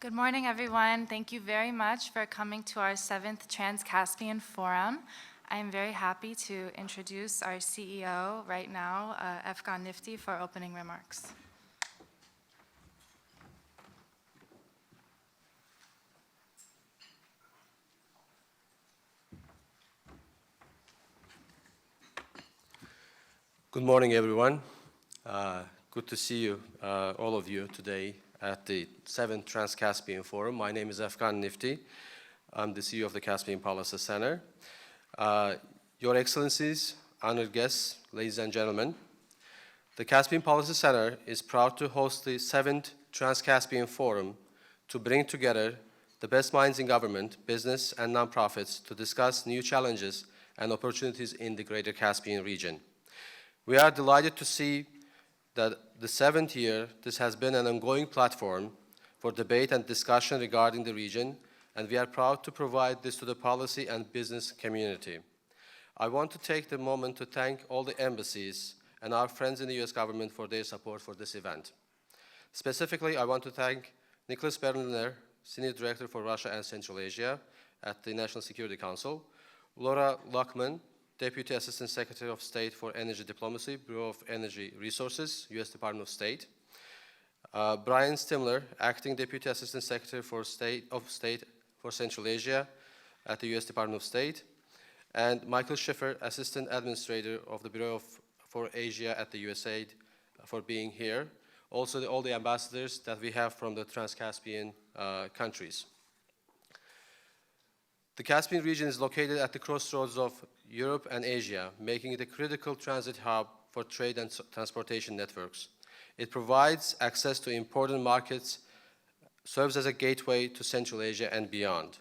Good morning, everyone. Thank you very much for coming to our 7th Trans-Caspian Forum. I am very happy to introduce our CEO right now, Efkan Nifty, for opening remarks. Good morning, everyone. Good to see you, all of you, today at the 7th Trans-Caspian Forum. My name is Efkan Nifty. I'm the CEO of the Caspian Policy Center. Your Excellencies, honored guests, ladies and gentlemen, the Caspian Policy Center is proud to host the 7th Trans-Caspian Forum to bring together the best minds in government, business, and nonprofits to discuss new challenges and opportunities in the Greater Caspian region. We are delighted to see that the 7th year, this has been an ongoing platform for debate and discussion regarding the region, and we are proud to provide this to the policy and business community. I want to take the moment to thank all the embassies and our friends in the U.S. government for their support for this event. Specifically, I want to thank Nicholas Berliner, Senior Director for Russia and Central Asia at the National Security Council, Laura Luckman, Deputy Assistant Secretary of State for Energy Diplomacy, Bureau of Energy Resources, U.S. Department of State. Brian Stimler, Acting Deputy Assistant Secretary for State for Central Asia at the U.S. Department of State. And Michael Schiffer, Assistant Administrator of the Bureau for Asia at the USAID, for being here. Also, all the ambassadors that we have from the Trans-Caspian countries. The Caspian region is located at the crossroads of Europe and Asia, making it a critical transit hub for trade and transportation networks. It provides access to important markets, serves as a gateway to Central Asia and beyond.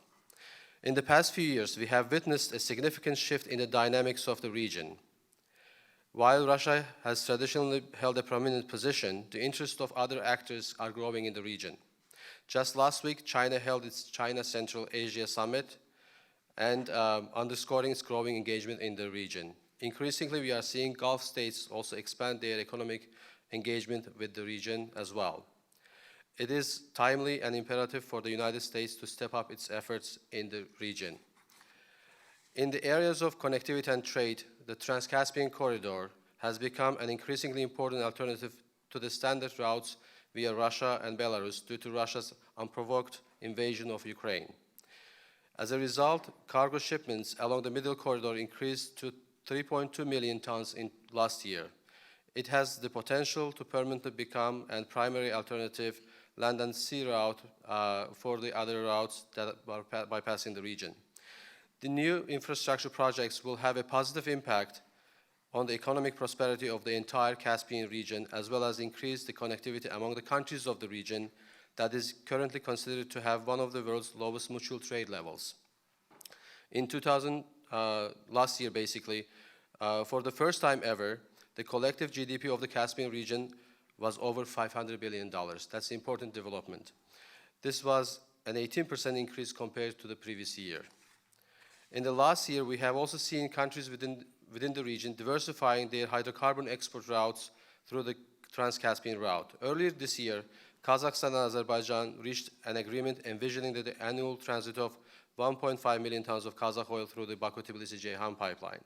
In the past few years, we have witnessed a significant shift in the dynamics of the region. While Russia has traditionally held a prominent position, the interests of other actors are growing in the region. Just last week, China held its China Central Asia Summit, and underscoring its growing engagement in the region. Increasingly, we are seeing Gulf states also expand their economic engagement with the region as well. It is timely and imperative for the United States to step up its efforts in the region. In the areas of connectivity and trade, the Trans-Caspian corridor has become an increasingly important alternative to the standard routes via Russia and Belarus due to Russia's unprovoked invasion of Ukraine. As a result, cargo shipments along the middle corridor increased to 3.2 million tons in last year. It has the potential to permanently become a primary alternative land and sea route for the other routes that are bypassing the region. The new infrastructure projects will have a positive impact on the economic prosperity of the entire Caspian region, as well as increase the connectivity among the countries of the region that is currently considered to have one of the world's lowest mutual trade levels. In last year basically, for the first time ever, the collective GDP of the Caspian region was over $500 billion. That's an important development. This was an 18% increase compared to the previous year. In the last year, we have also seen countries within the region diversifying their hydrocarbon export routes through the Trans-Caspian route. Earlier this year, Kazakhstan and Azerbaijan reached an agreement envisioning the annual transit of 1.5 million tons of Kazakh oil through the Baku-Tbilisi-Ceyhan pipeline.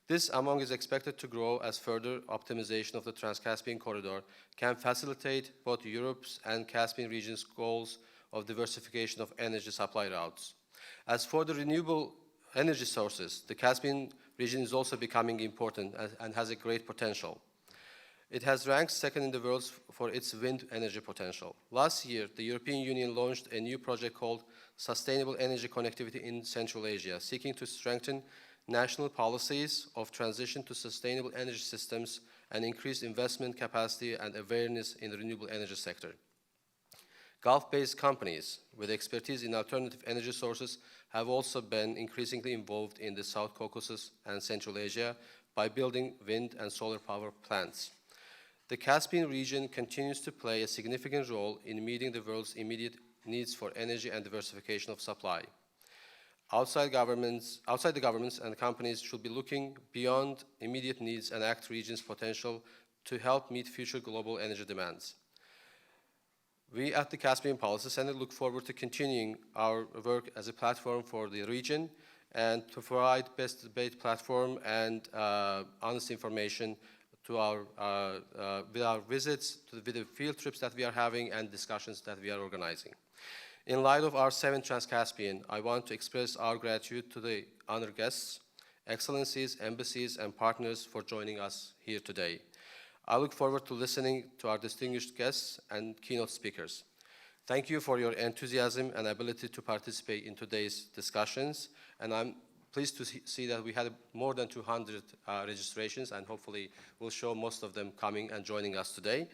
This amount is expected to grow as further optimization of the Trans-Caspian corridor can facilitate both Europe's and Caspian region's goals of diversification of energy supply routes. As for the renewable energy sources, the Caspian region is also becoming important and has a great potential. It has ranked second in the world for its wind energy potential. Last year, the European Union launched a new project called Sustainable Energy Connectivity in Central Asia, seeking to strengthen national policies of transition to sustainable energy systems and increase investment capacity and awareness in the renewable energy sector. Gulf-based companies with expertise in alternative energy sources have also been increasingly involved in the South Caucasus and Central Asia by building wind and solar power plants. The Caspian region continues to play a significant role in meeting the world's immediate needs for energy and diversification of supply. Outside the governments and companies should be looking beyond immediate needs and act region's potential to help meet future global energy demands. We at the Caspian Policy Center look forward to continuing our work as a platform for the region and to provide best debate platform and honest information to with our visits, with the field trips that we are having and discussions that we are organizing. In light of our 7th Trans-Caspian, I want to express our gratitude to the honored guests, excellencies, embassies, and partners for joining us here today. I look forward to listening to our distinguished guests and keynote speakers. Thank you for your enthusiasm and ability to participate in today's discussions, and I'm pleased to see that we had more than 200 registrations, and hopefully we'll show most of them coming and joining us today.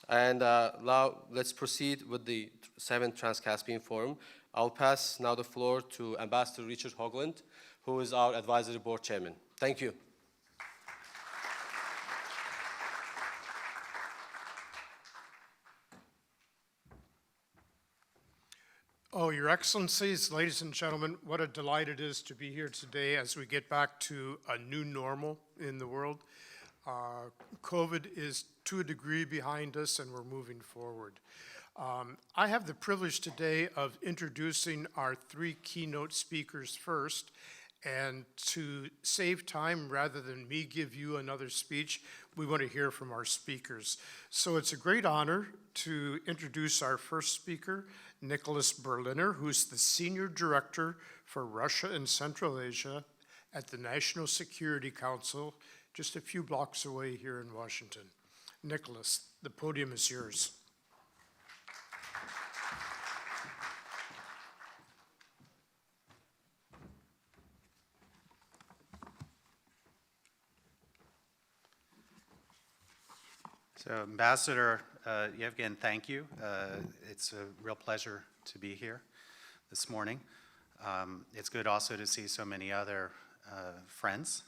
And now let's proceed with the 7th Trans-Caspian Forum. I'll pass now the floor to Ambassador Richard Hoagland, who is our advisory board chairman. Thank you. Oh, Your Excellencies, ladies and gentlemen, what a delight it is to be here today as we get back to a new normal in the world. COVID is to a degree behind us and we're moving forward. I have the privilege today of introducing our 3 keynote speakers first, and to save time, rather than me give you another speech, we want to hear from our speakers. So it's a great honor to introduce our first speaker, Nicholas Berliner, who's the Senior Director for Russia and Central Asia at the National Security Council, just a few blocks away here in Washington. Nicholas, the podium is yours. So, Ambassador Yevgen, thank you. It's a real pleasure to be here this morning. It's good also to see so many other friends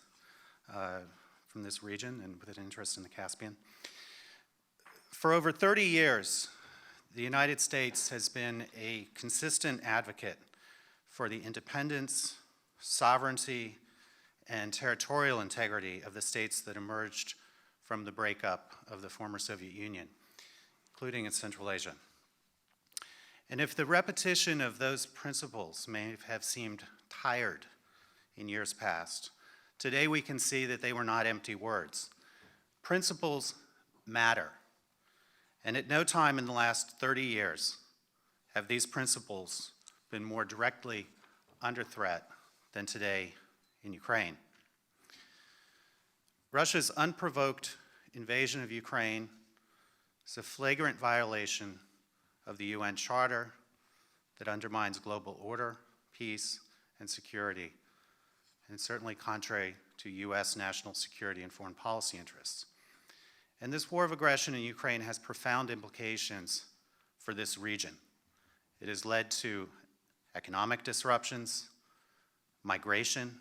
from this region and with an interest in the Caspian. For over 30 years, the United States has been a consistent advocate for the independence, sovereignty, and territorial integrity of the states that emerged from the breakup of the former Soviet Union, including in Central Asia. And if the repetition of those principles may have seemed tired in years past, today we can see that they were not empty words. Principles matter. And at no time in the last 30 years have these principles been more directly under threat than today in Ukraine. Russia's unprovoked invasion of Ukraine is a flagrant violation of the UN Charter that undermines global order, peace, and security, and certainly contrary to US national security and foreign policy interests. And this war of aggression in Ukraine has profound implications for this region. It has led to economic disruptions, migration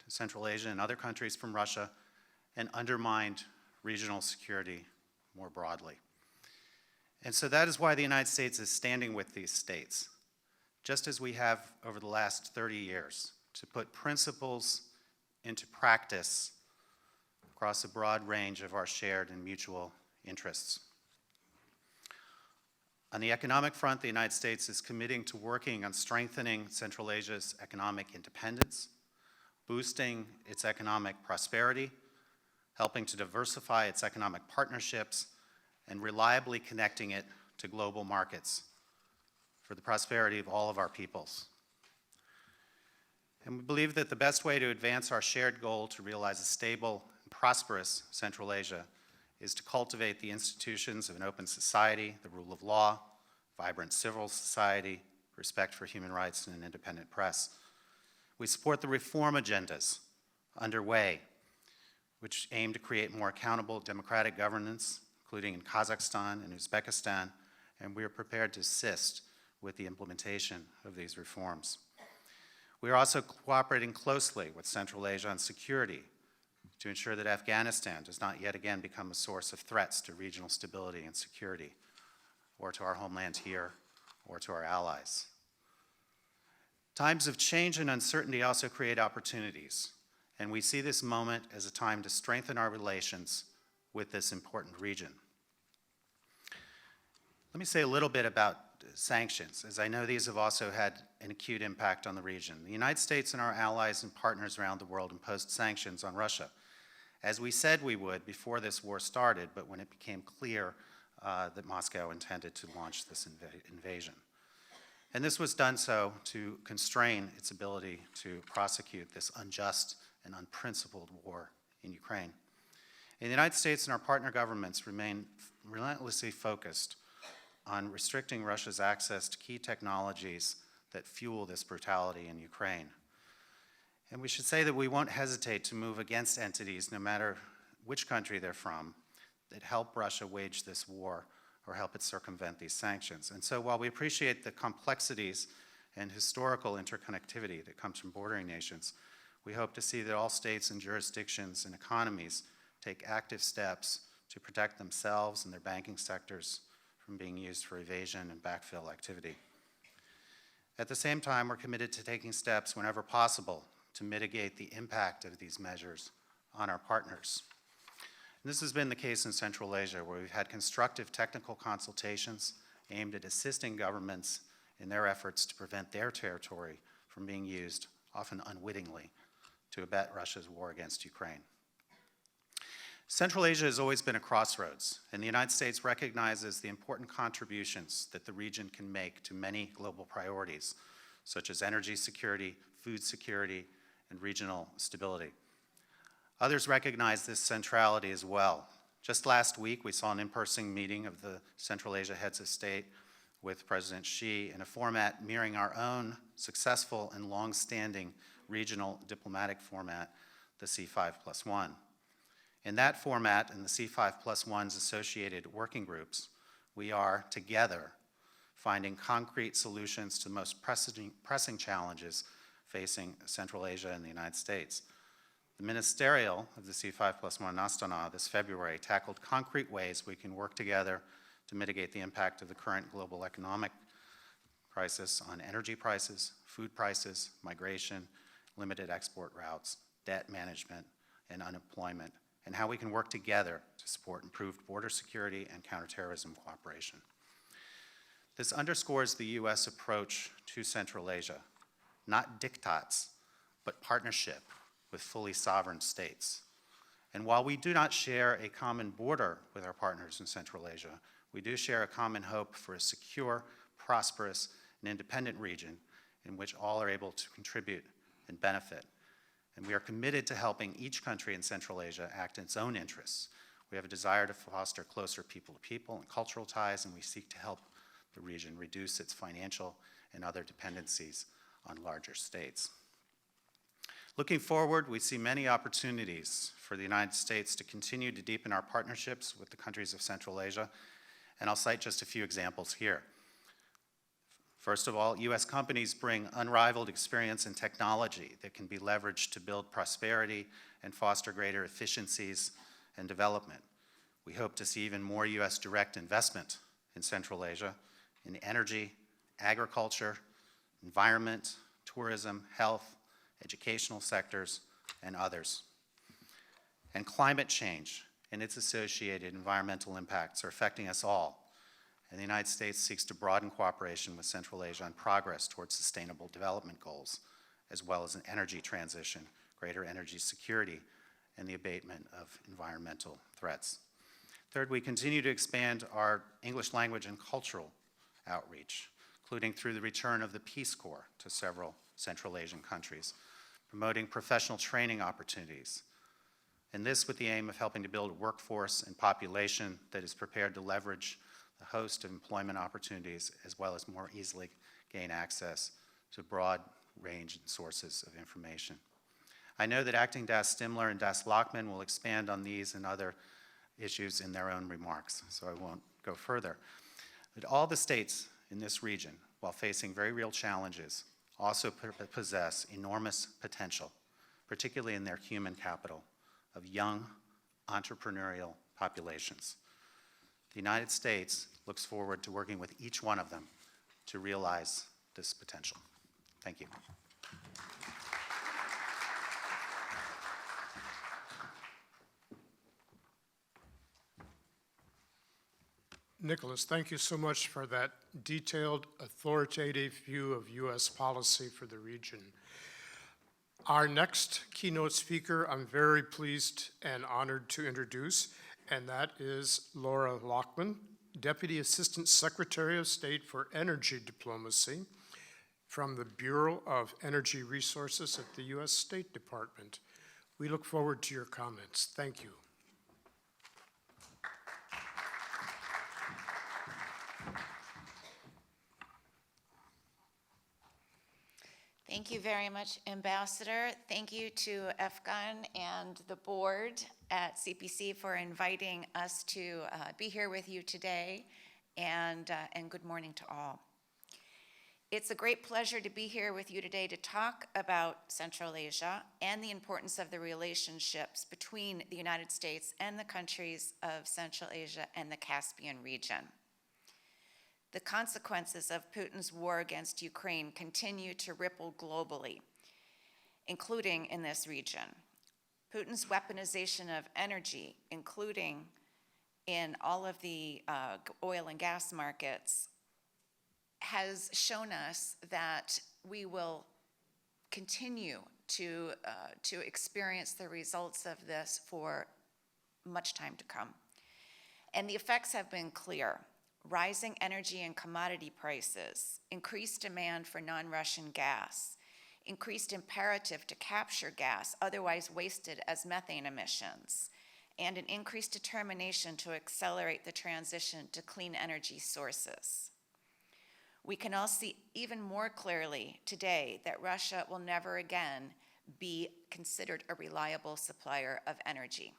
to Central Asia and other countries from Russia, and undermined regional security more broadly. And so that is why the United States is standing with these states, just as we have over the last 30 years, to put principles into practice across a broad range of our shared and mutual interests. On the economic front, the United States is committing to working on strengthening Central Asia's economic independence, boosting its economic prosperity, helping to diversify its economic partnerships, and reliably connecting it to global markets for the prosperity of all of our peoples. And we believe that the best way to advance our shared goal to realize a stable and prosperous Central Asia is to cultivate the institutions of an open society, the rule of law, vibrant civil society, respect for human rights, and an independent press. We support the reform agendas underway, which aim to create more accountable democratic governance, including in Kazakhstan and Uzbekistan, and we are prepared to assist with the implementation of these reforms. We are also cooperating closely with Central Asia on security to ensure that Afghanistan does not yet again become a source of threats to regional stability and security, or to our homeland here, or to our allies. Times of change and uncertainty also create opportunities, and we see this moment as a time to strengthen our relations with this important region. Let me say a little bit about sanctions, as I know these have also had an acute impact on the region. The United States and our allies and partners around the world imposed sanctions on Russia, as we said we would before this war started, but when it became clear that Moscow intended to launch this invasion. And this was done so to constrain its ability to prosecute this unjust and unprincipled war in Ukraine. And the United States and our partner governments remain relentlessly focused on restricting Russia's access to key technologies that fuel this brutality in Ukraine. And we should say that we won't hesitate to move against entities, no matter which country they're from, that help Russia wage this war or help it circumvent these sanctions. And so while we appreciate the complexities and historical interconnectivity that comes from bordering nations, we hope to see that all states and jurisdictions and economies take active steps to protect themselves and their banking sectors from being used for evasion and backfill activity. At the same time, we're committed to taking steps whenever possible to mitigate the impact of these measures on our partners. And this has been the case in Central Asia, where we've had constructive technical consultations aimed at assisting governments in their efforts to prevent their territory from being used, often unwittingly, to abet Russia's war against Ukraine. Central Asia has always been a crossroads, and the United States recognizes the important contributions that the region can make to many global priorities, such as energy security, food security, and regional stability. Others recognize this centrality as well. Just last week, we saw an in-person meeting of the Central Asia heads of state with President Xi in a format mirroring our own successful and long-standing regional diplomatic format, the C5+1. In that format and the C5+1's associated working groups, we are together finding concrete solutions to the most pressing challenges facing Central Asia and the United States. The ministerial of the C5+1 in Astana this February tackled concrete ways we can work together to mitigate the impact of the current global economic crisis on energy prices, food prices, migration, limited export routes, debt management, and unemployment, and how we can work together to support improved border security and counterterrorism cooperation. This underscores the U.S. approach to Central Asia, not diktats, but partnership with fully sovereign states. And while we do not share a common border with our partners in Central Asia, we do share a common hope for a secure, prosperous, and independent region in which all are able to contribute and benefit. And we are committed to helping each country in Central Asia act in its own interests. We have a desire to foster closer people-to-people and cultural ties, and we seek to help the region reduce its financial and other dependencies on larger states. Looking forward, we see many opportunities for the United States to continue to deepen our partnerships with the countries of Central Asia, and I'll cite just a few examples here. First of all, U.S. companies bring unrivaled experience and technology that can be leveraged to build prosperity and foster greater efficiencies and development. We hope to see even more U.S. direct investment in Central Asia in energy, agriculture, environment, tourism, health, educational sectors, and others. And climate change and its associated environmental impacts are affecting us all, and the United States seeks to broaden cooperation with Central Asia on progress towards sustainable development goals, as well as an energy transition, greater energy security, and the abatement of environmental threats. Third, we continue to expand our English language and cultural outreach, including through the return of the Peace Corps to several Central Asian countries, promoting professional training opportunities, and this with the aim of helping to build a workforce and population that is prepared to leverage the host of employment opportunities, as well as more easily gain access to a broad range and sources of information. I know that Acting Das Stimler and Das Lockman will expand on these and other issues in their own remarks, so I won't go further. But all the states in this region, while facing very real challenges, also possess enormous potential, particularly in their human capital of young, entrepreneurial populations. The United States looks forward to working with each one of them to realize this potential. Thank you. Nicholas, thank you so much for that detailed, authoritative view of U.S. policy for the region. Our next keynote speaker, I'm very pleased and honored to introduce, and that is Laura Lockman, Deputy Assistant Secretary of State for Energy Diplomacy from the Bureau of Energy Resources at the U.S. State Department. We look forward to your comments. Thank you. Thank you very much, Ambassador. Thank you to EFGAN and the board at CPC for inviting us to be here with you today, and good morning to all. It's a great pleasure to be here with you today to talk about Central Asia and the importance of the relationships between the United States and the countries of Central Asia and the Caspian region. The consequences of Putin's war against Ukraine continue to ripple globally, including in this region. Putin's weaponization of energy, including in all of the oil and gas markets, has shown us that we will continue to experience the results of this for much time to come. And the effects have been clear. Rising energy and commodity prices, increased demand for non-Russian gas, increased imperative to capture gas otherwise wasted as methane emissions, and an increased determination to accelerate the transition to clean energy sources. We can all see even more clearly today that Russia will never again be considered a reliable supplier of energy.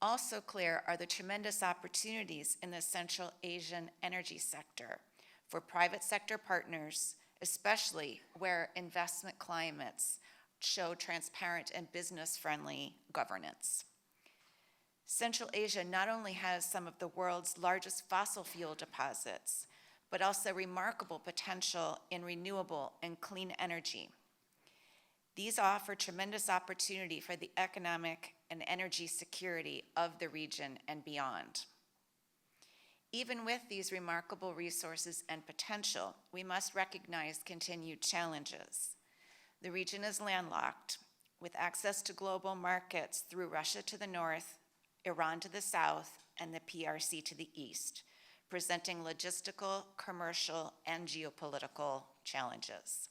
Also clear are the tremendous opportunities in the Central Asian energy sector for private sector partners, especially where investment climates show transparent and business-friendly governance. Central Asia not only has some of the world's largest fossil fuel deposits, but also remarkable potential in renewable and clean energy. These offer tremendous opportunity for the economic and energy security of the region and beyond. Even with these remarkable resources and potential, we must recognize continued challenges. The region is landlocked, with access to global markets through Russia to the north, Iran to the south, and the PRC to the east, presenting logistical, commercial, and geopolitical challenges.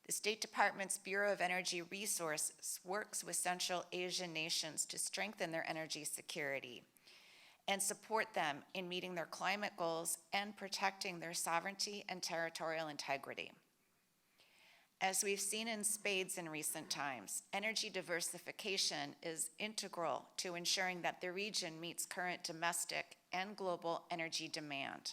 The State Department's Bureau of Energy Resources works with Central Asian nations to strengthen their energy security and support them in meeting their climate goals and protecting their sovereignty and territorial integrity. As we've seen in spades in recent times, energy diversification is integral to ensuring that the region meets current domestic and global energy demand.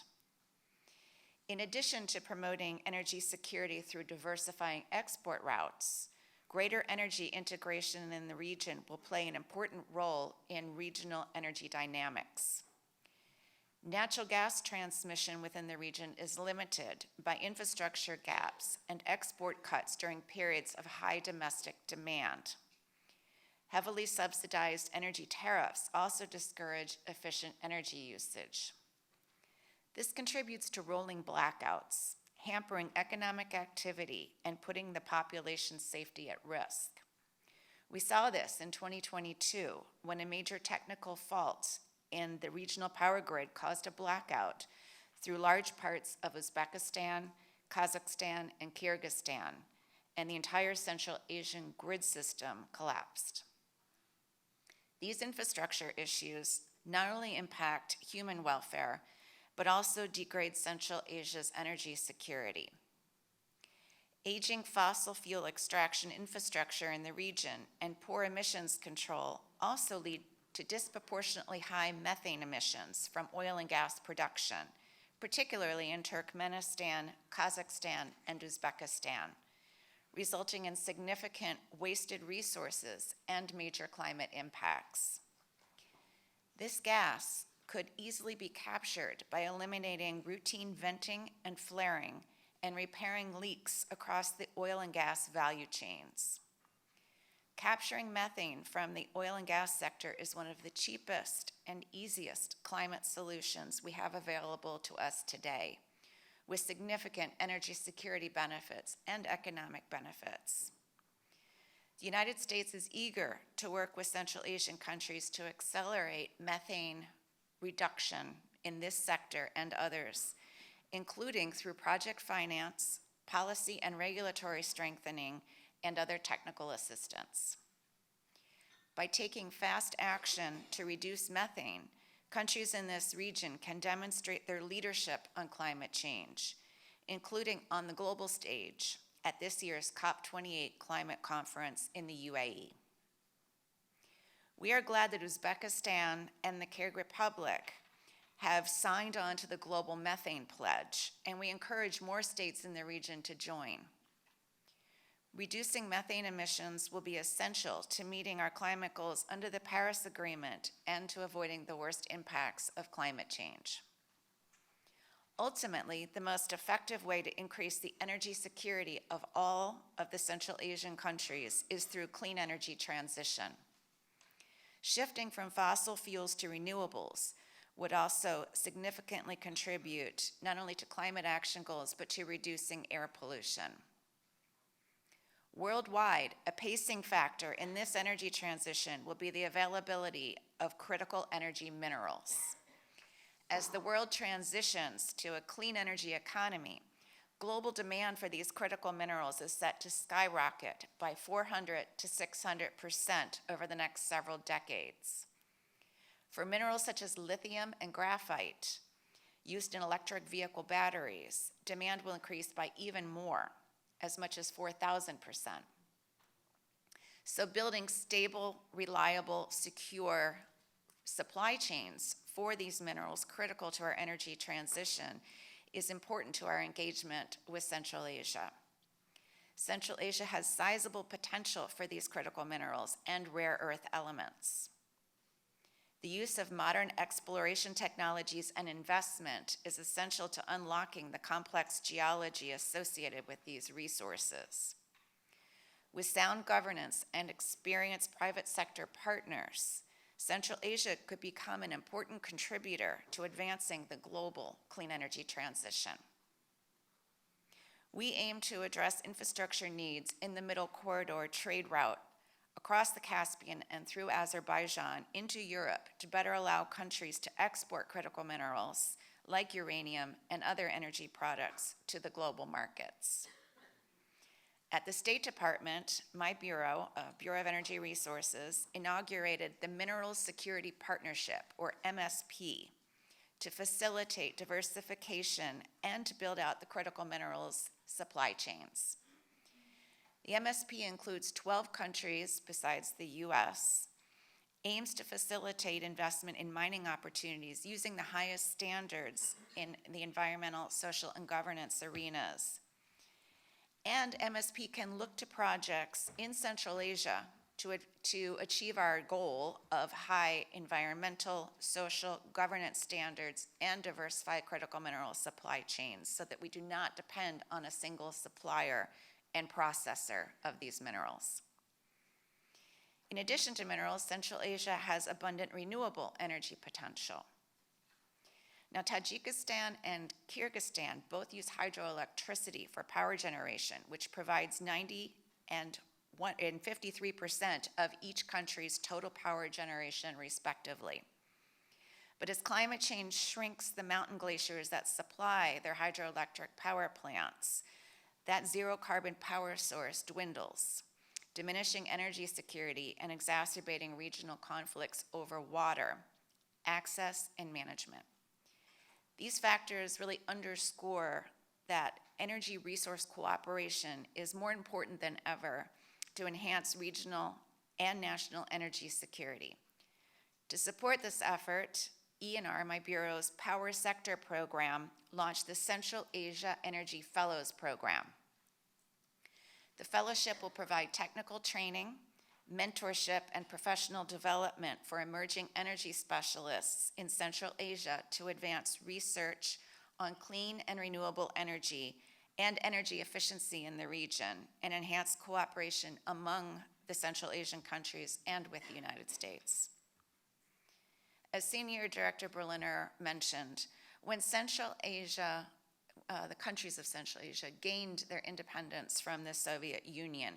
In addition to promoting energy security through diversifying export routes, greater energy integration in the region will play an important role in regional energy dynamics. Natural gas transmission within the region is limited by infrastructure gaps and export cuts during periods of high domestic demand. Heavily subsidized energy tariffs also discourage efficient energy usage. This contributes to rolling blackouts, hampering economic activity and putting the population's safety at risk. We saw this in 2022 when a major technical fault in the regional power grid caused a blackout through large parts of Uzbekistan, Kazakhstan, and Kyrgyzstan, and the entire Central Asian grid system collapsed. These infrastructure issues not only impact human welfare, but also degrade Central Asia's energy security. Aging fossil fuel extraction infrastructure in the region and poor emissions control also lead to disproportionately high methane emissions from oil and gas production, particularly in Turkmenistan, Kazakhstan, and Uzbekistan, resulting in significant wasted resources and major climate impacts. This gas could easily be captured by eliminating routine venting and flaring and repairing leaks across the oil and gas value chains. Capturing methane from the oil and gas sector is one of the cheapest and easiest climate solutions we have available to us today, with significant energy security benefits and economic benefits. The United States is eager to work with Central Asian countries to accelerate methane reduction in this sector and others, including through project finance, policy and regulatory strengthening, and other technical assistance. By taking fast action to reduce methane, countries in this region can demonstrate their leadership on climate change, including on the global stage at this year's COP28 climate conference in the UAE. We are glad that Uzbekistan and the Kyrgyz Republic have signed on to the Global Methane Pledge, and we encourage more states in the region to join. Reducing methane emissions will be essential to meeting our climate goals under the Paris Agreement and to avoiding the worst impacts of climate change. Ultimately, the most effective way to increase the energy security of all of the Central Asian countries is through clean energy transition. Shifting from fossil fuels to renewables would also significantly contribute not only to climate action goals, but to reducing air pollution. Worldwide, a pacing factor in this energy transition will be the availability of critical energy minerals. As the world transitions to a clean energy economy, global demand for these critical minerals is set to skyrocket by 400 to 600% over the next several decades. For minerals such as lithium and graphite, used in electric vehicle batteries, demand will increase by even more, as much as 4,000%. So building stable, reliable, secure supply chains for these minerals critical to our energy transition is important to our engagement with Central Asia. Central Asia has sizable potential for these critical minerals and rare earth elements. The use of modern exploration technologies and investment is essential to unlocking the complex geology associated with these resources. With sound governance and experienced private sector partners, Central Asia could become an important contributor to advancing the global clean energy transition. We aim to address infrastructure needs in the Middle Corridor trade route across the Caspian and through Azerbaijan into Europe to better allow countries to export critical minerals like uranium and other energy products to the global markets. At the State Department, my bureau, Bureau of Energy Resources, inaugurated the Minerals Security Partnership, or MSP, to facilitate diversification and to build out the critical minerals supply chains. The MSP includes 12 countries besides the US, aims to facilitate investment in mining opportunities using the highest standards in the environmental, social, and governance arenas. And MSP can look to projects in Central Asia to achieve our goal of high environmental, social, governance standards and diversify critical mineral supply chains so that we do not depend on a single supplier and processor of these minerals. In addition to minerals, Central Asia has abundant renewable energy potential. Now, Tajikistan and Kyrgyzstan both use hydroelectricity for power generation, which provides 90% and 53% of each country's total power generation, respectively. But as climate change shrinks the mountain glaciers that supply their hydroelectric power plants, that zero carbon power source dwindles, diminishing energy security and exacerbating regional conflicts over water, access, and management. These factors really underscore that energy resource cooperation is more important than ever to enhance regional and national energy security. To support this effort, ENR, my bureau's power sector program, launched the Central Asia Energy Fellows Program. The fellowship will provide technical training, mentorship, and professional development for emerging energy specialists in Central Asia to advance research on clean and renewable energy and energy efficiency in the region and enhance cooperation among the Central Asian countries and with the United States. As Senior Director Berliner mentioned, when Central Asia, the countries of Central Asia gained their independence from the Soviet Union,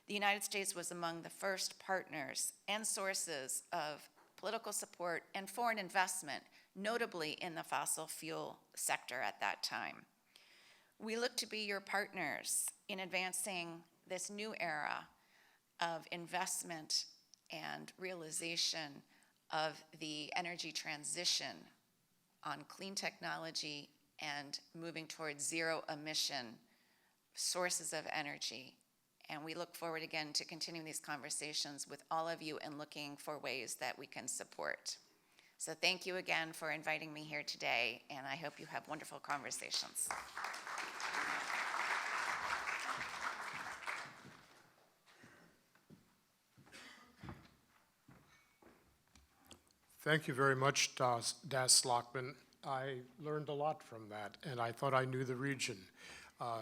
the United States was among the first partners and sources of political support and foreign investment, notably in the fossil fuel sector at that time. We look to be your partners in advancing this new era of investment and realization of the energy transition on clean technology and moving towards zero emission sources of energy. And we look forward again to continuing these conversations with all of you and looking for ways that we can support. So thank you again for inviting me here today, and I hope you have wonderful conversations. Thank you very much, Das Lockman. I learned a lot from that, and I thought I knew the region.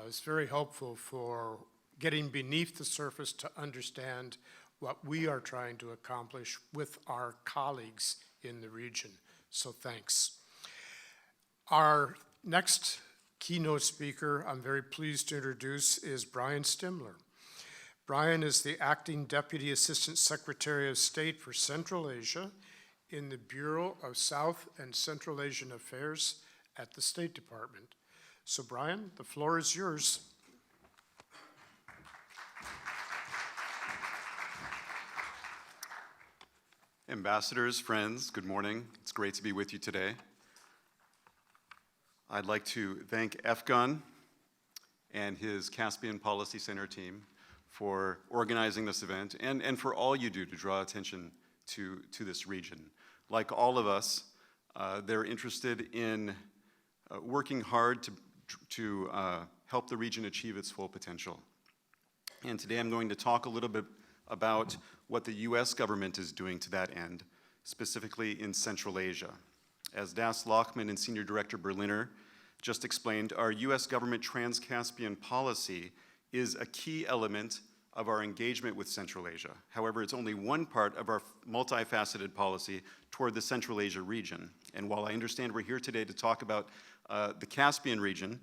It's very helpful for getting beneath the surface to understand what we are trying to accomplish with our colleagues in the region. So thanks. Our next keynote speaker I'm very pleased to introduce is Brian Stimler. Brian is the Acting Deputy Assistant Secretary of State for Central Asia in the Bureau of South and Central Asian Affairs at the State Department. So Brian, the floor is yours. Ambassadors, friends, good morning. It's great to be with you today. I'd like to thank EFGAN and his Caspian Policy Center team for organizing this event and for all you do to draw attention to this region. Like all of us, they're interested in working hard to help the region achieve its full potential. And today I'm going to talk a little bit about what the US government is doing to that end, specifically in Central Asia. As Das Lockman and Senior Director Berliner just explained, our US government Trans-Caspian policy is a key element of our engagement with Central Asia. However, it's only one part of our multifaceted policy toward the Central Asia region. And while I understand we're here today to talk about the Caspian region,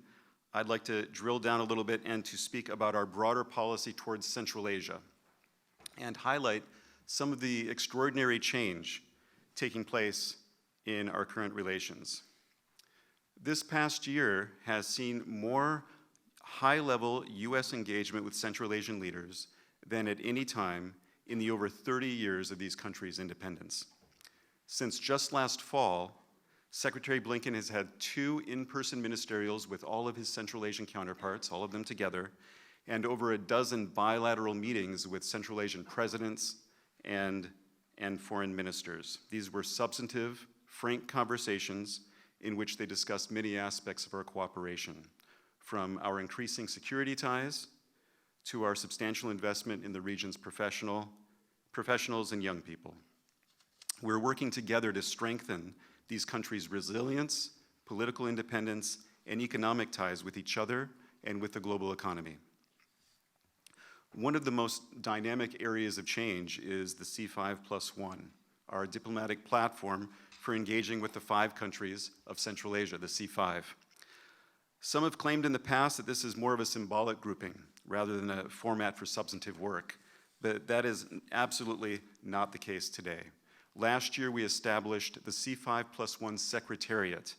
I'd like to drill down a little bit and to speak about our broader policy towards Central Asia and highlight some of the extraordinary change taking place in our current relations. This past year has seen more high-level US engagement with Central Asian leaders than at any time in the over 30 years of these countries' independence. Since just last fall, Secretary Blinken has had 2 in-person ministerials with all of his Central Asian counterparts, all of them together, and over a dozen bilateral meetings with Central Asian presidents and foreign ministers. These were substantive, frank conversations in which they discussed many aspects of our cooperation, from our increasing security ties to our substantial investment in the region's professionals and young people. We're working together to strengthen these countries' resilience, political independence, and economic ties with each other and with the global economy. One of the most dynamic areas of change is the C5+1, our diplomatic platform for engaging with the 5 countries of Central Asia, the C5. Some have claimed in the past that this is more of a symbolic grouping rather than a format for substantive work, but that is absolutely not the case today. Last year, we established the C5+1 Secretariat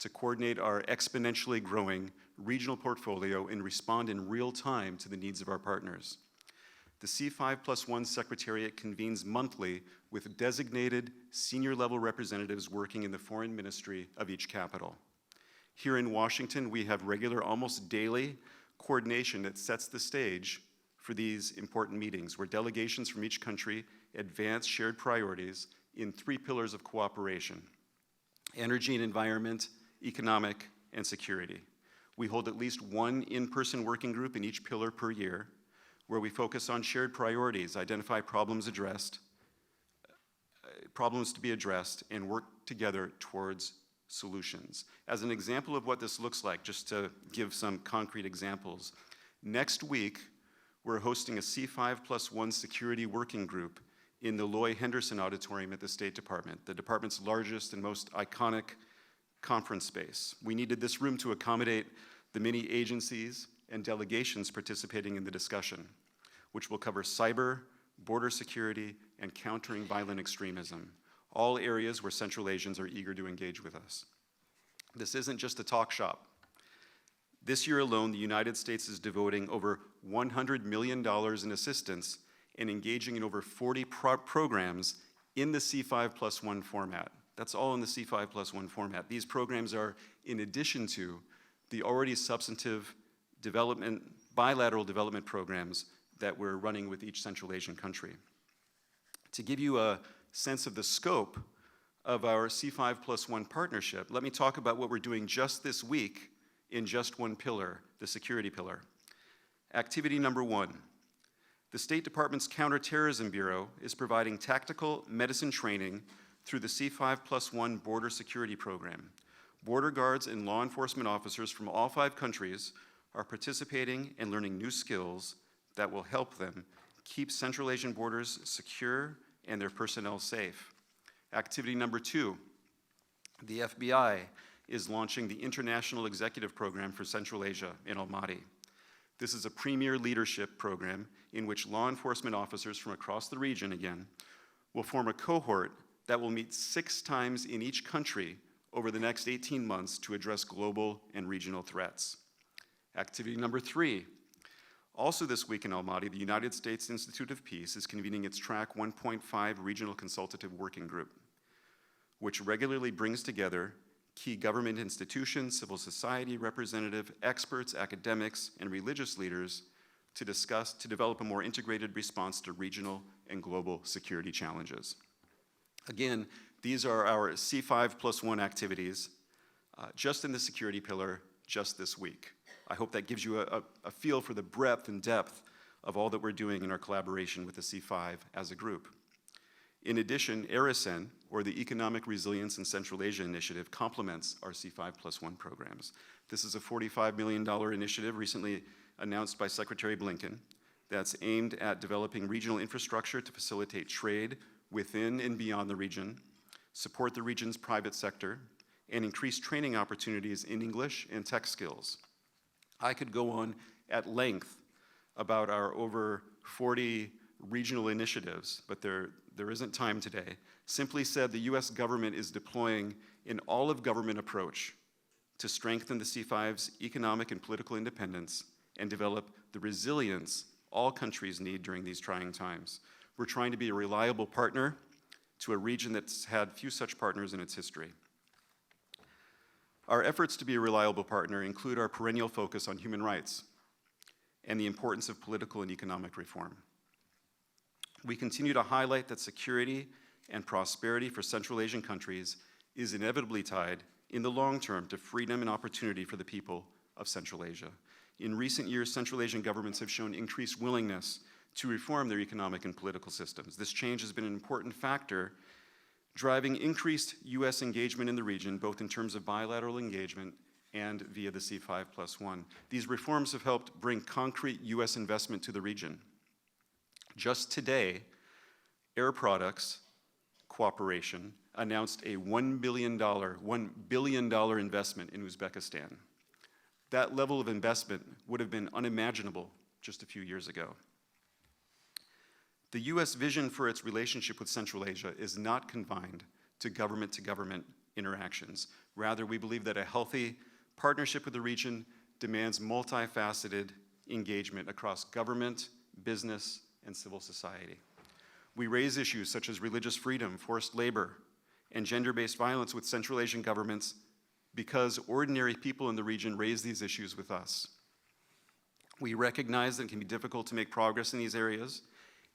to coordinate our exponentially growing regional portfolio and respond in real time to the needs of our partners. The C5+1 Secretariat convenes monthly with designated senior-level representatives working in the foreign ministry of each capital. Here in Washington, we have regular, almost daily coordination that sets the stage for these important meetings, where delegations from each country advance shared priorities in 3 pillars of cooperation: energy and environment, economic, and security. We hold at least 1 in-person working group in each pillar per year, where we focus on shared priorities, identify problems to be addressed, and work together towards solutions. As an example of what this looks like, just to give some concrete examples, next week we're hosting a C5+1 security working group in the Loy Henderson Auditorium at the State Department, the department's largest and most iconic conference space. We needed this room to accommodate the many agencies and delegations participating in the discussion, which will cover cyber, border security, and countering violent extremism, all areas where Central Asians are eager to engage with us. This isn't just a talk shop. This year alone, the United States is devoting over $100 million in assistance and engaging in over 40 programs in the C5+1 format. That's all in the C5+1 format. These programs are in addition to the already substantive bilateral development programs that we're running with each Central Asian country. To give you a sense of the scope of our C5+1 partnership, let me talk about what we're doing just this week in just one pillar, the security pillar. Activity number 1. The State Department's Counterterrorism Bureau is providing tactical medicine training through the C5+1 Border Security Program. Border guards and law enforcement officers from all 5 countries are participating and learning new skills that will help them keep Central Asian borders secure and their personnel safe. Activity number 2, the FBI is launching the International Executive Program for Central Asia in Almaty. This is a premier leadership program in which law enforcement officers from across the region, again, will form a cohort that will meet 6 times in each country over the next 18 months to address global and regional threats. Activity number 3, also this week in Almaty, the United States Institute of Peace is convening its Track 1.5 Regional Consultative Working Group, which regularly brings together key government institutions, civil society representative, experts, academics, and religious leaders to develop a more integrated response to regional and global security challenges. Again, these are our C5+1 activities, just in the security pillar, just this week. I hope that gives you a feel for the breadth and depth of all that we're doing in our collaboration with the C5 as a group. In addition, ARISEN, or the Economic Resilience in Central Asia Initiative, complements our C5+1 programs. This is a $45 million initiative recently announced by Secretary Blinken that's aimed at developing regional infrastructure to facilitate trade within and beyond the region, support the region's private sector, and increase training opportunities in English and tech skills. I could go on at length about our over 40 regional initiatives, but there isn't time today. Simply said, the US government is deploying an all-of-government approach to strengthen the C5's economic and political independence and develop the resilience all countries need during these trying times. We're trying to be a reliable partner to a region that's had few such partners in its history. Our efforts to be a reliable partner include our perennial focus on human rights and the importance of political and economic reform. We continue to highlight that security and prosperity for Central Asian countries is inevitably tied in the long term to freedom and opportunity for the people of Central Asia. In recent years, Central Asian governments have shown increased willingness to reform their economic and political systems. This change has been an important factor driving increased US engagement in the region, both in terms of bilateral engagement and via the C5+1. These reforms have helped bring concrete US investment to the region. Just today, Air Products Cooperation announced a $1 billion investment in Uzbekistan. That level of investment would have been unimaginable just a few years ago. The US vision for its relationship with Central Asia is not confined to government interactions. Rather, we believe that a healthy partnership with the region demands multifaceted engagement across government, business, and civil society. We raise issues such as religious freedom, forced labor, and gender-based violence with Central Asian governments because ordinary people in the region raise these issues with us. We recognize that it can be difficult to make progress in these areas,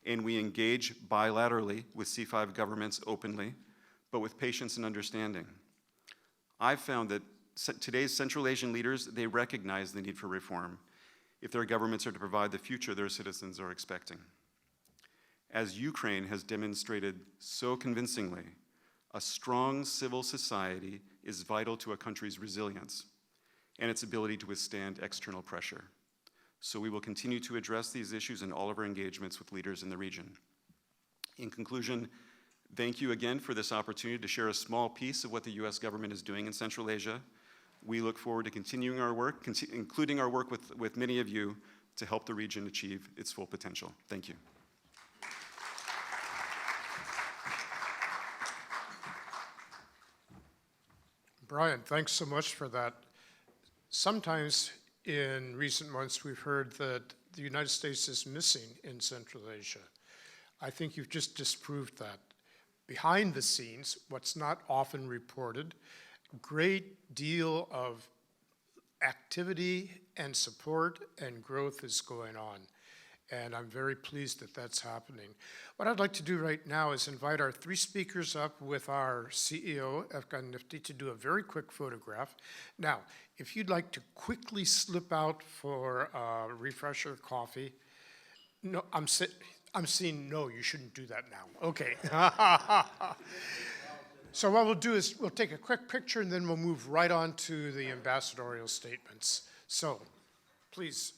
and we engage bilaterally with C5 governments openly, but with patience and understanding. I've found that today's Central Asian leaders, they recognize the need for reform if their governments are to provide the future their citizens are expecting. As Ukraine has demonstrated so convincingly, a strong civil society is vital to a country's resilience and its ability to withstand external pressure. So we will continue to address these issues in all of our engagements with leaders in the region. In conclusion, thank you again for this opportunity to share a small piece of what the U.S. government is doing in Central Asia. We look forward to continuing our work, including our work with many of you to help the region achieve its full potential. Thank you. Brian, thanks so much for that. Sometimes in recent months, we've heard that the United States is missing in Central Asia. I think you've just disproved that. Behind the scenes, what's not often reported, great deal of activity and support and growth is going on. And I'm very pleased that that's happening. What I'd like to do right now is invite our three speakers up with our CEO, Afghan Nifty, to do a very quick photograph. Now, if you'd like to quickly slip out for a refresher coffee. No, I'm seeing no, you shouldn't do that now. Okay. So what we'll do is we'll take a quick picture and then we'll move right on to the ambassadorial statements. So, please.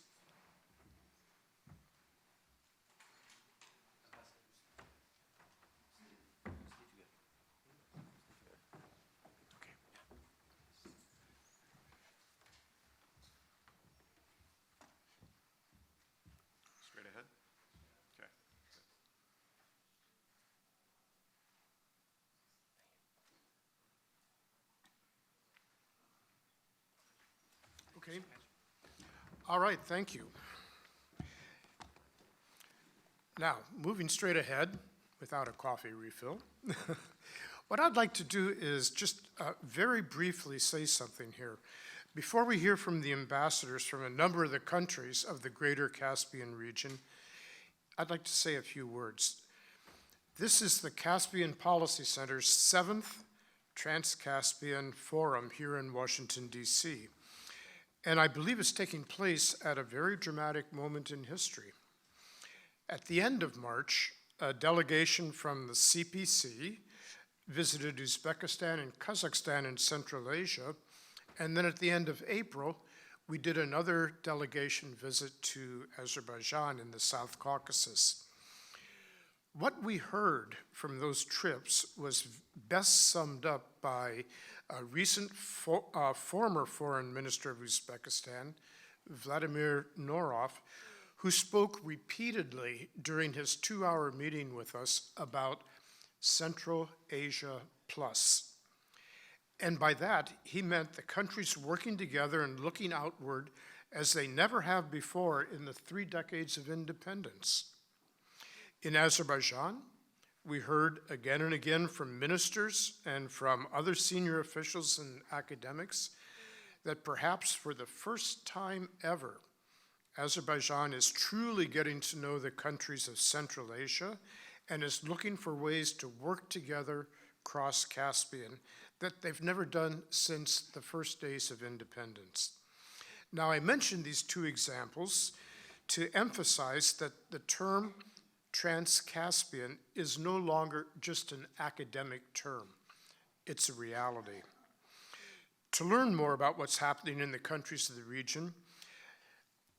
Straight ahead. Okay. All right, thank you. Now, moving straight ahead without a coffee refill, what I'd like to do is just very briefly say something here. Before we hear from the ambassadors from a number of the countries of the greater Caspian region, I'd like to say a few words. This is the Caspian Policy Center's 7th Trans-Caspian Forum here in Washington, D.C. And I believe it's taking place at a very dramatic moment in history. At the end of March, a delegation from the CPC visited Uzbekistan and Kazakhstan in Central Asia, and then at the end of April, we did another delegation visit to Azerbaijan in the South Caucasus. What we heard from those trips was best summed up by a recent former foreign minister of Uzbekistan, Vladimir Norov, who spoke repeatedly during his 2-hour meeting with us about Central Asia Plus. And by that, he meant the countries working together and looking outward as they never have before in the 3 decades of independence. In Azerbaijan, we heard again and again from ministers and from other senior officials and academics that perhaps for the first time ever, Azerbaijan is truly getting to know the countries of Central Asia and is looking for ways to work together cross-Caspian that they've never done since the first days of independence. Now, I mentioned these 2 examples to emphasize that the term Trans-Caspian is no longer just an academic term. It's a reality. To learn more about what's happening in the countries of the region,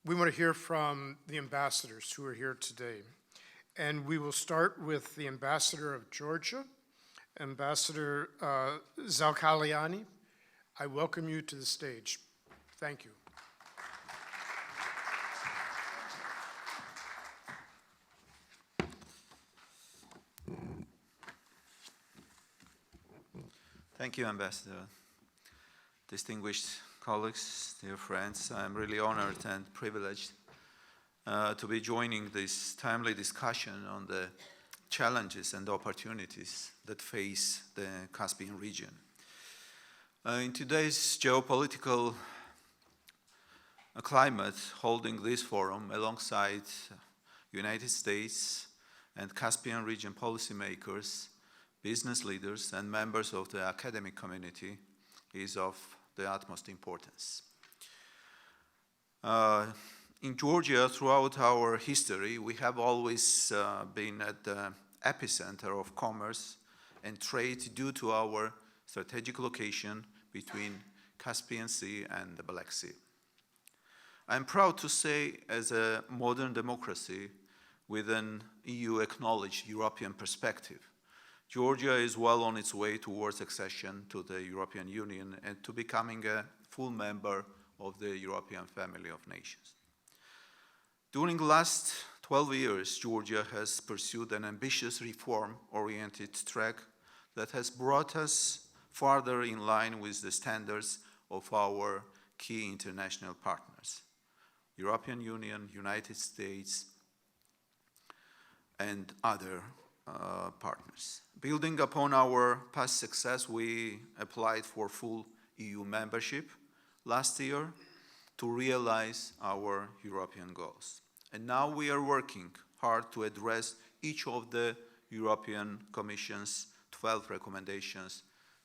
we want to hear from the ambassadors who are here today. And we will start with the ambassador of Georgia, Ambassador Zalkaliani. I welcome you to the stage. Thank you. Thank you, Ambassador. Distinguished colleagues, dear friends, I'm really honored and privileged to be joining this timely discussion on the challenges and opportunities that face the Caspian region. In today's geopolitical climate, holding this forum alongside United States and Caspian region policymakers, business leaders, and members of the academic community is of the utmost importance. In Georgia, throughout our history, we have always been at the epicenter of commerce and trade due to our strategic location between Caspian Sea and the Black Sea. I'm proud to say, as a modern democracy with an EU-acknowledged European perspective, Georgia is well on its way towards accession to the European Union and to becoming a full member of the European family of nations. During the last 12 years, Georgia has pursued an ambitious reform-oriented track that has brought us farther in line with the standards of our key international partners, European Union, United States, and other partners. Building upon our past success, we applied for full EU membership last year to realize our European goals. And now we are working hard to address each of the European Commission's 12 recommendations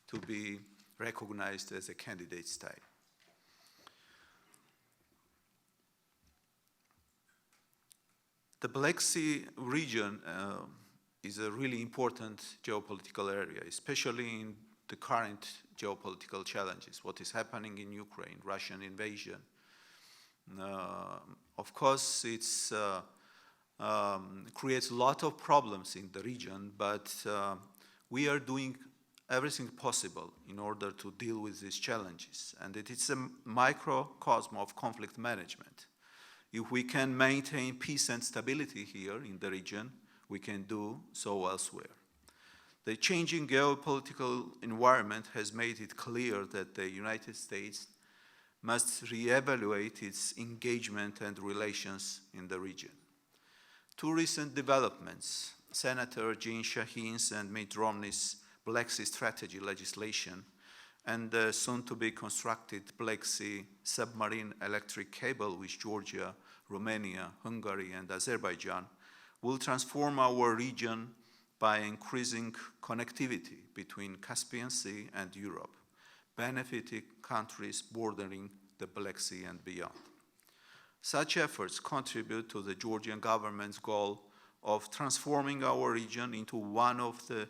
to be recognized as a candidate state. The Black Sea region is a really important geopolitical area, especially in the current geopolitical challenges, what is happening in Ukraine, Russian invasion. Of course, it creates a lot of problems in the region, but we are doing everything possible in order to deal with these challenges. And it is a microcosm of conflict management. If we can maintain peace and stability here in the region, we can do so elsewhere. The changing geopolitical environment has made it clear that the United States must reevaluate its engagement and relations in the region. Two recent developments, Senator Jean Shaheen's and Mitt Romney's Black Sea Strategy legislation and the soon-to-be constructed Black Sea submarine electric cable with Georgia, Romania, Hungary, and Azerbaijan will transform our region by increasing connectivity between Caspian Sea and Europe, benefiting countries bordering the Black Sea and beyond. Such efforts contribute to the Georgian government's goal of transforming our region into one of the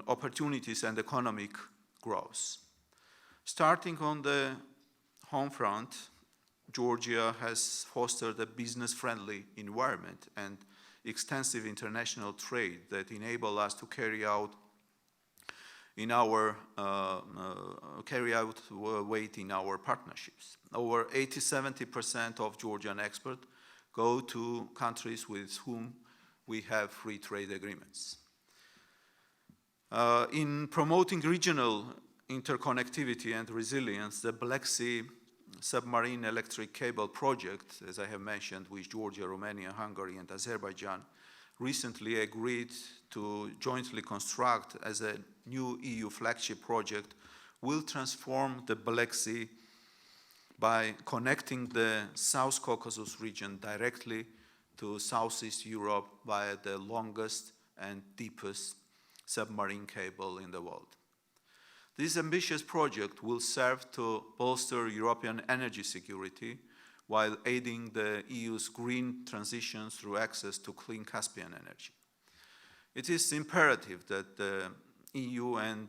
opportunities and economic growth. Starting on the home front, Georgia has fostered a business-friendly environment and extensive international trade that enable us to carry out weight in our partnerships. Over 80–70% of Georgian exports go to countries with whom we have free trade agreements. In promoting regional interconnectivity and resilience, the Black Sea submarine electric cable project, as I have mentioned, with Georgia, Romania, Hungary, and Azerbaijan, recently agreed to jointly construct as a new EU flagship project, will transform the Black Sea by connecting the South Caucasus region directly to Southeast Europe via the longest and deepest submarine cable in the world. This ambitious project will serve to bolster European energy security while aiding the EU's green transition through access to clean Caspian energy. It is imperative that the EU and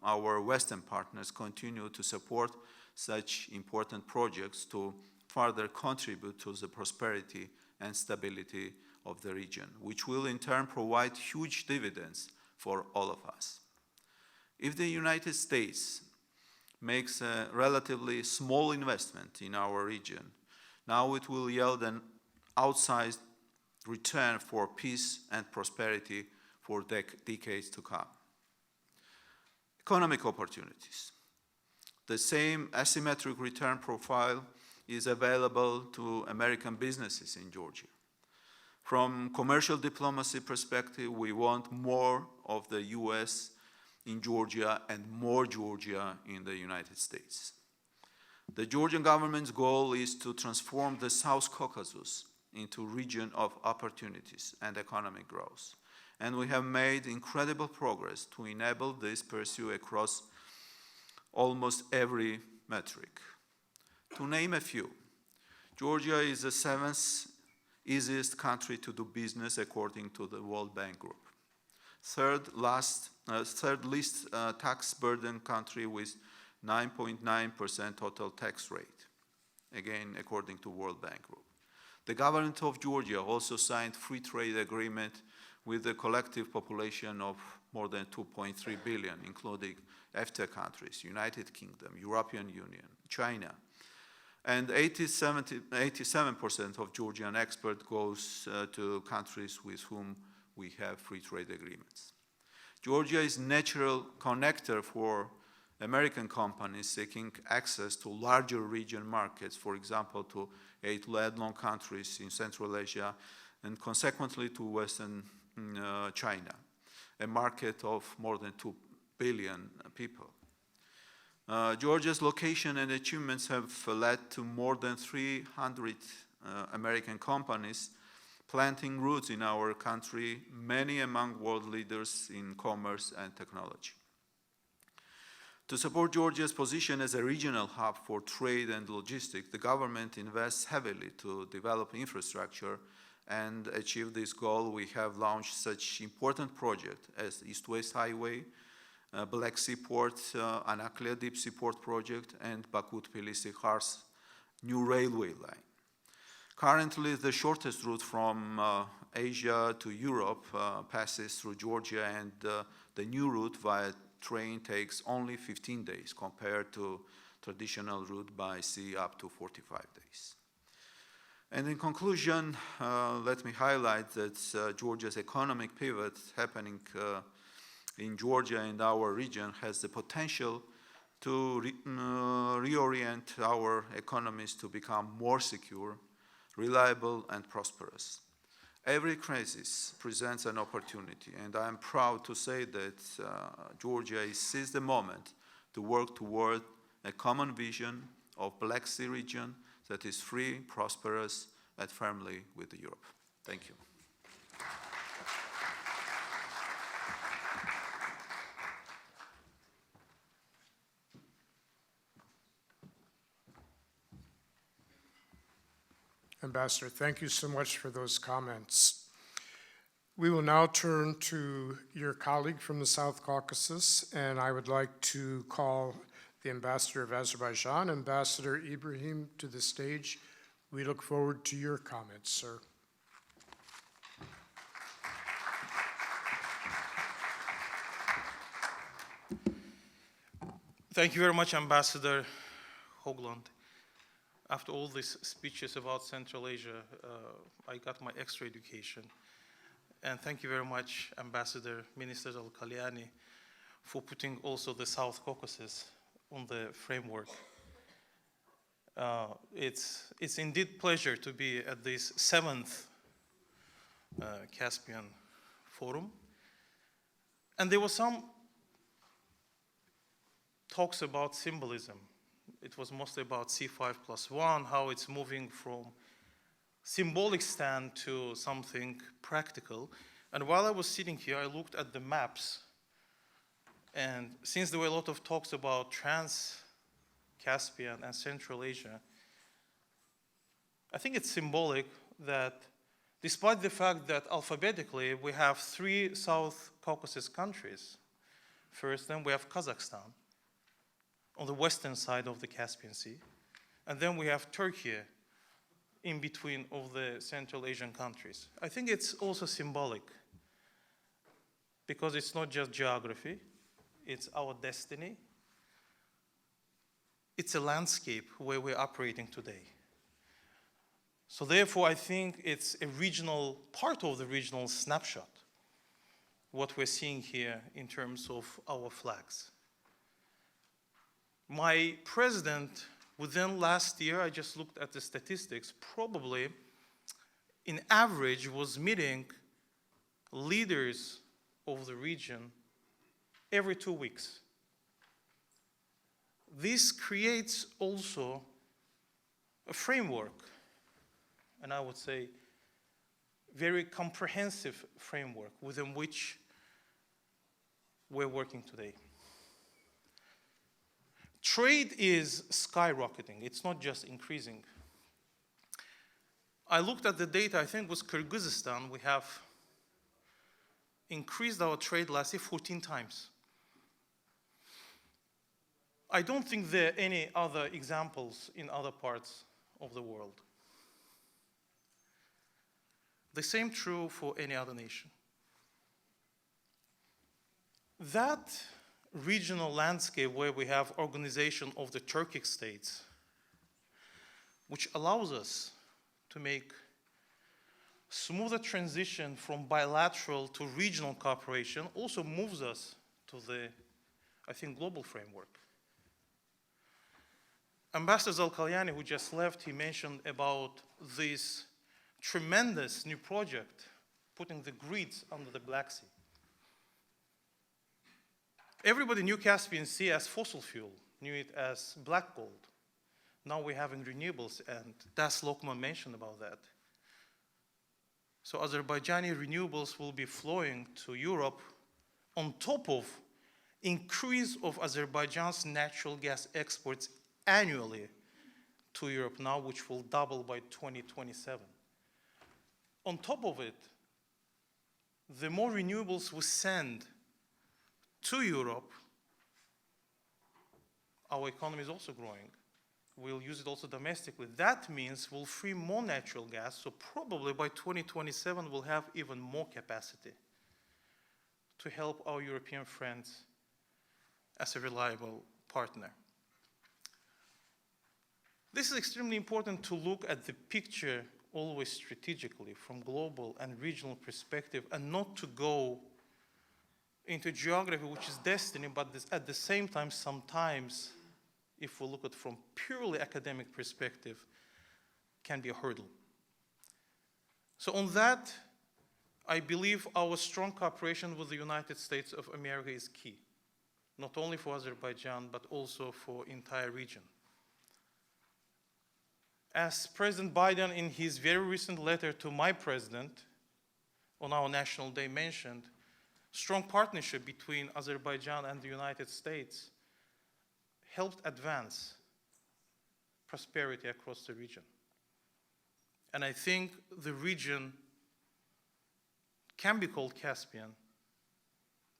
our Western partners continue to support such important projects to further contribute to the prosperity and stability of the region, which will in turn provide huge dividends for all of us. If the United States makes a relatively small investment in our region, now it will yield an outsized return for peace and prosperity for decades to come. Economic opportunities. The same asymmetric return profile is available to American businesses in Georgia. From commercial diplomacy perspective, we want more of the US in Georgia and more Georgia in the United States. The Georgian government's goal is to transform the South Caucasus into a region of opportunities and economic growth. And we have made incredible progress to enable this pursuit across almost every metric. To name a few, Georgia is the seventh easiest country to do business according to the World Bank Group. Third least tax burden country with 9.9% total tax rate. again, according to World Bank Group. The government of Georgia also signed free trade agreement with a collective population of more than 2.3 billion, including EFTA countries, United Kingdom, European Union, China. And 87% of Georgian export goes to countries with whom we have free trade agreements. Georgia is natural connector for American companies seeking access to larger region markets, for example, to 8 landlocked countries in Central Asia, and consequently to Western China, a market of more than 2 billion people. Georgia's location and achievements have led to more than 300 American companies planting roots in our country, many among world leaders in commerce and technology. To support Georgia's position as a regional hub for trade and logistics, the government invests heavily to develop infrastructure and achieve this goal. We have launched such important projects as East-West Highway, Black Sea Port, Anaklia Deep Sea Port Project, and Baku-Tbilisi-Kars new railway line. Currently, the shortest route from Asia to Europe passes through Georgia, and the new route via train takes only 15 days compared to traditional route by sea up to 45 days. And in conclusion, let me highlight that Georgia's economic pivot happening in Georgia and our region has the potential to reorient our economies to become more secure, reliable, and prosperous. Every crisis presents an opportunity, and I am proud to say that Georgia has seized the moment to work toward a common vision of Black Sea region that is free, prosperous, and firmly with Europe. Thank you. Ambassador, thank you so much for those comments. We will now turn to your colleague from the South Caucasus, and I would like to call the Ambassador of Azerbaijan, Ambassador Ibrahim, to the stage. We look forward to your comments, sir. Thank you very much, Ambassador Hoagland. After all these speeches about Central Asia, I got my extra education. And thank you very much, Ambassador Minister Al-Kalyani, for putting also the South Caucasus on the framework. It's indeed pleasure to be at this 7th Caspian Forum. And there were some talks about symbolism. It was mostly about C5+1, how it's moving from symbolic stand to something practical. And while I was sitting here, I looked at the maps. And since there were a lot of talks about Trans-Caspian and Central Asia, I think it's symbolic that despite the fact that alphabetically we have 3 South Caucasus countries, first then we have Kazakhstan, on the western side of the Caspian Sea. And then we have Turkey in between of the Central Asian countries. I think it's also symbolic because it's not just geography, it's our destiny. It's a landscape where we're operating today. So therefore, I think it's a regional, part of the regional snapshot, what we're seeing here in terms of our flags. My president, within last year, I just looked at the statistics, probably in average was meeting leaders of the region every 2 weeks. This creates also a framework, and I would say very comprehensive framework within which we're working today. Trade is skyrocketing. It's not just increasing. I looked at the data, I think with Kyrgyzstan, we have increased our trade last year 14 times. I don't think there are any other examples in other parts of the world. The same true for any other nation. That regional landscape where we have organization of the Turkic states, which allows us to make smoother transition from bilateral to regional cooperation, also moves us to the, I think, global framework. Ambassador Zalkalyani, who just left, he mentioned about this tremendous new project, putting the grids under the Black Sea. Everybody knew Caspian Sea as fossil fuel, knew it as black gold. Now we're having renewables, and Das Lokman mentioned about that. So Azerbaijani renewables will be flowing to Europe on top of increase of Azerbaijan's natural gas exports annually to Europe now, which will double by 2027. On top of it, the more renewables we send to Europe, our economy is also growing. We'll use it also domestically. That means we'll free more natural gas, so probably by 2027 we'll have even more capacity to help our European friends as a reliable partner. This is extremely important to look at the picture always strategically from global and regional perspective, and not to go into geography, which is destiny, but at the same time, sometimes, if we look at it from purely academic perspective, can be a hurdle. So on that, I believe our strong cooperation with the United States of America is key, not only for Azerbaijan, but also for the entire region. As President Biden, in his very recent letter to my president on our National Day mentioned, strong partnership between Azerbaijan and the United States helped advance prosperity across the region. And I think the region can be called Caspian,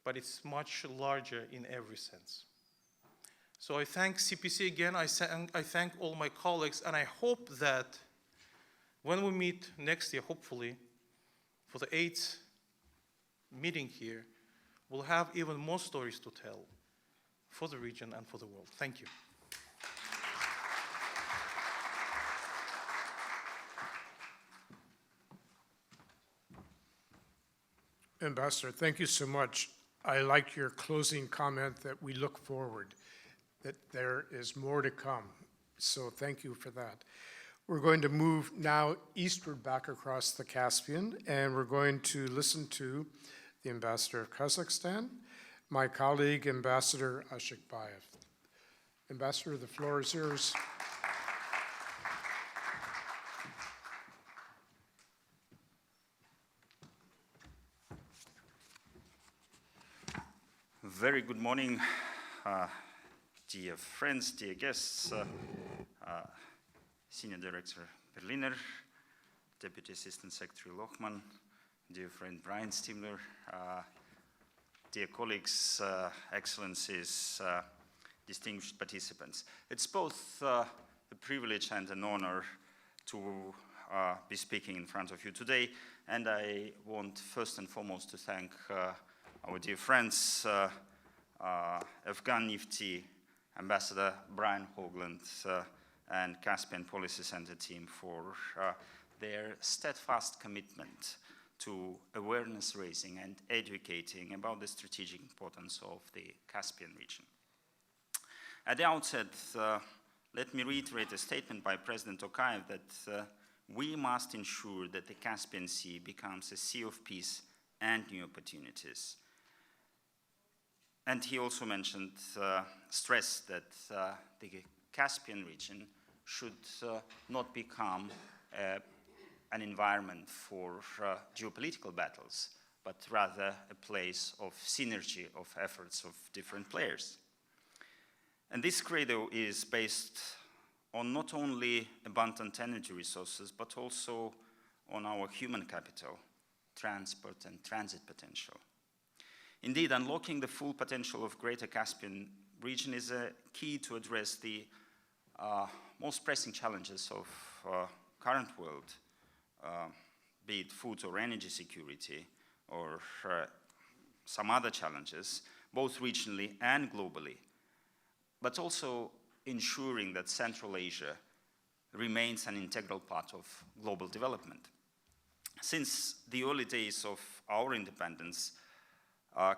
but it's much larger in every sense. So I thank CPC again, I thank all my colleagues, and I hope that when we meet next year, hopefully, for the 8th meeting here, we'll have even more stories to tell for the region and for the world. Thank you. Ambassador, thank you so much. I like your closing comment that we look forward, that there is more to come. So thank you for that. We're going to move now eastward back across the Caspian, and we're going to listen to the Ambassador of Kazakhstan, my colleague, Ambassador Ashikbayev. Ambassador, the floor is yours. Very good morning, dear friends, dear guests, Senior Director Berliner, Deputy Assistant Secretary Lochmann, dear friend Brian Stimler, dear colleagues, excellencies, distinguished participants. It's both a privilege and an honor to be speaking in front of you today, and I want first and foremost to thank our dear friends, Afghan Nifty, Ambassador Brian Hoagland, and Caspian Policy Center team for their steadfast commitment to awareness raising and educating about the strategic importance of the Caspian region. At the outset, let me reiterate a statement by President Tokayev that we must ensure that the Caspian Sea becomes a sea of peace and new opportunities. And he also mentioned, stressed that the Caspian region should not become an environment for geopolitical battles, but rather a place of synergy of efforts of different players. And this credo is based on not only abundant energy resources, but also on our human capital, transport and transit potential. Indeed, unlocking the full potential of Greater Caspian region is a key to address the most pressing challenges of current world, be it food or energy security or some other challenges, both regionally and globally, but also ensuring that Central Asia remains an integral part of global development. Since the early days of our independence,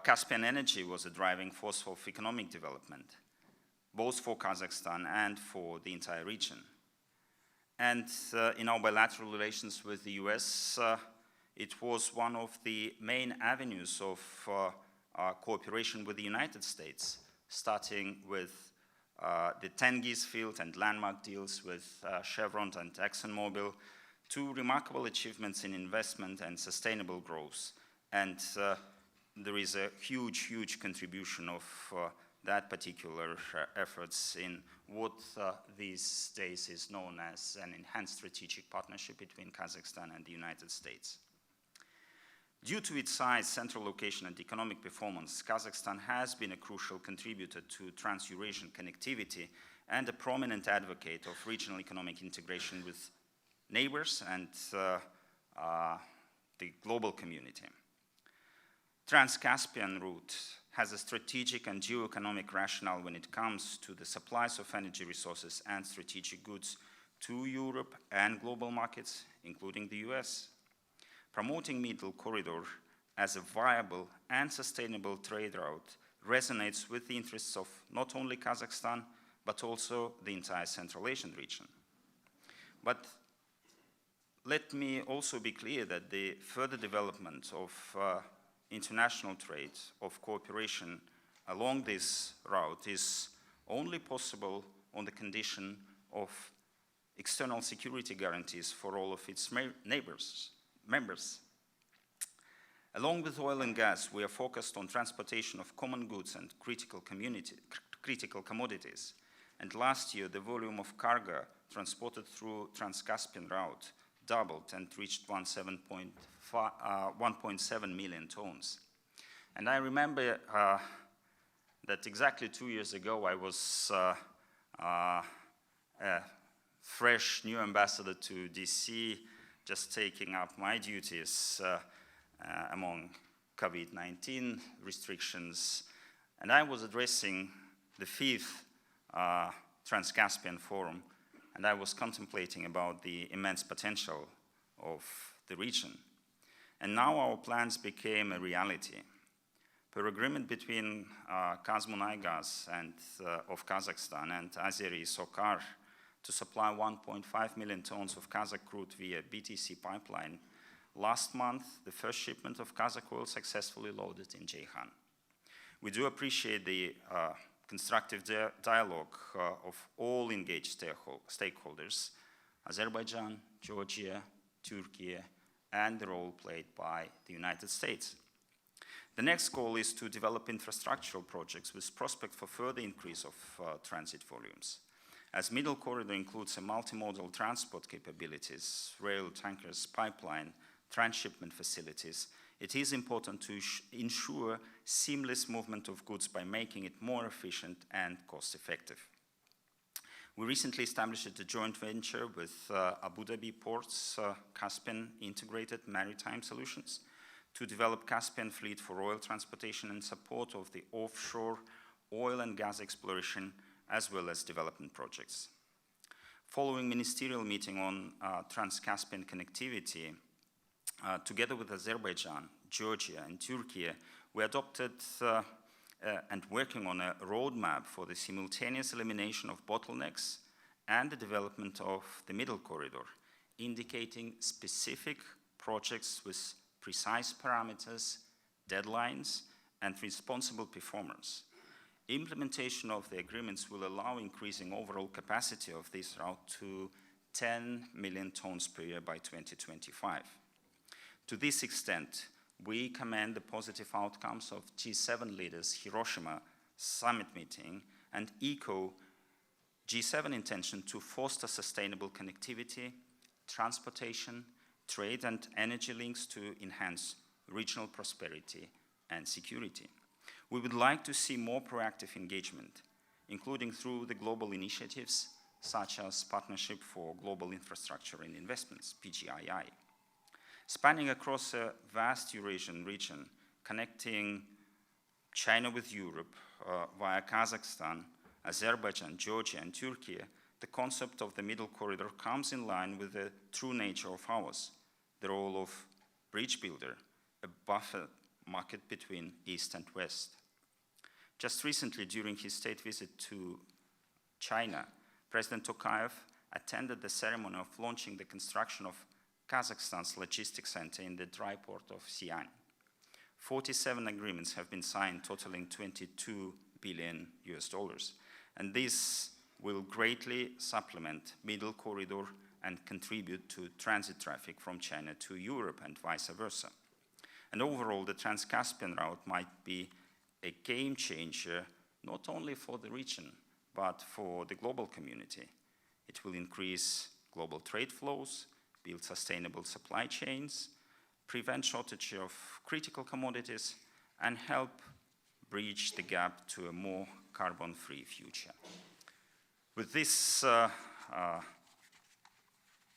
Caspian energy was a driving force of economic development, both for Kazakhstan and for the entire region. And in our bilateral relations with the US, it was one of the main avenues of cooperation with the United States, starting with the Tengiz field and landmark deals with Chevron and ExxonMobil, two remarkable achievements in investment and sustainable growth. And there is a huge, huge contribution of that particular efforts in what these days is known as an enhanced strategic partnership between Kazakhstan and the United States. Due to its size, central location, and economic performance, Kazakhstan has been a crucial contributor to Trans-Eurasian connectivity and a prominent advocate of regional economic integration with neighbors and the global community. Trans-Caspian route has a strategic and geo-economic rationale when it comes to the supplies of energy resources and strategic goods to Europe and global markets, including the US. Promoting Middle Corridor as a viable and sustainable trade route resonates with the interests of not only Kazakhstan, but also the entire Central Asian region. But let me also be clear that the further development of international trade, of cooperation along this route is only possible on the condition of external security guarantees for all of its members. Along with oil and gas, we are focused on transportation of common goods and critical commodities. And last year, the volume of cargo transported through Trans-Caspian route doubled and reached 1.7 million tons. And I remember that exactly 2 years ago, I was a fresh new ambassador to DC, just taking up my duties among COVID-19 restrictions. And I was addressing the 5th Trans-Caspian Forum, and I was contemplating about the immense potential of the region. And now our plans became a reality. Per agreement between Kazmunaygas and of Kazakhstan and Azeri Sokar to supply 1.5 million tons of Kazakh crude via BTC pipeline, last month the first shipment of Kazakh oil successfully loaded in Ceyhan. We do appreciate the constructive dialogue of all engaged stakeholders, Azerbaijan, Georgia, Turkey, and the role played by the United States. The next goal is to develop infrastructural projects with prospect for further increase of transit volumes. As Middle Corridor includes a multimodal transport capabilities, rail, tankers, pipeline, transshipment facilities, it is important to ensure seamless movement of goods by making it more efficient and cost-effective. We recently established a joint venture with Abu Dhabi Ports Caspian Integrated Maritime Solutions to develop Caspian fleet for oil transportation and support of the offshore oil and gas exploration as well as development projects. Following ministerial meeting on Trans-Caspian connectivity, together with Azerbaijan, Georgia, and Turkey, we adopted and working on a roadmap for the simultaneous elimination of bottlenecks and the development of the Middle Corridor, indicating specific projects with precise parameters, deadlines, and responsible performance. Implementation of the agreements will allow increasing overall capacity of this route to 10 million tons per year by 2025. To this extent, we commend the positive outcomes of G7 leaders' Hiroshima summit meeting and echo G7 intention to foster sustainable connectivity, transportation, trade and energy links to enhance regional prosperity and security. We would like to see more proactive engagement, including through the global initiatives such as Partnership for Global Infrastructure and Investments, PGII. Spanning across a vast Eurasian region, connecting China with Europe via Kazakhstan, Azerbaijan, Georgia, and Turkey, the concept of the Middle Corridor comes in line with the true nature of ours, the role of bridge builder, a buffer market between East and West. Just recently, during his state visit to China, President Tokayev attended the ceremony of launching the construction of Kazakhstan's logistics center in the dry port of Xi'an. 47 agreements have been signed, totaling $22 billion, and this will greatly supplement Middle Corridor and contribute to transit traffic from China to Europe and vice versa. And overall, the Trans-Caspian route might be a game changer, not only for the region, but for the global community. It will increase global trade flows, build sustainable supply chains, prevent shortage of critical commodities, and help bridge the gap to a more carbon-free future. With this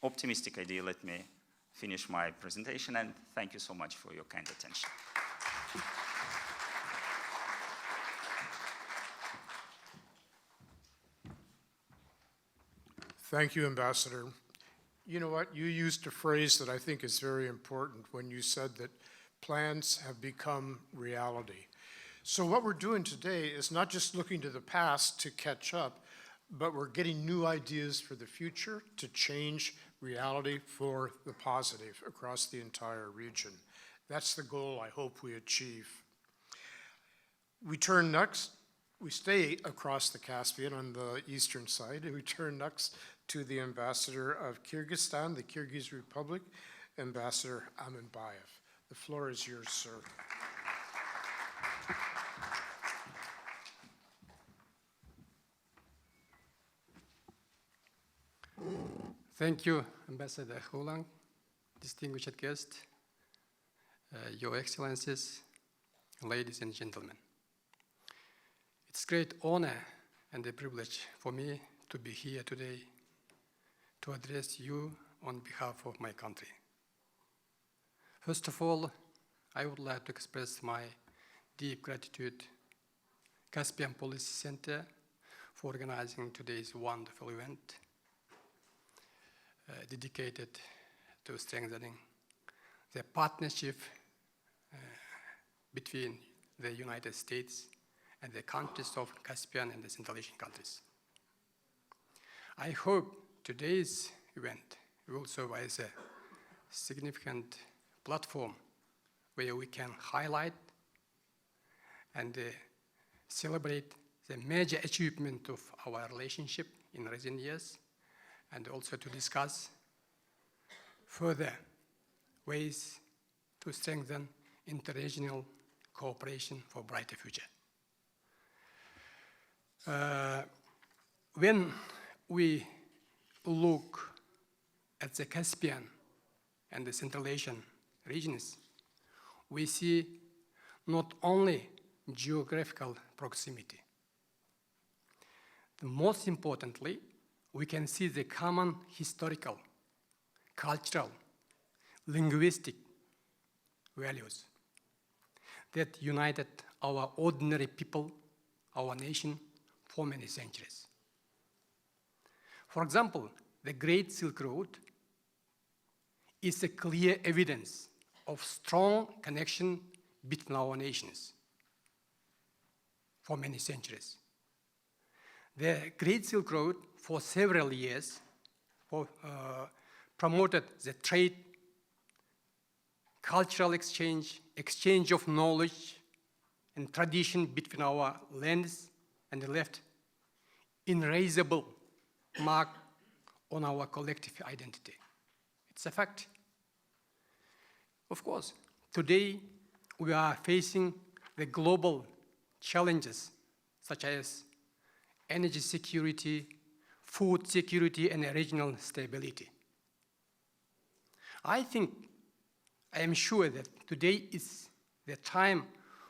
optimistic idea, let me finish my presentation, and thank you so much for your kind attention. Thank you, Ambassador. You know what? You used a phrase that I think is very important when you said that plans have become reality. So what we're doing today is not just looking to the past to catch up, but we're getting new ideas for the future to change reality for the positive across the entire region. That's the goal I hope we achieve. We stay across the Caspian on the eastern side, and we turn next to the Ambassador of Kyrgyzstan, the Kyrgyz Republic, Ambassador Aminbayev. The floor is yours, sir. Thank you, Ambassador Hulang, distinguished guests, Your Excellencies, ladies and gentlemen. It's a great honor and a privilege for me to be here today to address you on behalf of my country. First of all, I would like to express my deep gratitude to Caspian Policy Center for organizing today's wonderful event dedicated to strengthening the partnership between the United States and the countries of Caspian and the Central Asian countries. I hope today's event will serve as a significant platform where we can highlight and celebrate the major achievement of our relationship in recent years, and also to discuss further ways to strengthen interregional cooperation for a brighter future. When we look at the Caspian and the Central Asian regions, we see not only geographical proximity. Most importantly, we can see the common historical, cultural, linguistic values that united our ordinary people, our nation, for many centuries. For example, the Great Silk Road is a clear evidence of strong connection between our nations for many centuries. The Great Silk Road for several years promoted the trade, cultural exchange, exchange of knowledge and tradition between our lands, and left erasable mark on our collective identity. It's a fact. Of course, today we are facing the global challenges such as energy security, food security, and regional stability. I am sure that today is the time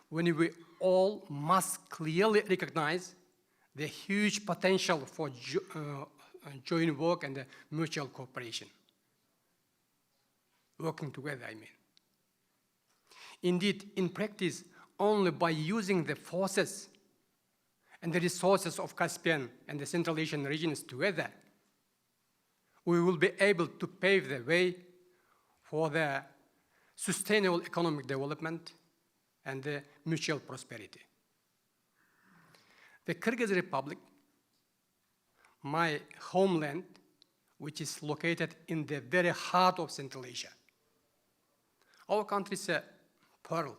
when we all must clearly recognize the huge potential for joint work and mutual cooperation. Working together, I mean. Indeed, in practice, only by using the forces and the resources of Caspian and the Central Asian regions together, we will be able to pave the way for the sustainable economic development and the mutual prosperity. The Kyrgyz Republic, my homeland, which is located in the very heart of Central Asia. Our country is a pearl.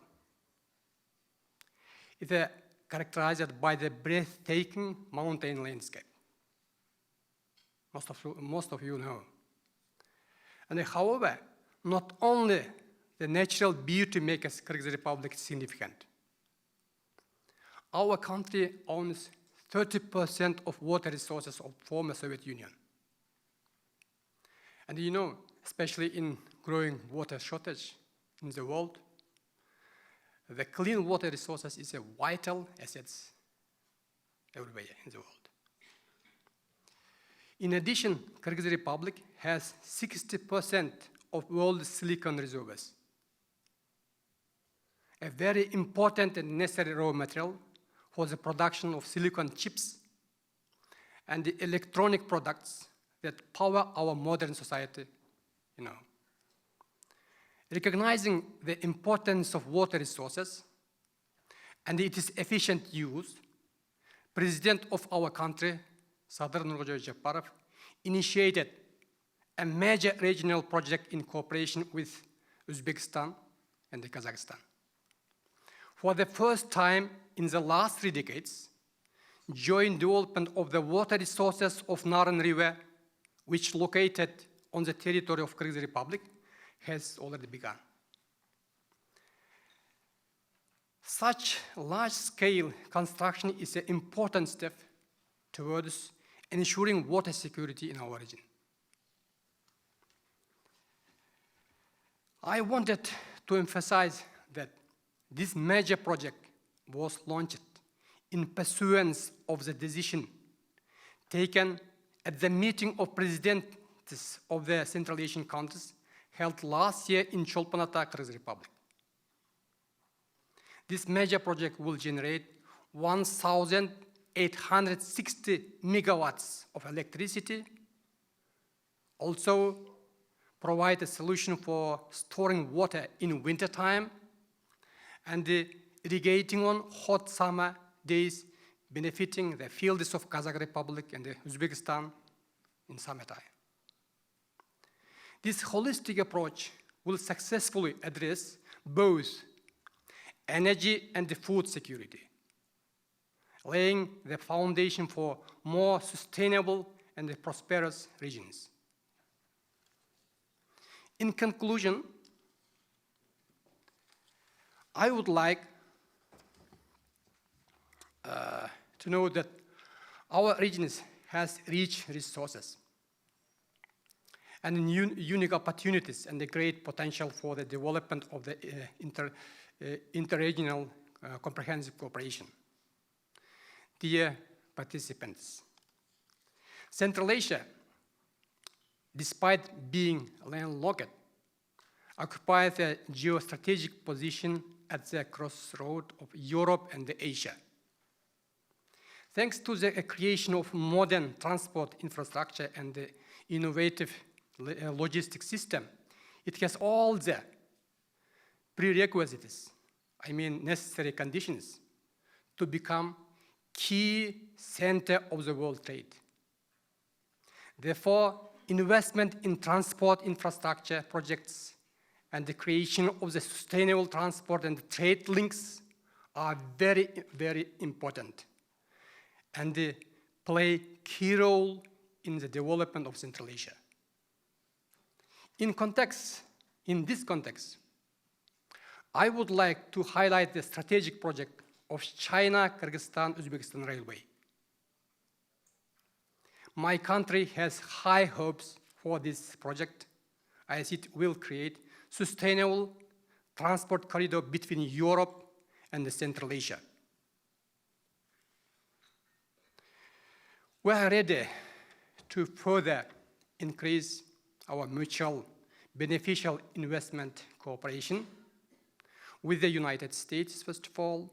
It is characterized by the breathtaking mountain landscape. Most of you know. And however, not only the natural beauty makes Kyrgyz Republic significant. Our country owns 30% of water resources of former Soviet Union. And you know, especially in growing water shortage in the world, the clean water resources is a vital asset everywhere in the world. In addition, Kyrgyz Republic has 60% of world silicon reserves, a very important and necessary raw material for the production of silicon chips and the electronic products that power our modern society, you know. Recognizing the importance of water resources and its efficient use, President of our country, Sadr Nurjoy Japarov, initiated a major regional project in cooperation with Uzbekistan and Kazakhstan. For the first time in the last 3 decades, joint development of the water resources of Naran River, which located on the territory of Kyrgyz Republic, has already begun. Such large-scale construction is an important step towards ensuring water security in our region. I wanted to emphasize that this major project was launched in pursuance of the decision taken at the meeting of presidents of the Central Asian countries held last year in Cholpon-Ata, Kyrgyz Republic. This major project will generate 1,860 megawatts of electricity, also provide a solution for storing water in wintertime and irrigating on hot summer days, benefiting the fields of Kazakh Republic and Uzbekistan in summertime. This holistic approach will successfully address both energy and food security, laying the foundation for more sustainable and prosperous regions. In conclusion, I would like to know that our region has rich resources and unique opportunities and a great potential for the development of the interregional comprehensive cooperation. Dear participants, Central Asia, despite being landlocked, occupies a geostrategic position at the crossroad of Europe and Asia. Thanks to the creation of modern transport infrastructure and the innovative logistics system, it has all the prerequisites, necessary conditions, to become key center of the world trade. Therefore, investment in transport infrastructure projects and the creation of the sustainable transport and trade links are very, very important and they play key role in the development of Central Asia. In this context, I would like to highlight the strategic project of China-Kyrgyzstan-Uzbekistan Railway. My country has high hopes for this project as it will create sustainable transport corridor between Europe and Central Asia. We are ready to further increase our mutual beneficial investment cooperation with the United States, first of all,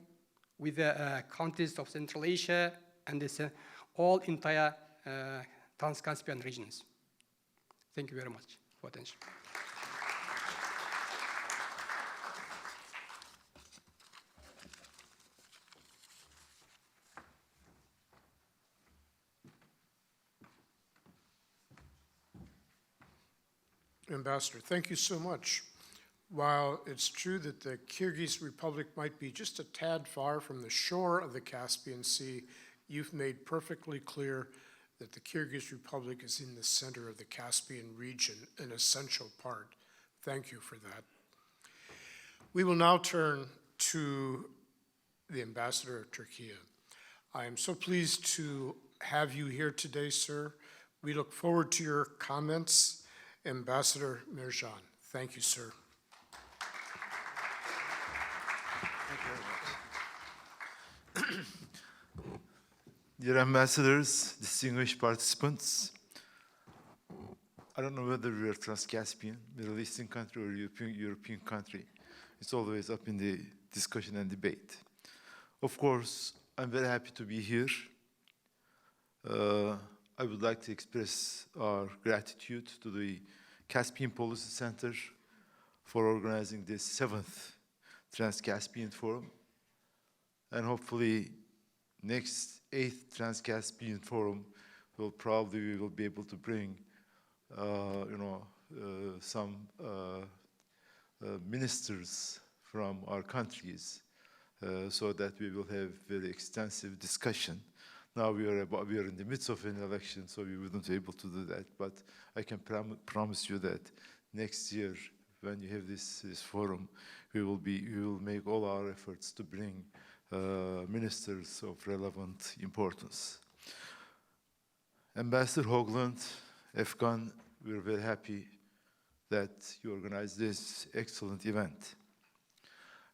with the countries of Central Asia, and this, all entire Trans-Caspian regions. Thank you very much for attention. Ambassador, thank you so much. While it's true that the Kyrgyz Republic might be just a tad far from the shore of the Caspian Sea, you've made perfectly clear that the Kyrgyz Republic is in the center of the Caspian region, an essential part. Thank you for that. We will now turn to the Ambassador of Turkey. I am so pleased to have you here today, sir. We look forward to your comments. Ambassador Mirjan, thank you, sir. Dear ambassadors, distinguished participants, I don't know whether we are Trans-Caspian, Middle Eastern country, or European country. It's always up in the discussion and debate. Of course, I'm very happy to be here. I would like to express our gratitude to the Caspian Policy Center for organizing this 7th Trans-Caspian Forum. And hopefully, next 8th Trans-Caspian Forum we will be able to bring, some ministers from our countries, so that we will have very extensive discussion. Now we are in the midst of an election, so we wouldn't be able to do that. But I can promise you that next year, when you have this forum, we will make all our efforts to bring ministers of relevant importance. Ambassador Hoagland, Afghan, we're very happy that you organized this excellent event.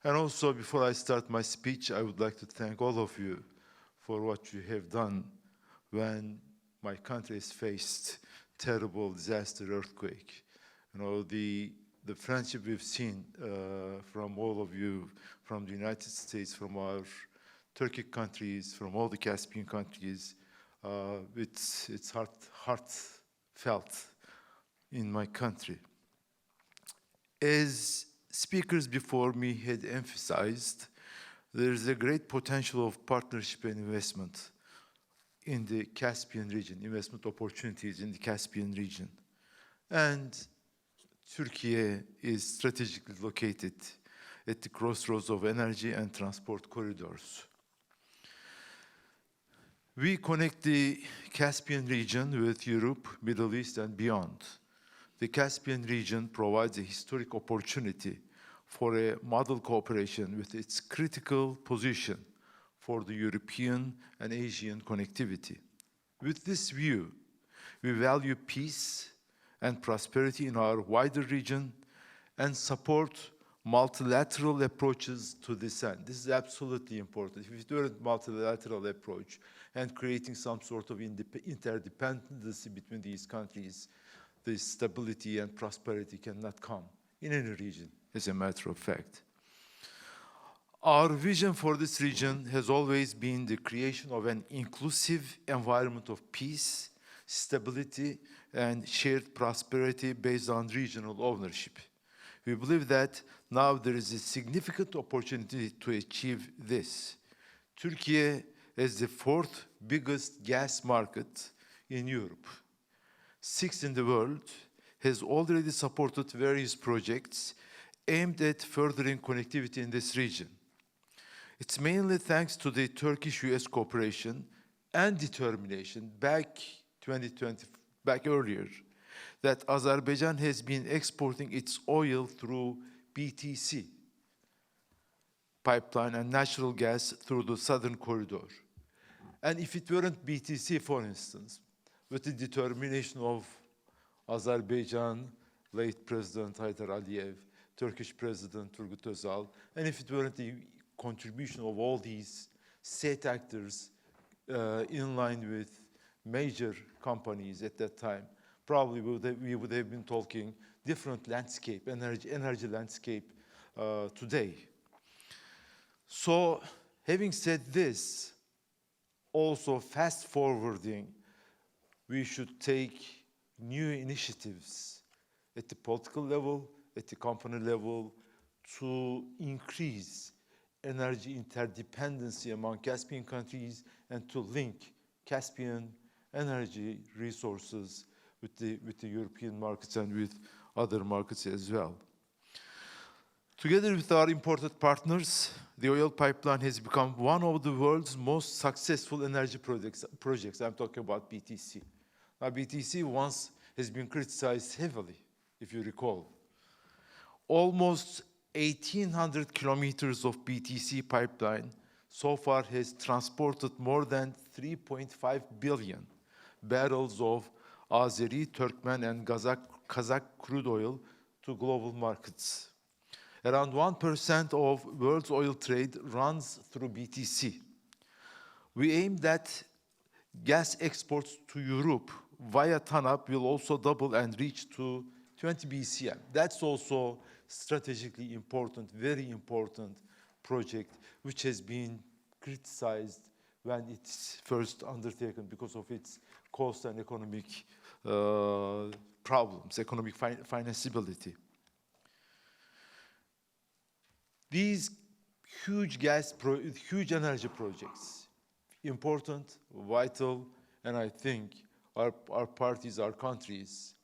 And also, before I start my speech, I would like to thank all of you for what you have done when my country has faced terrible disaster, earthquake. The friendship we've seen from all of you, from the United States, from our Turkic countries, from all the Caspian countries, it's heartfelt in my country. As speakers before me had emphasized, there is a great potential of partnership and investment in the Caspian region, investment opportunities in the Caspian region. And Turkey is strategically located at the crossroads of energy and transport corridors. We connect the Caspian region with Europe, Middle East, and beyond. The Caspian region provides a historic opportunity for a model cooperation with its critical position for the European and Asian connectivity. With this view, we value peace and prosperity in our wider region and support multilateral approaches to this end. This is absolutely important. If we do a multilateral approach and creating some sort of interdependency between these countries, the stability and prosperity cannot come in any region, as a matter of fact. Our vision for this region has always been the creation of an inclusive environment of peace, stability, and shared prosperity based on regional ownership. We believe that now there is a significant opportunity to achieve this. Turkey is the 4th biggest gas market in Europe, 6th in the world, has already supported various projects aimed at furthering connectivity in this region. It's mainly thanks to the Turkish-US cooperation and determination back earlier that Azerbaijan has been exporting its oil through BTC pipeline and natural gas through the southern corridor. And if it weren't BTC, for instance, with the determination of Azerbaijan, late President Haydar Aliyev, Turkish President Turgut Özal, and if it weren't the contribution of all these state actors in line with major companies at that time, probably we would have been talking different landscape, energy landscape today. So having said this, also fast forwarding, we should take new initiatives at the political level, at the company level, to increase energy interdependency among Caspian countries and to link Caspian energy resources with the European markets and with other markets as well. Together with our important partners, the oil pipeline has become one of the world's most successful energy projects. I'm talking about BTC. Now, BTC once has been criticized heavily, if you recall. Almost 1,800 kilometers of BTC pipeline so far has transported more than 3.5 billion barrels of Azeri, Turkmen, and Kazakh crude oil to global markets. Around 1% of world's oil trade runs through BTC. We aim that gas exports to Europe via TANAP will also double and reach to 20 BCM. That's also strategically important, very important project, which has been criticized when it's first undertaken because of its cost and economic problems, economic financeability. These huge energy projects, important, vital, and I think our parties, our countries,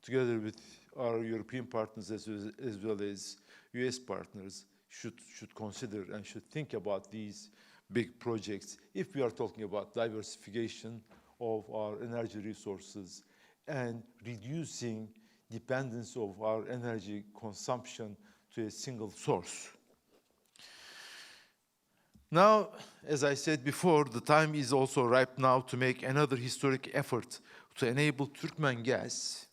together with our European partners as well as US partners, should consider and should think about these big projects if we are talking about diversification of our energy resources and reducing dependence of our energy consumption to a single source. Now, as I said before, the time is also ripe now to make another historic effort to enable Turkmen gas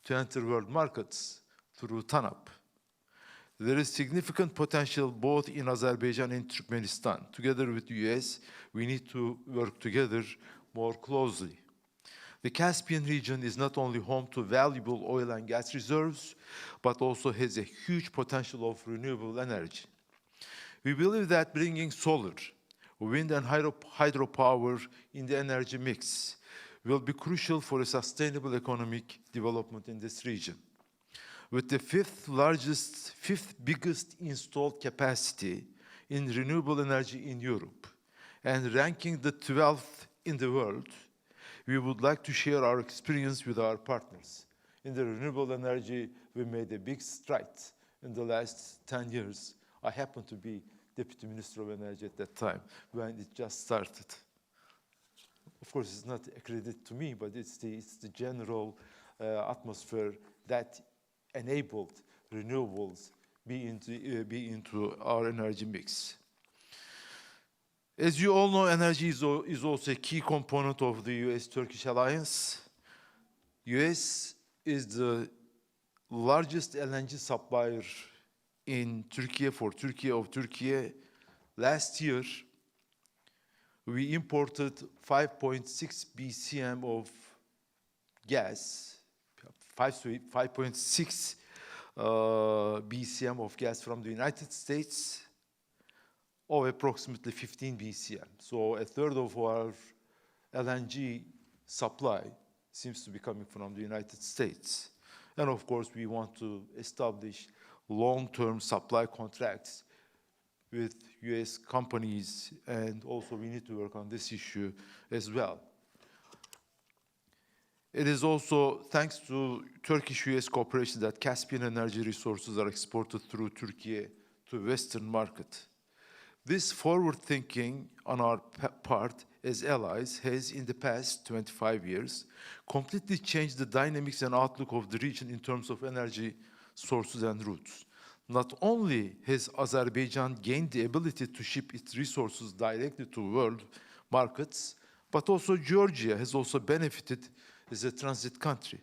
to enter world markets through TANAP. There is significant potential both in Azerbaijan and Turkmenistan. Together with the US, we need to work together more closely. The Caspian region is not only home to valuable oil and gas reserves, but also has a huge potential of renewable energy. We believe that bringing solar, wind, and hydropower in the energy mix will be crucial for a sustainable economic development in this region. With the fifth biggest installed capacity in renewable energy in Europe and ranking the 12th in the world, we would like to share our experience with our partners. In the renewable energy, we made a big stride in the last 10 years. I happened to be Deputy Minister of Energy at that time when it just started. Of course, it's not a credit to me, but it's the general atmosphere that enabled renewables be into our energy mix. As you all know, energy is also a key component of the US-Turkish alliance. US is the largest LNG supplier in Turkey, for Turkey. Last year, we imported 5.6 BCM of gas, 5.6 BCM of gas from the United States, or approximately 15 BCM. So a third of our LNG supply seems to be coming from the United States. And of course, we want to establish long-term supply contracts with US companies, and also we need to work on this issue as well. It is also thanks to Turkish-US cooperation that Caspian energy resources are exported through Turkey to Western market. This forward thinking on our part as allies has, in the past 25 years, completely changed the dynamics and outlook of the region in terms of energy sources and routes. Not only has Azerbaijan gained the ability to ship its resources directly to world markets, but also Georgia has also benefited as a transit country.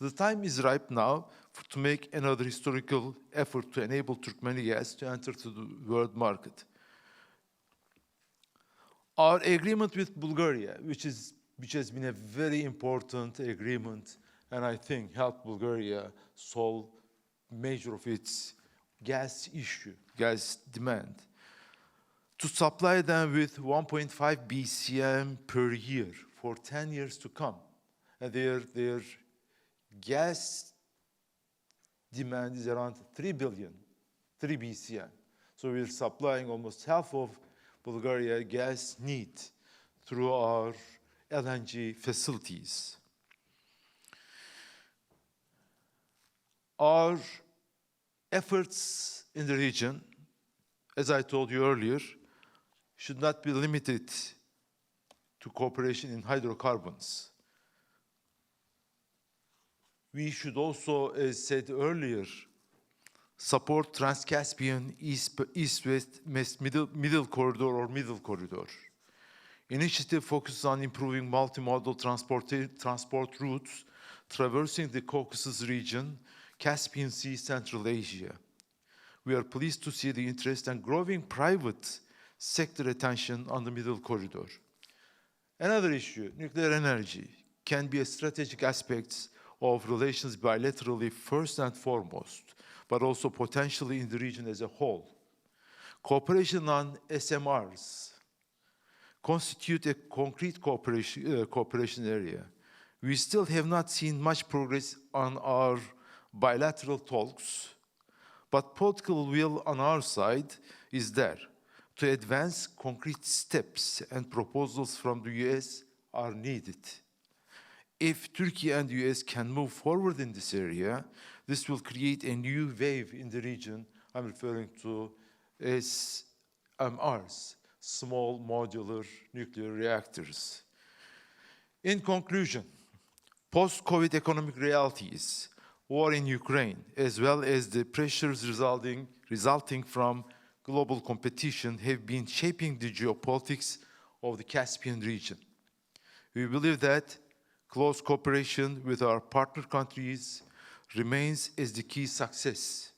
The time is ripe now to make another historical effort to enable Turkmen gas to enter to the world market. Our agreement with Bulgaria, which is which has been a very important agreement, and I think helped Bulgaria solve major of its gas issue, gas demand, to supply them with 1.5 BCM per year for 10 years to come. And their gas demand is around 3 BCM. So we're supplying almost half of Bulgaria gas need through our LNG facilities. Our efforts in the region, as I told you earlier, should not be limited to cooperation in hydrocarbons. We should also, as said earlier, support Trans-Caspian East-West Middle Corridor or Middle Corridor. Initiative focuses on improving multimodal transport routes traversing the Caucasus region, Caspian Sea, Central Asia. We are pleased to see the interest and growing private sector attention on the Middle Corridor. Another issue, nuclear energy, can be a strategic aspect of relations bilaterally first and foremost, but also potentially in the region as a whole. Cooperation on SMRs constitute a concrete cooperation area. We still have not seen much progress on our bilateral talks, but political will on our side is there to advance. Concrete steps and proposals from the US are needed. If Turkey and the US can move forward in this area, this will create a new wave in the region. I'm referring to SMRs, small modular nuclear reactors. In conclusion, post-COVID economic realities, war in Ukraine, as well as the pressures resulting from global competition have been shaping the geopolitics of the Caspian region. We believe that close cooperation with our partner countries remains as the key success.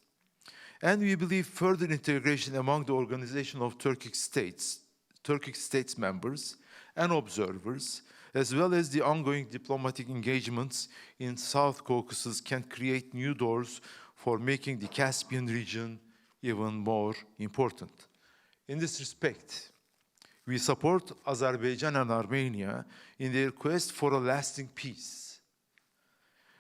And we believe further integration among the organization of Turkic states members and observers, as well as the ongoing diplomatic engagements in South Caucasus, can create new doors for making the Caspian region even more important. In this respect, we support Azerbaijan and Armenia in their quest for a lasting peace.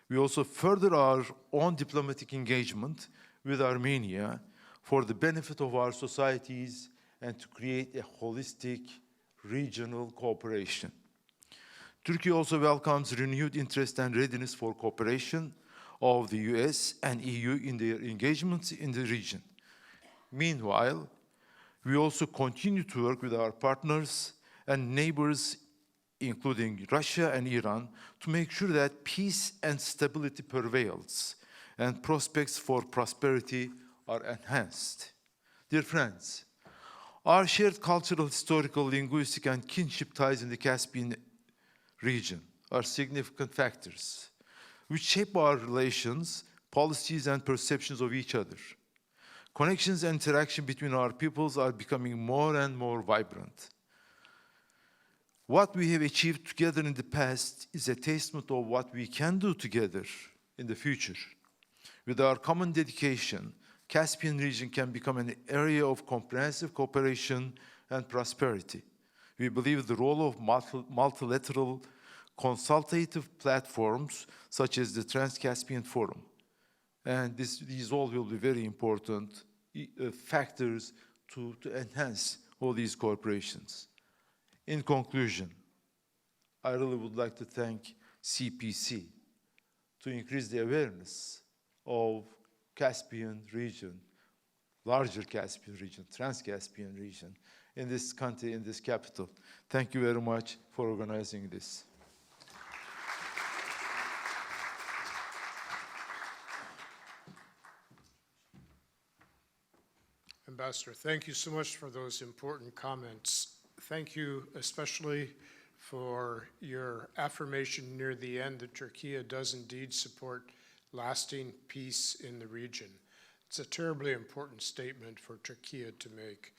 We also further our own diplomatic engagement with Armenia for the benefit of our societies and to create a holistic regional cooperation. Turkey also welcomes renewed interest and readiness for cooperation of the US and EU in their engagements in the region. Meanwhile, we also continue to work with our partners and neighbors, including Russia and Iran, to make sure that peace and stability prevails and prospects for prosperity are enhanced. Dear friends, our shared cultural, historical, linguistic, and kinship ties in the Caspian region are significant factors which shape our relations, policies, and perceptions of each other. Connections and interaction between our peoples are becoming more and more vibrant. What we have achieved together in the past is a testament of what we can do together in the future. With our common dedication, Caspian region can become an area of comprehensive cooperation and prosperity. We believe the role of multilateral consultative platforms such as the Trans-Caspian Forum, and these all will be very important factors to enhance all these cooperations. In conclusion, I really would like to thank CPC to increase the awareness of Caspian region, larger Caspian region, Trans-Caspian region, in this country, in this capital. Thank you very much for organizing this. Ambassador, thank you so much for those important comments. Thank you especially for your affirmation near the end that Turkey does indeed support lasting peace in the region. It's a terribly important statement for Turkey to make.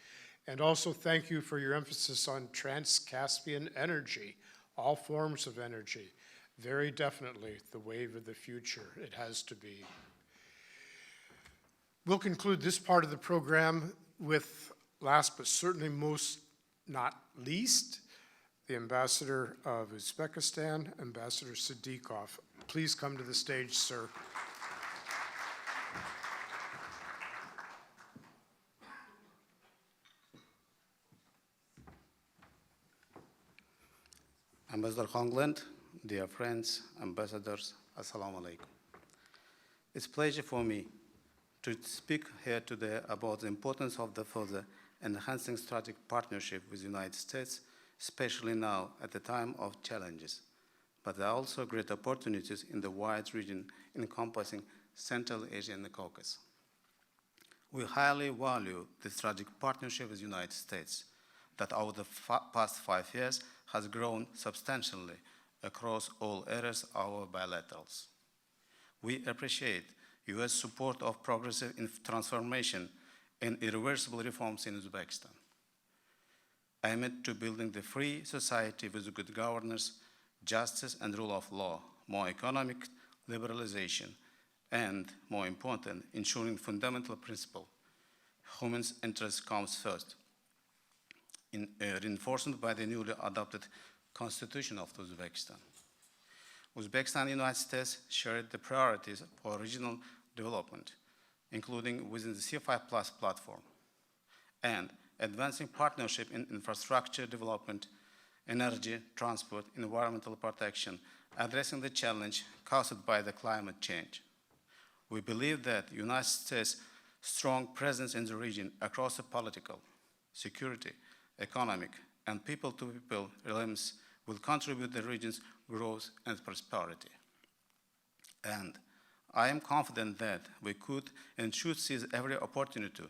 And also thank you for your emphasis on Trans-Caspian energy. all forms of energy, very definitely the wave of the future. It has to be. We'll conclude this part of the program with, last but certainly most not least, the Ambassador of Uzbekistan, Ambassador Siddiqov. Please come to the stage, sir. Ambassador Hongland, dear friends, ambassadors, Assalamu alaikum. It's a pleasure for me to speak here today about the importance of the further enhancing strategic partnership with the United States, especially now at the time of challenges. But there are also great opportunities in the wide region encompassing Central Asia and the Caucasus. We highly value the strategic partnership with the United States that over the past 5 years has grown substantially across all areas of our bilaterals. We appreciate U.S. support of progressive transformation and irreversible reforms in Uzbekistan, aimed to building the free society with good governance, justice and rule of law, more economic liberalization, and, more important, ensuring fundamental principle, human interest comes first, reinforced by the newly adopted Constitution of Uzbekistan. Uzbekistan and the United States shared the priorities for regional development, including within the C5+ platform, and advancing partnership in infrastructure development, energy, transport, environmental protection, addressing the challenge caused by the climate change. We believe that the United States' strong presence in the region across the political, security, economic, and people-to-people realms will contribute to the region's growth and prosperity. And I am confident that we could and should seize every opportunity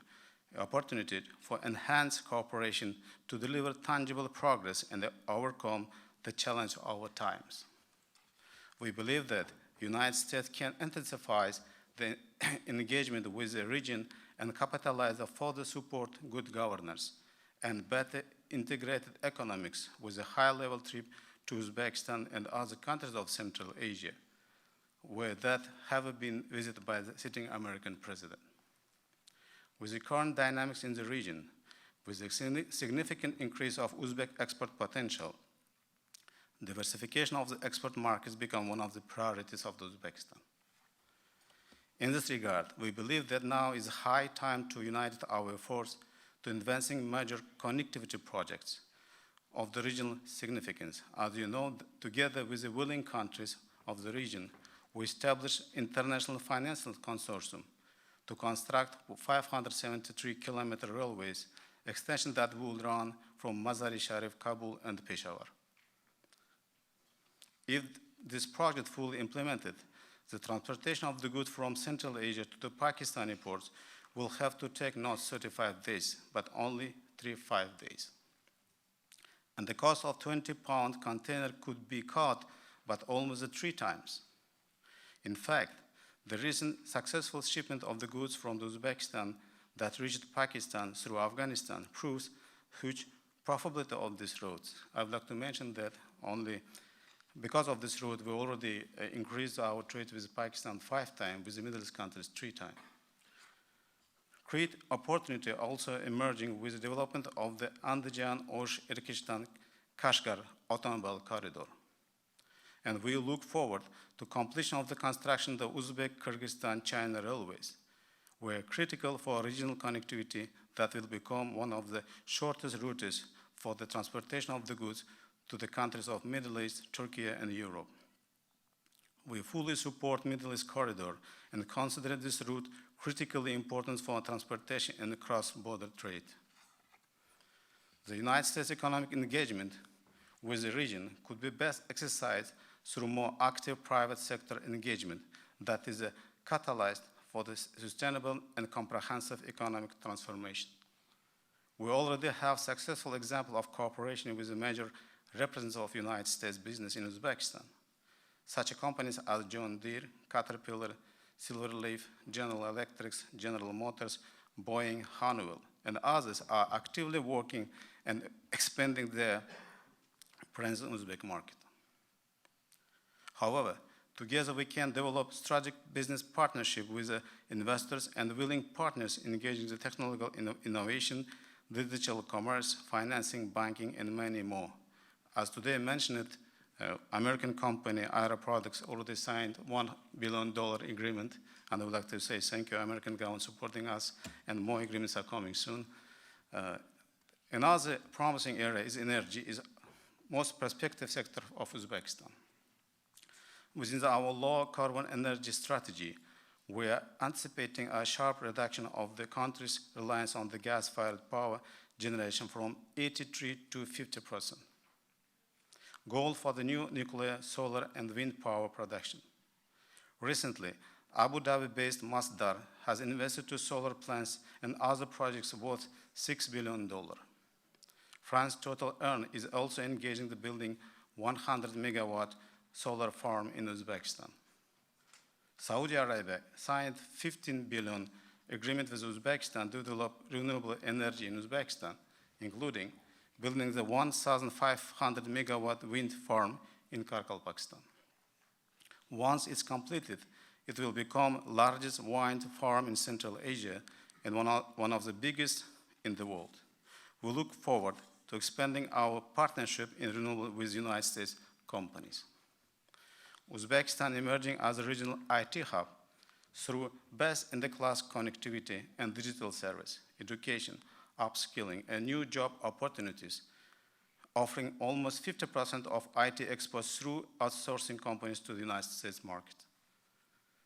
for enhanced cooperation to deliver tangible progress and overcome the challenge of our times. We believe that the United States can intensify the engagement with the region and capitalize on further support good governance and better integrated economics with a high-level trip to Uzbekistan and other countries of Central Asia, where that have been visited by the sitting American president. With the current dynamics in the region, with the significant increase of Uzbek export potential, diversification of the export markets become one of the priorities of Uzbekistan. In this regard, we believe that now is a high time to unite our efforts to advancing major connectivity projects of the regional significance. As you know, together with the willing countries of the region, we established International Financial Consortium to construct 573-kilometer railways extension that will run from Mazar-i-Sharif, Kabul, and Peshawar. If this project fully implemented, the transportation of the goods from Central Asia to the Pakistani ports will have to take not 35 days, but only 5 days. And the cost of 20-pound container could be cut but almost 3 times. In fact, the recent successful shipment of the goods from Uzbekistan that reached Pakistan through Afghanistan proves huge profitability of this route. I would like to mention that only because of this route, we already increased our trade with Pakistan 5 times, with the Middle East countries 3 times. Great opportunity also emerging with the development of the Andijan-Osh-Irkistan-Kashgar automobile corridor. And we look forward to completion of the construction of the Uzbek-Kyrgyzstan-China railways, were critical for regional connectivity that will become one of the shortest routes for the transportation of the goods to the countries of Middle East, Turkey, and Europe. We fully support Middle East corridor and consider this route critically important for transportation and cross-border trade. The United States economic engagement with the region could be best exercised through more active private sector engagement that is a catalyst for the sustainable and comprehensive economic transformation. We already have successful example of cooperation with the major representatives of United States business in Uzbekistan. Such companies as John Deere, Caterpillar, Silverleaf, General Electric, General Motors, Boeing, Honeywell, and others are actively working and expanding their present in Uzbek market. However, together we can develop strategic business partnership with investors and willing partners engaging in the technological innovation, digital commerce, financing, banking, and many more. As today mentioned, American company Aero Products already signed $1 billion agreement, and I would like to say thank you, American government, supporting us, and more agreements are coming soon. Another promising area is energy, is most prospective sector of Uzbekistan. Within our low carbon energy strategy, we are anticipating a sharp reduction of the country's reliance on the gas-fired power generation from 83 to 50%. Goal for the new nuclear, solar, and wind power production. Recently, Abu Dhabi-based Masdar has invested to solar plants and other projects worth $6 billion. France Total Earn is also engaging the building 100 megawatt solar farm in Uzbekistan. Saudi Arabia signed $15 billion agreement with Uzbekistan to develop renewable energy in Uzbekistan, including building the 1,500 megawatt wind farm in Karkalpakstan. Once it's completed, it will become largest wind farm in Central Asia and one of the biggest in the world. We look forward to expanding our partnership in renewable with United States companies. Uzbekistan emerging as a regional IT hub through best-in-the-class connectivity and digital service, education, upskilling, and new job opportunities, offering almost 50% of IT exports through outsourcing companies to the United States market.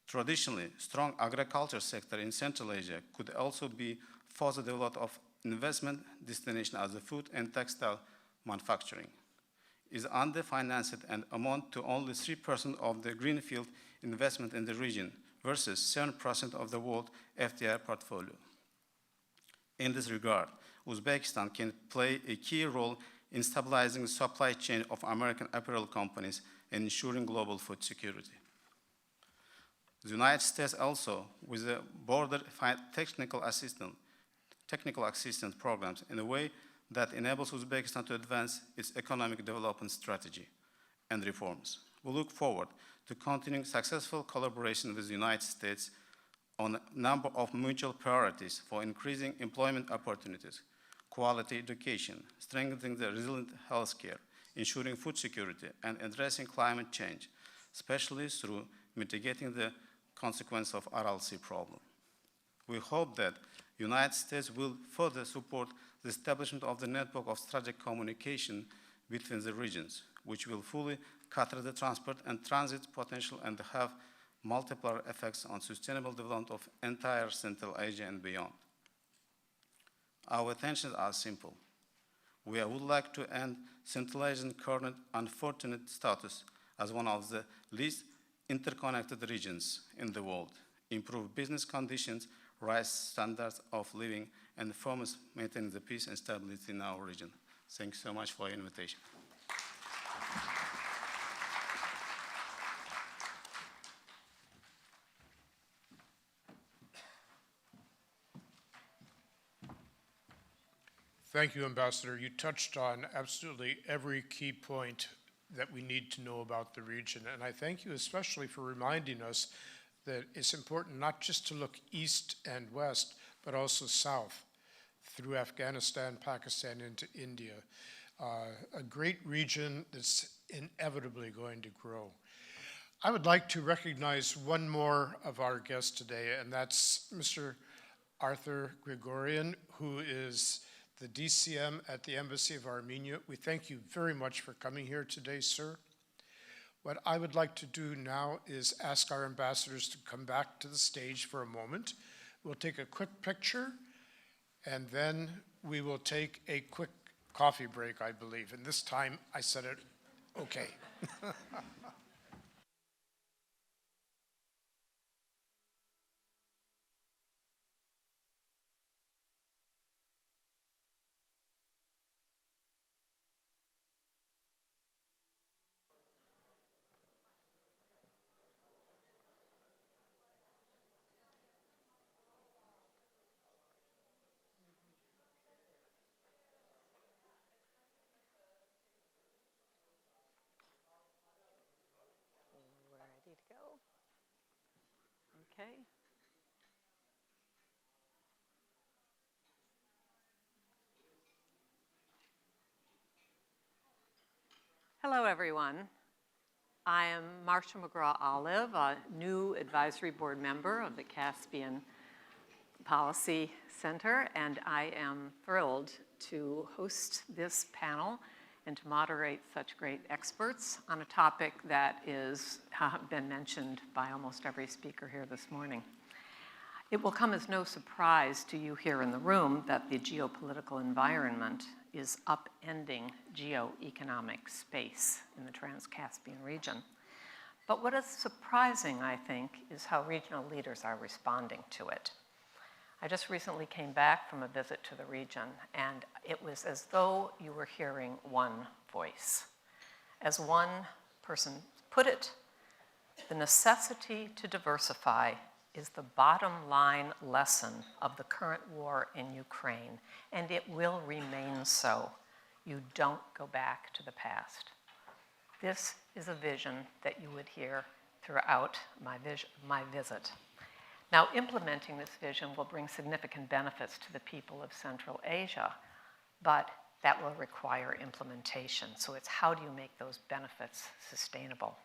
Traditionally, strong agriculture sector in Central Asia could also be further developed of investment destination as the food and textile manufacturing. Is underfinanced and amount to only 3% of the greenfield investment in the region versus 7% of the world FDI portfolio. In this regard, Uzbekistan can play a key role in stabilizing the supply chain of American apparel companies and ensuring global food security. The United States also, with the border technical assistance programs in a way that enables Uzbekistan to advance its economic development strategy and reforms. We look forward to continuing successful collaboration with the United States on a number of mutual priorities for increasing employment opportunities, quality education, strengthening the resilient healthcare, ensuring food security, and addressing climate change, especially through mitigating the consequence of RLC problem. We hope that the United States will further support the establishment of the network of strategic communication between the regions, which will fully cater the transport and transit potential and have multiplier effects on sustainable development of entire Central Asia and beyond. Our intentions are simple. We would like to end Central Asia's current unfortunate status as one of the least interconnected regions in the world, improve business conditions, raise standards of living, and firmly maintain the peace and stability in our region. Thank you so much for your invitation. Thank you, Ambassador. You touched on absolutely every key point that we need to know about the region. And I thank you especially for reminding us that it's important not just to look east and west, but also south through Afghanistan, Pakistan, into India. A great region that's inevitably going to grow. I would like to recognize one more of our guests today, and that's Mr. Arthur Grigorian, who is the DCM at the Embassy of Armenia. We thank you very much for coming here today, sir. What I would like to do now is ask our ambassadors to come back to the stage for a moment. We'll take a quick picture, and then we will take a quick coffee break, I believe. And this time I said it okay. ready to go. Okay. Hello, everyone. I am Marcia McGraw-Olive, a new advisory board member of the Caspian Policy Center, and I am thrilled to host this panel and to moderate such great experts on a topic that is been mentioned by almost every speaker here this morning. It will come as no surprise to you here in the room that the geopolitical environment is upending geoeconomic space in the Trans-Caspian region. But what is surprising, I think, is how regional leaders are responding to it. I just recently came back from a visit to the region, and it was as though you were hearing one voice. As one person put it, the necessity to diversify is the bottom line lesson of the current war in Ukraine, and it will remain so. You don't go back to the past. This is a vision that you would hear throughout my visit. Now, implementing this vision will bring significant benefits to the people of Central Asia, but that will require implementation. So it's how do you make those benefits sustainable?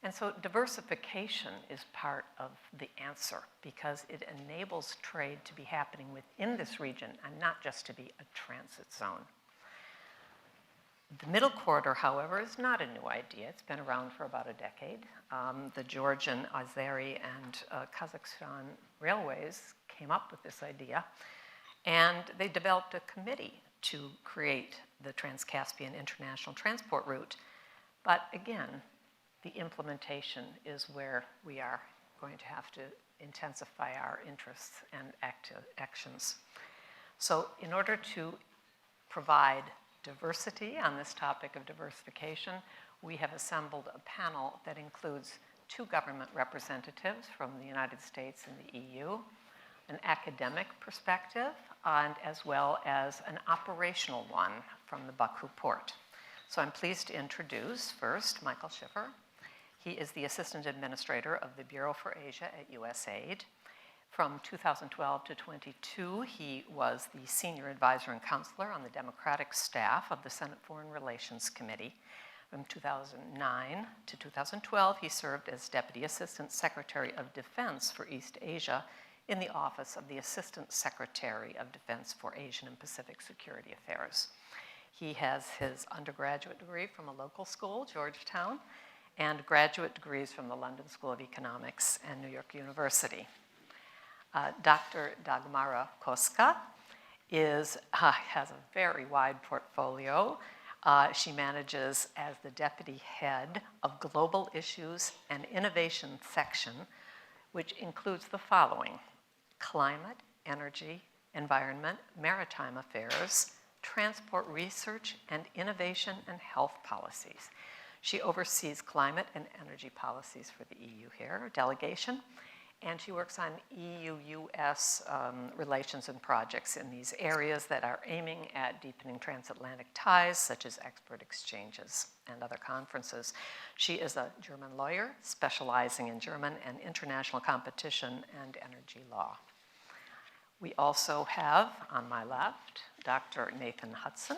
And so diversification is part of the answer because it enables trade to be happening within this region and not just to be a transit zone. The middle corridor, however, is not a new idea. It's been around for about a decade. The Georgian, Azeri, and Kazakhstan railways came up with this idea, and they developed a committee to create the Trans-Caspian International Transport Route. But again, the implementation is where we are going to have to intensify our interests and actions. So in order to provide diversity on this topic of diversification, we have assembled a panel that includes 2 government representatives from the United States and the EU, an academic perspective, and as well as an operational one from the Baku port. So I'm pleased to introduce first Michael Schiffer. He is the Assistant Administrator of the Bureau for Asia at USAID. From 2012 to 22, he was the Senior Advisor and Counselor on the Democratic staff of the Senate Foreign Relations Committee. From 2009 to 2012, he served as Deputy Assistant Secretary of Defense for East Asia in the Office of the Assistant Secretary of Defense for Asian and Pacific Security Affairs. He has his undergraduate degree from a local school, Georgetown, and graduate degrees from the London School of Economics and New York University. Dr. Dagmara Koska has a very wide portfolio. She manages as the Deputy Head of Global Issues and Innovation Section, which includes the following: climate, energy, environment, maritime affairs, transport research and innovation, and health policies. She oversees climate and energy policies for the EU here, delegation, and she works on EU-US relations and projects in these areas that are aiming at deepening transatlantic ties, such as expert exchanges and other conferences. She is a German lawyer specializing in German and international competition and energy law. We also have, on my left, Dr. Nathan Hudson,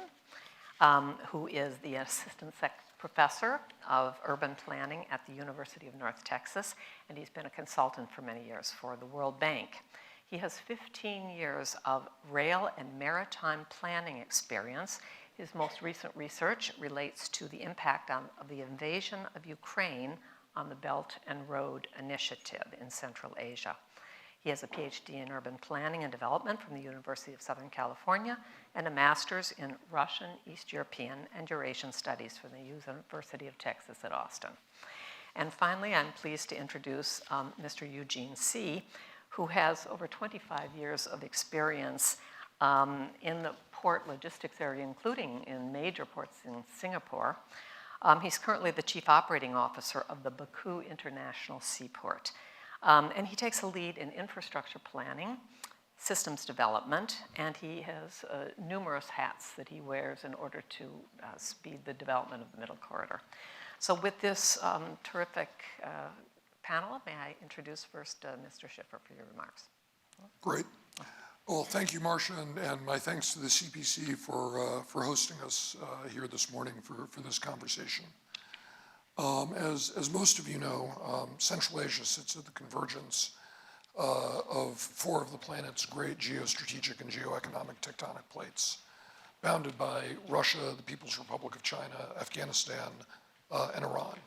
who is the Assistant Professor of Urban Planning at the University of North Texas, and he's been a consultant for many years for the World Bank. He has 15 years of rail and maritime planning experience. His most recent research relates to the impact of the invasion of Ukraine on the Belt and Road Initiative in Central Asia. He has a PhD in urban planning and development from the University of Southern California and a master's in Russian, East European, and Eurasian studies from the University of Texas at Austin. And finally, I'm pleased to introduce Mr. Eugene See, who has over 25 years of experience in the port logistics area, including in major ports in Singapore. He's currently the Chief Operating Officer of the Baku International Seaport. And he takes a lead in infrastructure planning, systems development, and he has numerous hats that he wears in order to speed the development of the middle corridor. So with this terrific panel, may I introduce first Mr. Schiffer for your remarks? Great. Well, thank you, Marcia, and my thanks to the CPC for hosting us here this morning for this conversation. As most of you know, Central Asia sits at the convergence of four of the planet's great geostrategic and geoeconomic tectonic plates, bounded by Russia, the People's Republic of China, Afghanistan, and Iran.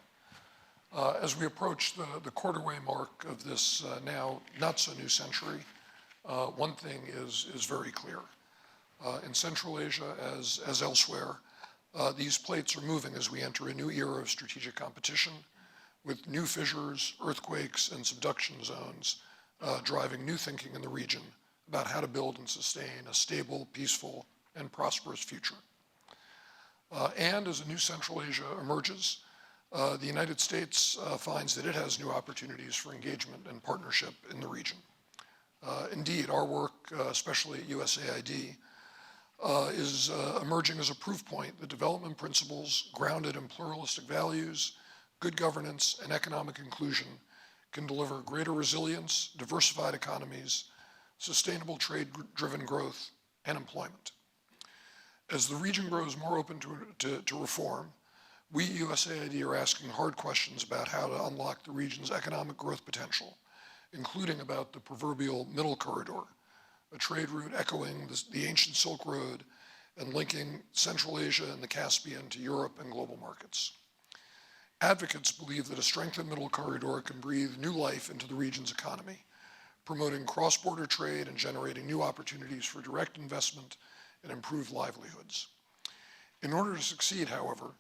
As we approach the quarter-way mark of this now not-so-new century, one thing is very clear. In Central Asia, as elsewhere, these plates are moving as we enter a new era of strategic competition, with new fissures, earthquakes, and subduction zones driving new thinking in the region about how to build and sustain a stable, peaceful, and prosperous future. And as a new Central Asia emerges, the United States finds that it has new opportunities for engagement and partnership in the region. Indeed, our work, especially at USAID, is emerging as a proof point that development principles grounded in pluralistic values, good governance, and economic inclusion can deliver greater resilience, diversified economies, sustainable trade-driven growth, and employment. As the region grows more open to reform, we at USAID are asking hard questions about how to unlock the region's economic growth potential, including about the proverbial middle corridor, a trade route echoing the ancient Silk Road and linking Central Asia and the Caspian to Europe and global markets. Advocates believe that a strengthened middle corridor can breathe new life into the region's economy, promoting cross-border trade and generating new opportunities for direct investment and improved livelihoods. In order to succeed, however,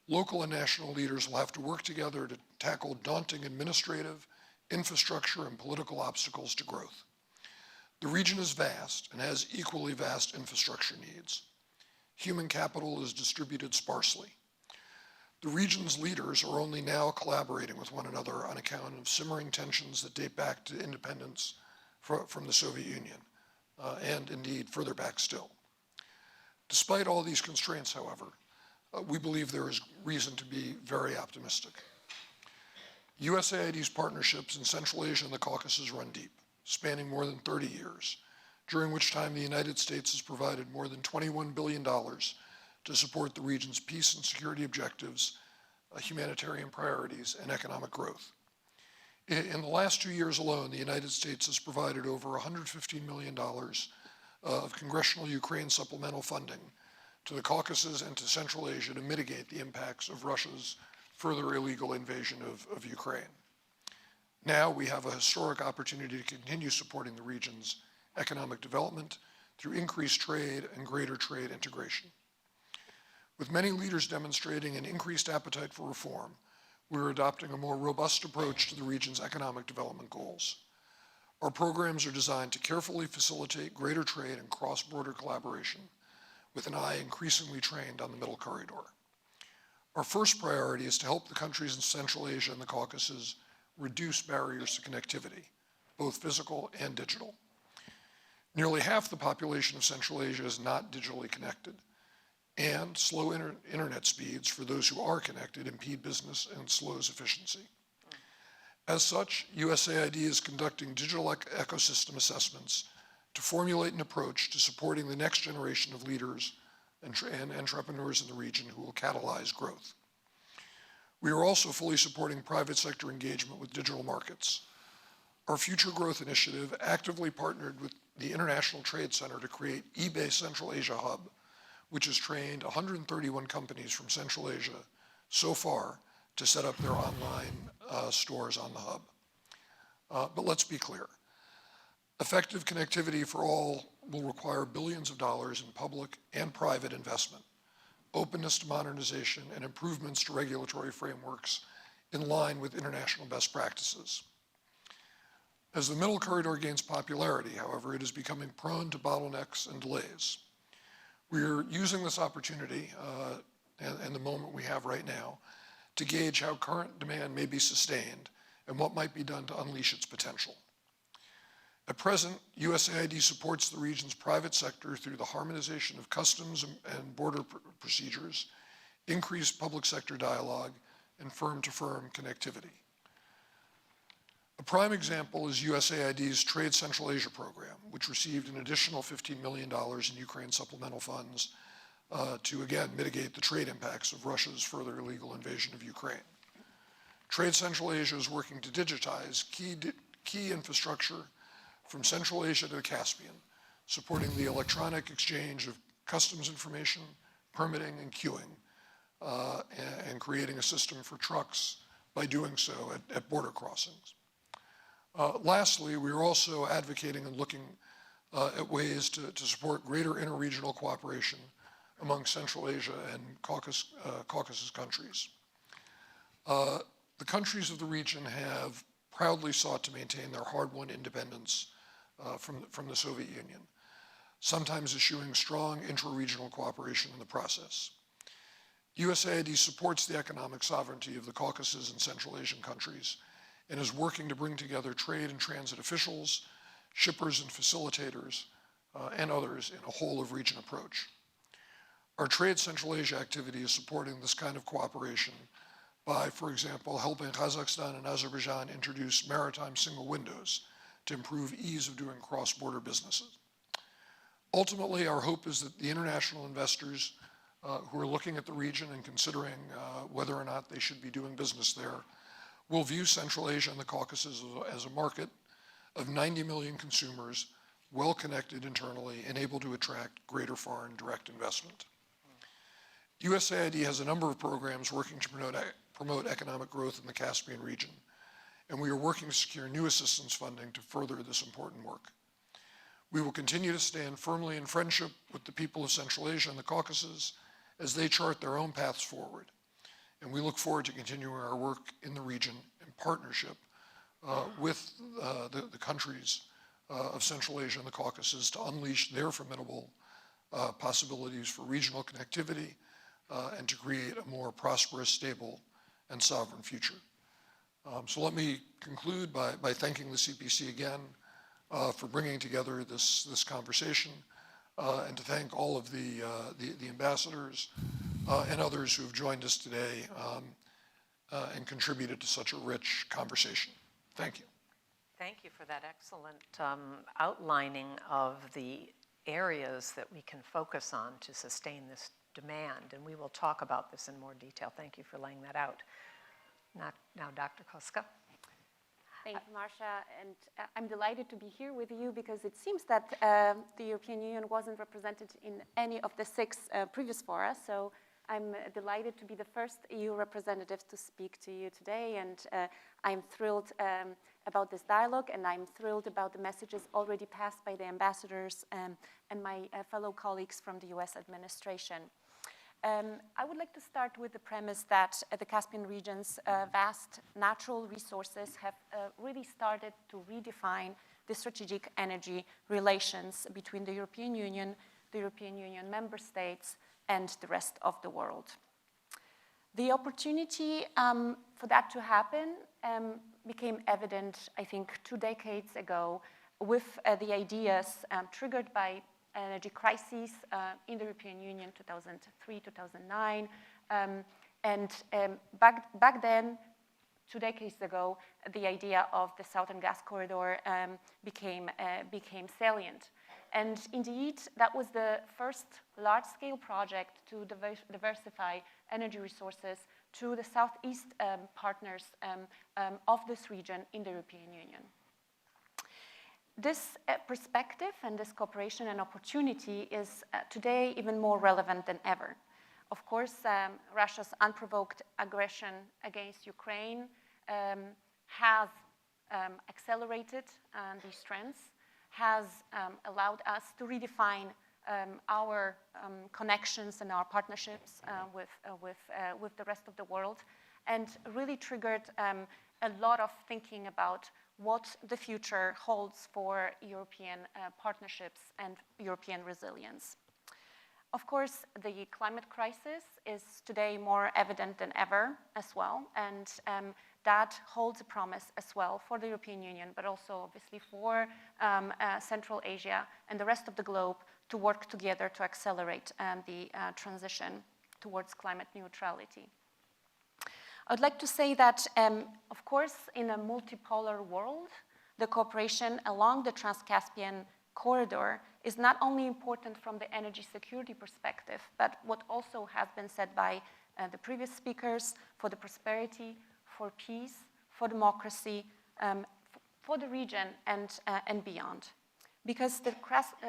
local and national leaders will have to work together to tackle daunting administrative, infrastructure, and political obstacles to growth. The region is vast and has equally vast infrastructure needs. Human capital is distributed sparsely. The region's leaders are only now collaborating with one another on account of simmering tensions that date back to independence from the Soviet Union, and indeed further back still. Despite all these constraints, however, we believe there is reason to be very optimistic. USAID's partnerships in Central Asia and the Caucasus run deep, spanning more than 30 years, during which time the United States has provided more than $21 billion to support the region's peace and security objectives, humanitarian priorities, and economic growth. In the last 2 years alone, the United States has provided over $115 million of congressional Ukraine supplemental funding to the Caucasus and to Central Asia to mitigate the impacts of Russia's further illegal invasion of Ukraine. Now we have a historic opportunity to continue supporting the region's economic development through increased trade and greater trade integration. With many leaders demonstrating an increased appetite for reform, we're adopting a more robust approach to the region's economic development goals. Our programs are designed to carefully facilitate greater trade and cross-border collaboration, with an eye increasingly trained on the middle corridor. Our first priority is to help the countries in Central Asia and the Caucasus reduce barriers to connectivity, both physical and digital. Nearly half the population of Central Asia is not digitally connected, and slow internet speeds for those who are connected impede business and slows efficiency. As such, USAID is conducting digital ecosystem assessments to formulate an approach to supporting the next generation of leaders and entrepreneurs in the region who will catalyze growth. We are also fully supporting private sector engagement with digital markets. Our Future Growth Initiative actively partnered with the International Trade Center to create eBay Central Asia Hub, which has trained 131 companies from Central Asia so far to set up their online stores on the hub. But let's be clear. Effective connectivity for all will require billions of dollars in public and private investment, openness to modernization, and improvements to regulatory frameworks in line with international best practices. As the middle corridor gains popularity, however, it is becoming prone to bottlenecks and delays. We are using this opportunity and the moment we have right now to gauge how current demand may be sustained and what might be done to unleash its potential. At present, USAID supports the region's private sector through the harmonization of customs and border procedures, increased public sector dialogue, and firm-to-firm connectivity. A prime example is USAID's Trade Central Asia program, which received an additional $15 million in Ukraine supplemental funds to, again, mitigate the trade impacts of Russia's further illegal invasion of Ukraine. Trade Central Asia is working to digitize key infrastructure from Central Asia to the Caspian, supporting the electronic exchange of customs information, permitting, and queuing, and creating a system for trucks by doing so at border crossings. Lastly, we are also advocating and looking at ways to support greater interregional cooperation among Central Asia and Caucasus countries. The countries of the region have proudly sought to maintain their hard-won independence from the Soviet Union, sometimes eschewing strong intra-regional cooperation in the process. USAID supports the economic sovereignty of the Caucasus and Central Asian countries and is working to bring together trade and transit officials, shippers and facilitators, and others in a whole-of-region approach. Our Trade Central Asia activity is supporting this kind of cooperation by, for example, helping Kazakhstan and Azerbaijan introduce maritime single windows to improve ease of doing cross-border businesses. Ultimately, our hope is that the international investors who are looking at the region and considering whether or not they should be doing business there will view Central Asia and the Caucasus as a market of 90 million consumers, well-connected internally and able to attract greater foreign direct investment. USAID has a number of programs working to promote economic growth in the Caspian region, and we are working to secure new assistance funding to further this important work. We will continue to stand firmly in friendship with the people of Central Asia and the Caucasus as they chart their own paths forward, and we look forward to continuing our work in the region in partnership with the countries of Central Asia and the Caucasus to unleash their formidable possibilities for regional connectivity and to create a more prosperous, stable, and sovereign future. So let me conclude by thanking the CPC again for bringing together this conversation and to thank all of the ambassadors and others who have joined us today and contributed to such a rich conversation. Thank you. Thank you for that excellent outlining of the areas that we can focus on to sustain this demand, and we will talk about this in more detail. Thank you for laying that out. Now, Dr. Koska. Thank you, Marcia, and I'm delighted to be here with you because it seems that the European Union wasn't represented in any of the 6 previous fora, so I'm delighted to be the first EU representative to speak to you today, and I'm thrilled about this dialogue, and I'm thrilled about the messages already passed by the ambassadors and my fellow colleagues from the US administration. I would like to start with the premise that the Caspian region's vast natural resources have really started to redefine the strategic energy relations between the European Union member states, and the rest of the world. The opportunity for that to happen became evident, I think, 2 decades ago with the ideas triggered by energy crises in the European Union, 2003, 2009. Back then, 2 decades ago, the idea of the Southern Gas Corridor became salient. And indeed, that was the first large-scale project to diversify energy resources to the southeast partners of this region in the European Union. This perspective and this cooperation and opportunity is today even more relevant than ever. Of course, Russia's unprovoked aggression against Ukraine has accelerated these trends, has allowed us to redefine our connections and our partnerships with the rest of the world, and really triggered a lot of thinking about what the future holds for European partnerships and European resilience. Of course, the climate crisis is today more evident than ever as well, and that holds a promise as well for the European Union, but also obviously for Central Asia and the rest of the globe to work together to accelerate the transition towards climate neutrality. I would like to say that, of course, in a multipolar world, the cooperation along the Trans-Caspian corridor is not only important from the energy security perspective, but what also has been said by the previous speakers, for the prosperity, for peace, for democracy, for the region and beyond. Because the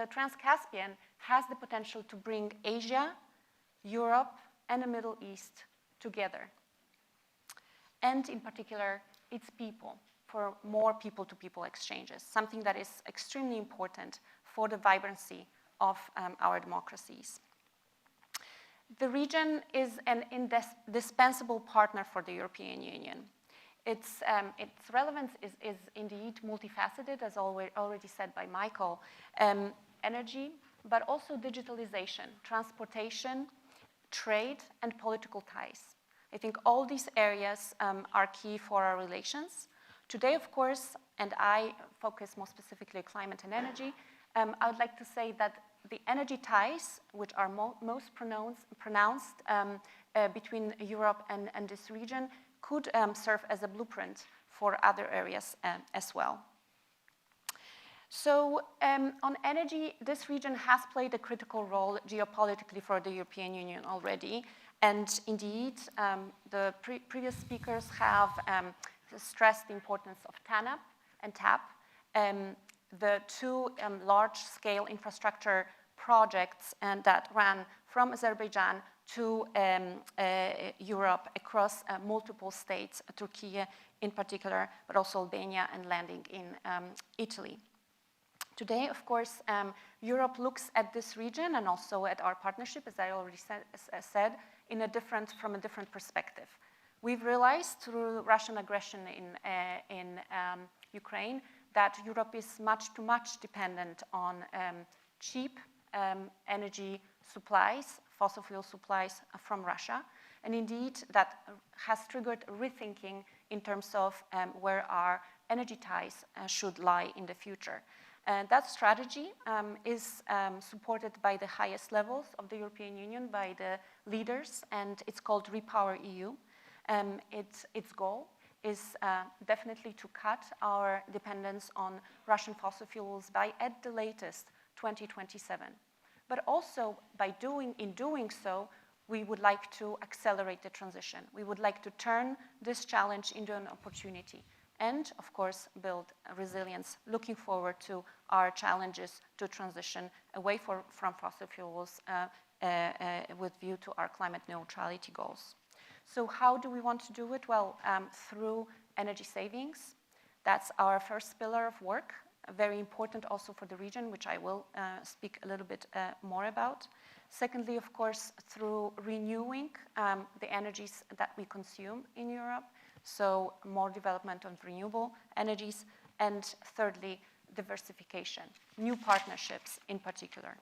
Trans-Caspian has the potential to bring Asia, Europe, and the Middle East together. And in particular, its people, for more people-to-people exchanges, something that is extremely important for the vibrancy of our democracies. The region is an indispensable partner for the European Union. Its relevance is indeed multifaceted, as already said by Michael. Energy, but also digitalization, transportation, trade, and political ties. I think all these areas are key for our relations. Today, of course, and I focus more specifically on climate and energy, I would like to say that the energy ties, which are most pronounced between Europe and this region, could serve as a blueprint for other areas as well. So on energy, this region has played a critical role geopolitically for the European Union already. And indeed, the previous speakers have stressed the importance of TANAP and TAP, the two large-scale infrastructure projects that ran from Azerbaijan to Europe across multiple states, Turkey in particular, but also Albania and landing in Italy. Today, of course, Europe looks at this region and also at our partnership, as I already said, from a different perspective. We've realized through Russian aggression in Ukraine that Europe is much too much dependent on cheap energy supplies, fossil fuel supplies from Russia. And indeed, that has triggered rethinking in terms of where our energy ties should lie in the future. That strategy is supported by the highest levels of the European Union, by the leaders, and it's called Repower EU. Its goal is definitely to cut our dependence on Russian fossil fuels by, at the latest, 2027. But also, in doing so, we would like to accelerate the transition. We would like to turn this challenge into an opportunity and, of course, build resilience, looking forward to our challenges to transition away from fossil fuels with view to our climate neutrality goals. So how do we want to do it? Well, through energy savings. That's our first pillar of work, very important also for the region, which I will speak a little bit more about. Secondly, of course, through renewing the energies that we consume in Europe, so more development of renewable energies. And thirdly, diversification, new partnerships in particular.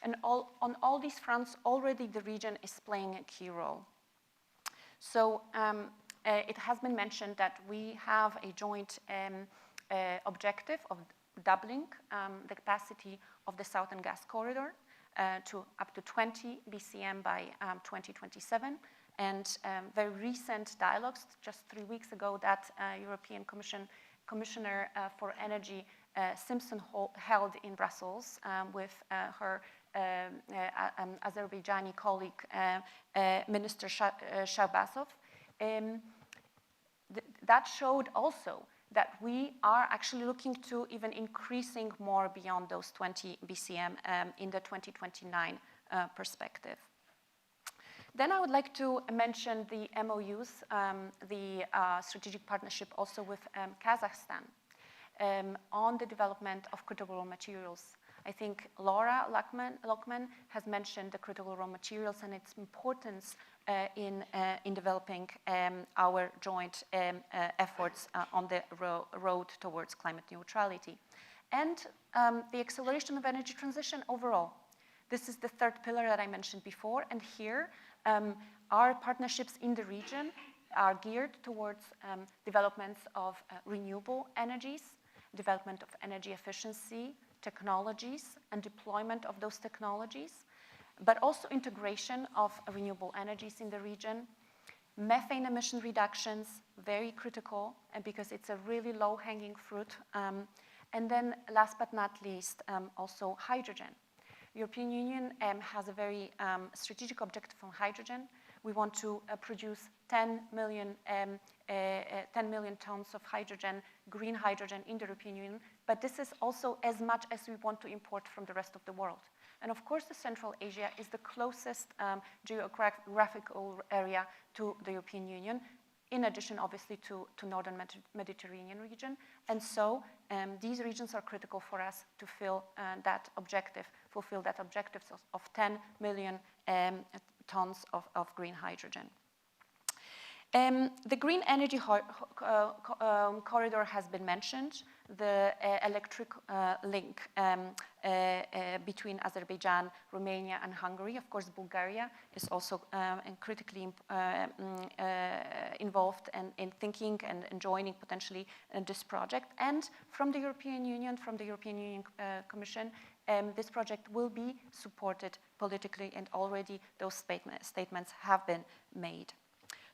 And on all these fronts, already the region is playing a key role. So it has been mentioned that we have a joint objective of doubling the capacity of the Southern Gas Corridor to up to 20 BCM by 2027. And very recent dialogues, just 3 weeks ago, that European Commissioner for Energy Simpson held in Brussels with her Azerbaijani colleague, Minister Shahbazov. That showed also that we are actually looking to even increasing more beyond those 20 BCM in the 2029 perspective. Then I would like to mention the MOUs, the strategic partnership also with Kazakhstan on the development of critical raw materials. I think Laura Lockman has mentioned the critical raw materials and its importance in developing our joint efforts on the road towards climate neutrality. And the acceleration of energy transition overall. This is the third pillar that I mentioned before, and here our partnerships in the region are geared towards developments of renewable energies, development of energy efficiency, technologies, and deployment of those technologies, but also integration of renewable energies in the region, Methane emission reductions, very critical, and because it's a really low-hanging fruit. And then last but not least, also hydrogen. European Union has a very strategic objective on hydrogen. We want to produce 10 million tons of hydrogen, green hydrogen in the European Union, but this is also as much as we want to import from the rest of the world. And of course, the Central Asia is the closest geographical area to the European Union, in addition, obviously, to Northern Mediterranean region. And so these regions are critical for us to fulfill that objective of 10 million tons of green hydrogen. The green energy corridor has been mentioned. The electric link between Azerbaijan, Romania, and Hungary. Of course, Bulgaria is also critically involved in thinking and joining potentially this project. And from the European Union, Commission, this project will be supported politically, and already those statements have been made.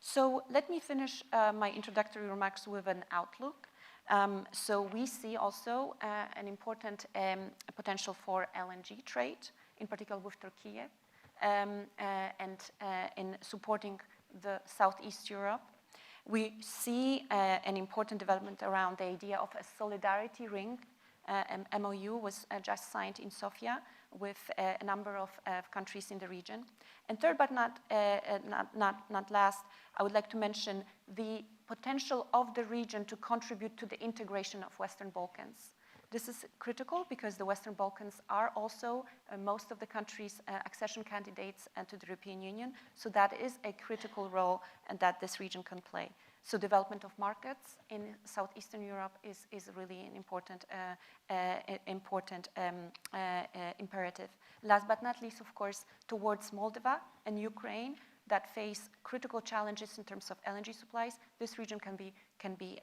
So let me finish my introductory remarks with an outlook. So we see also an important potential for LNG trade, in particular with Turkey, and in supporting the Southeast Europe. We see an important development around the idea of a solidarity ring. MOU was just signed in Sofia with a number of countries in the region. And third, but not last, I would like to mention the potential of the region to contribute to the integration of Western Balkans. This is critical because the Western Balkans are also most of the countries' accession candidates to the European Union. So that is a critical role that this region can play. So development of markets in Southeastern Europe is really an important imperative. Last but not least, of course, towards Moldova and Ukraine that face critical challenges in terms of LNG supplies, this region can be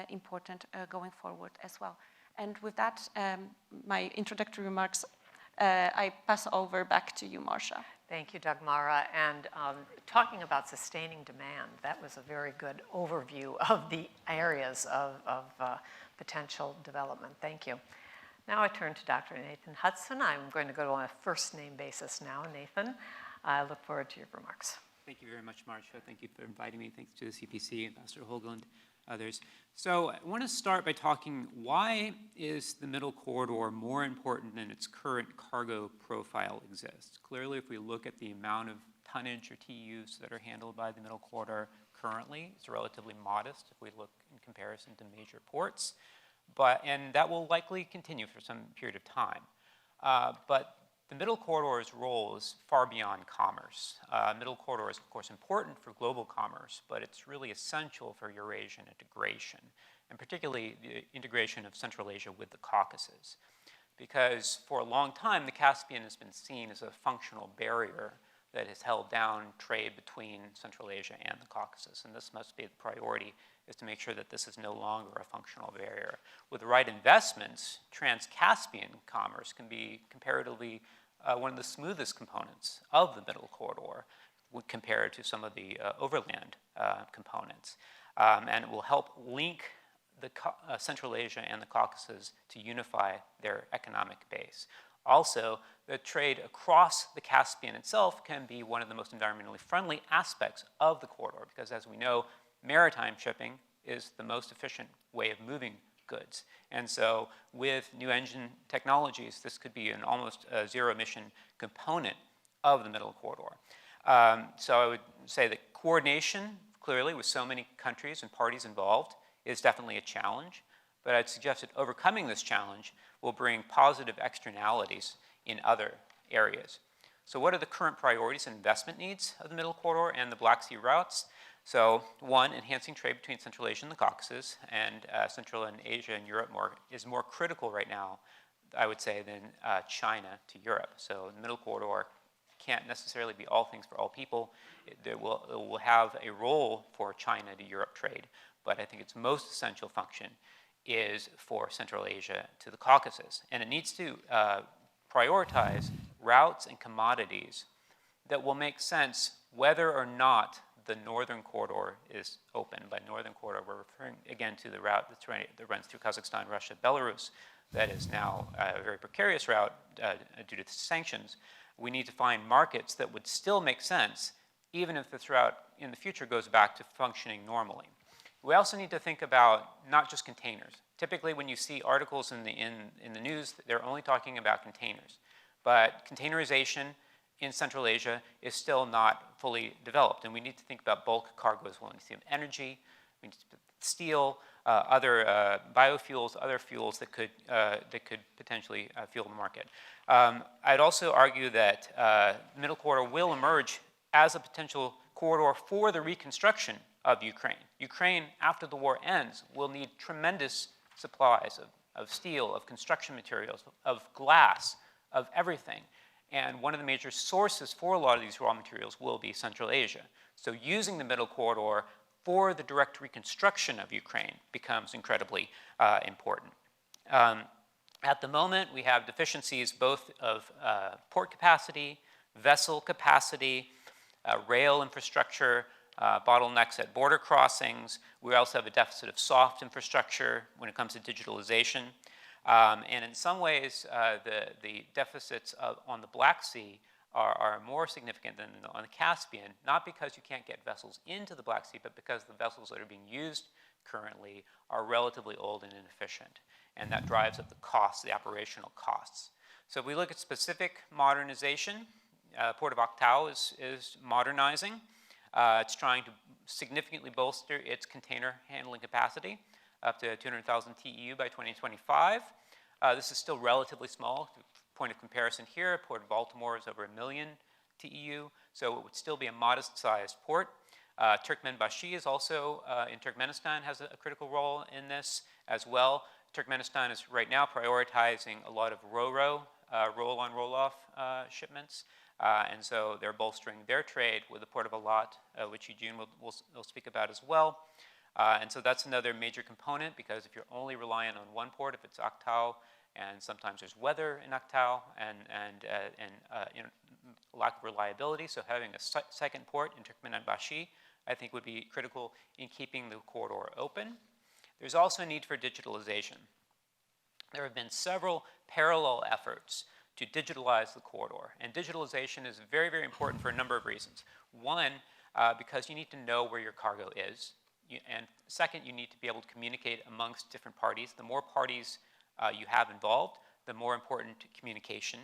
important going forward as well. And with that, my introductory remarks, I pass over back to you, Marcia. Thank you, Dagmara. And talking about sustaining demand, that was a very good overview of the areas of potential development. Thank you. Now I turn to Dr. Nathan Hudson. I'm going to go on a first name basis now. Nathan, I look forward to your remarks. Thank you very much, Marcia. Thank you for inviting me. Thanks to the CPC, Ambassador Hoagland, others. So I want to start by talking, why is the middle corridor more important than its current cargo profile exists? Clearly, if we look at the amount of tonnage or TEUs that are handled by the middle corridor currently, it's relatively modest if we look in comparison to major ports. And that will likely continue for some period of time. But the middle corridor's role is far beyond commerce. Middle corridor is, of course, important for global commerce, but it's really essential for Eurasian integration, and particularly the integration of Central Asia with the Caucasus. Because for a long time, the Caspian has been seen as a functional barrier that has held down trade between Central Asia and the Caucasus. And this must be the priority, is to make sure that this is no longer a functional barrier. With the right investments, Trans-Caspian commerce can be comparatively one of the smoothest components of the middle corridor compared to some of the overland components. And it will help link the Central Asia and the Caucasus to unify their economic base. Also, the trade across the Caspian itself can be one of the most environmentally friendly aspects of the corridor, because as we know, maritime shipping is the most efficient way of moving goods. And so with new engine technologies, this could be an almost zero-emission component of the middle corridor. So I would say that coordination, clearly, with so many countries and parties involved, is definitely a challenge. But I'd suggest that overcoming this challenge will bring positive externalities in other areas. So what are the current priorities and investment needs of the middle corridor and the Black Sea routes? So one, enhancing trade between Central Asia and the Caucasus, and Central and Asia and Europe is more critical right now, I would say, than China to Europe. So the middle corridor can't necessarily be all things for all people. It will have a role for China to Europe trade, but I think its most essential function is for Central Asia to the Caucasus. And it needs to prioritize routes and commodities that will make sense whether or not the northern corridor is open. By northern corridor, we're referring again to the route that runs through Kazakhstan, Russia, Belarus, that is now a very precarious route due to the sanctions. We need to find markets that would still make sense, even if this route in the future goes back to functioning normally. We also need to think about not just containers. Typically, when you see articles in the news, they're only talking about containers. But containerization in Central Asia is still not fully developed, and we need to think about bulk cargo as well. We need to think of energy, we need to steel, other biofuels, other fuels that could potentially fuel the market. I'd also argue that the Middle Corridor will emerge as a potential corridor for the reconstruction of Ukraine. Ukraine, after the war ends, will need tremendous supplies of steel, of construction materials, of glass, of everything. And one of the major sources for a lot of these raw materials will be Central Asia. So using the Middle Corridor for the direct reconstruction of Ukraine becomes incredibly important. At the moment, we have deficiencies both of port capacity, vessel capacity, rail infrastructure, bottlenecks at border crossings. We also have a deficit of soft infrastructure when it comes to digitalization. And in some ways, the deficits on the Black Sea are more significant than on the Caspian, not because you can't get vessels into the Black Sea, but because the vessels that are being used currently are relatively old and inefficient. And that drives up the costs, the operational costs. So if we look at specific modernization, Port of Aktau is modernizing. It's trying to significantly bolster its container handling capacity up to 200,000 TEU by 2025. This is still relatively small. Point of comparison here, Port of Baltimore is over 1 million TEU, so it would still be a modest-sized port. Turkmenbashi is also, in Turkmenistan, has a critical role in this as well. Turkmenistan is right now prioritizing a lot of RoRo, roll-on, roll-off shipments. And so they're bolstering their trade with the Port of Alat, which Eugene will speak about as well. And so that's another major component, because if you're only reliant on one port, if it's Aktau, and sometimes there's weather in Aktau and lack of reliability, so having a second port in Turkmenbashi, I think, would be critical in keeping the corridor open. There's also a need for digitalization. There have been several parallel efforts to digitalize the corridor, and digitalization is very, very important for a number of reasons. One, because you need to know where your cargo is. And second, you need to be able to communicate amongst different parties. The more parties you have involved, the more important communication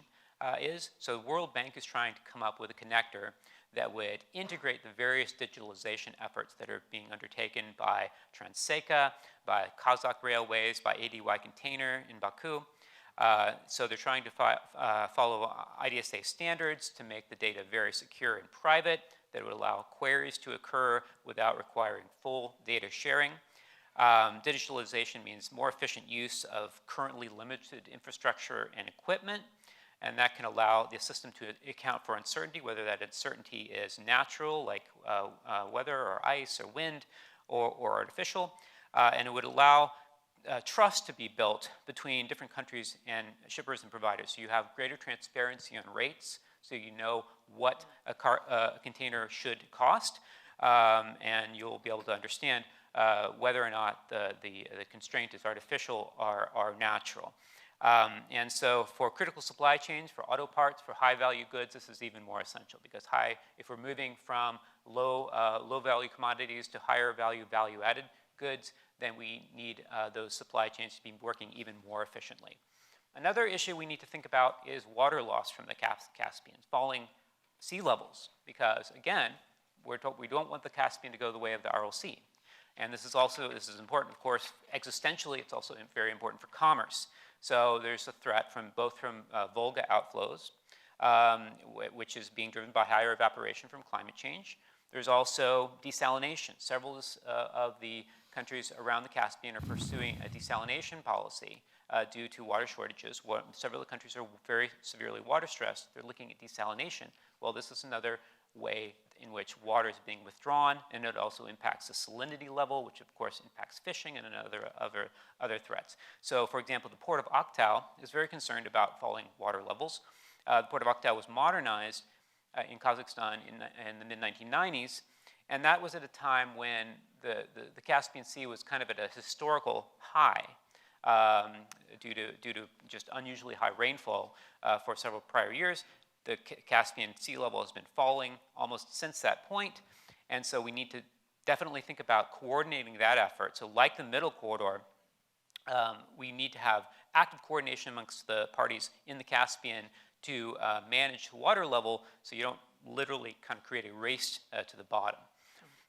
is. So the World Bank is trying to come up with a connector that would integrate the various digitalization efforts that are being undertaken by Trans-Caspian, by Kazakh Railways, by ADY Container in Baku. So they're trying to follow IDSA standards to make the data very secure and private, that would allow queries to occur without requiring full data sharing. Digitalization means more efficient use of currently limited infrastructure and equipment, and that can allow the system to account for uncertainty, whether that uncertainty is natural, like weather or ice or wind, or artificial. And it would allow trust to be built between different countries and shippers and providers. So you have greater transparency on rates, so you know what a container should cost, and you'll be able to understand whether or not the constraint is artificial or natural. And so for critical supply chains, for auto parts, for high-value goods, this is even more essential, because if we're moving from low-value commodities to higher-value, value-added goods, then we need those supply chains to be working even more efficiently. Another issue we need to think about is water loss from the Caspian, falling sea levels, because again, we don't want the Caspian to go the way of the Aral Sea. And this is important, of course, existentially. It's also very important for commerce. So there's a threat both from Volga outflows, which is being driven by higher evaporation from climate change. There's also desalination. Several of the countries around the Caspian are pursuing a desalination policy due to water shortages. Several of the countries are very severely water stressed. They're looking at desalination. Well, this is another way in which water is being withdrawn, and it also impacts the salinity level, which of course impacts fishing and other threats. So, for example, the Port of Aktau is very concerned about falling water levels. The Port of Aktau was modernized in Kazakhstan in the mid-1990s, And that was at a time when the Caspian Sea was kind of at a historical high due to just unusually high rainfall for several prior years. The Caspian sea level has been falling almost since that point. And so we need to definitely think about coordinating that effort. So like the middle corridor, we need to have active coordination amongst the parties in the Caspian to manage the water level so you don't literally kind of create a race to the bottom.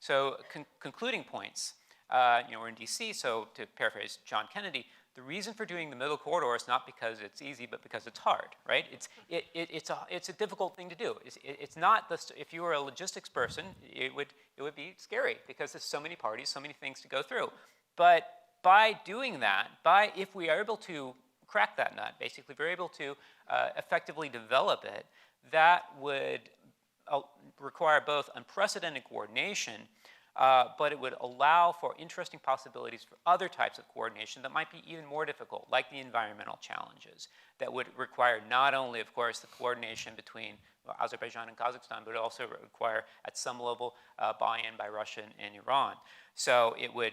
So concluding points, we're in DC, so to paraphrase John Kennedy, the reason for doing the middle corridor is not because it's easy, but because it's hard, right? It's a difficult thing to do. It's not, if you were a logistics person, it would be scary because there's so many parties, so many things to go through. But by doing that, if we are able to crack that nut, basically, if we're able to effectively develop it, that would require both unprecedented coordination, but it would allow for interesting possibilities for other types of coordination that might be even more difficult, like the environmental challenges, that would require not only, of course, the coordination between Azerbaijan and Kazakhstan, but also require, at some level, buy-in by Russia and Iran. So it would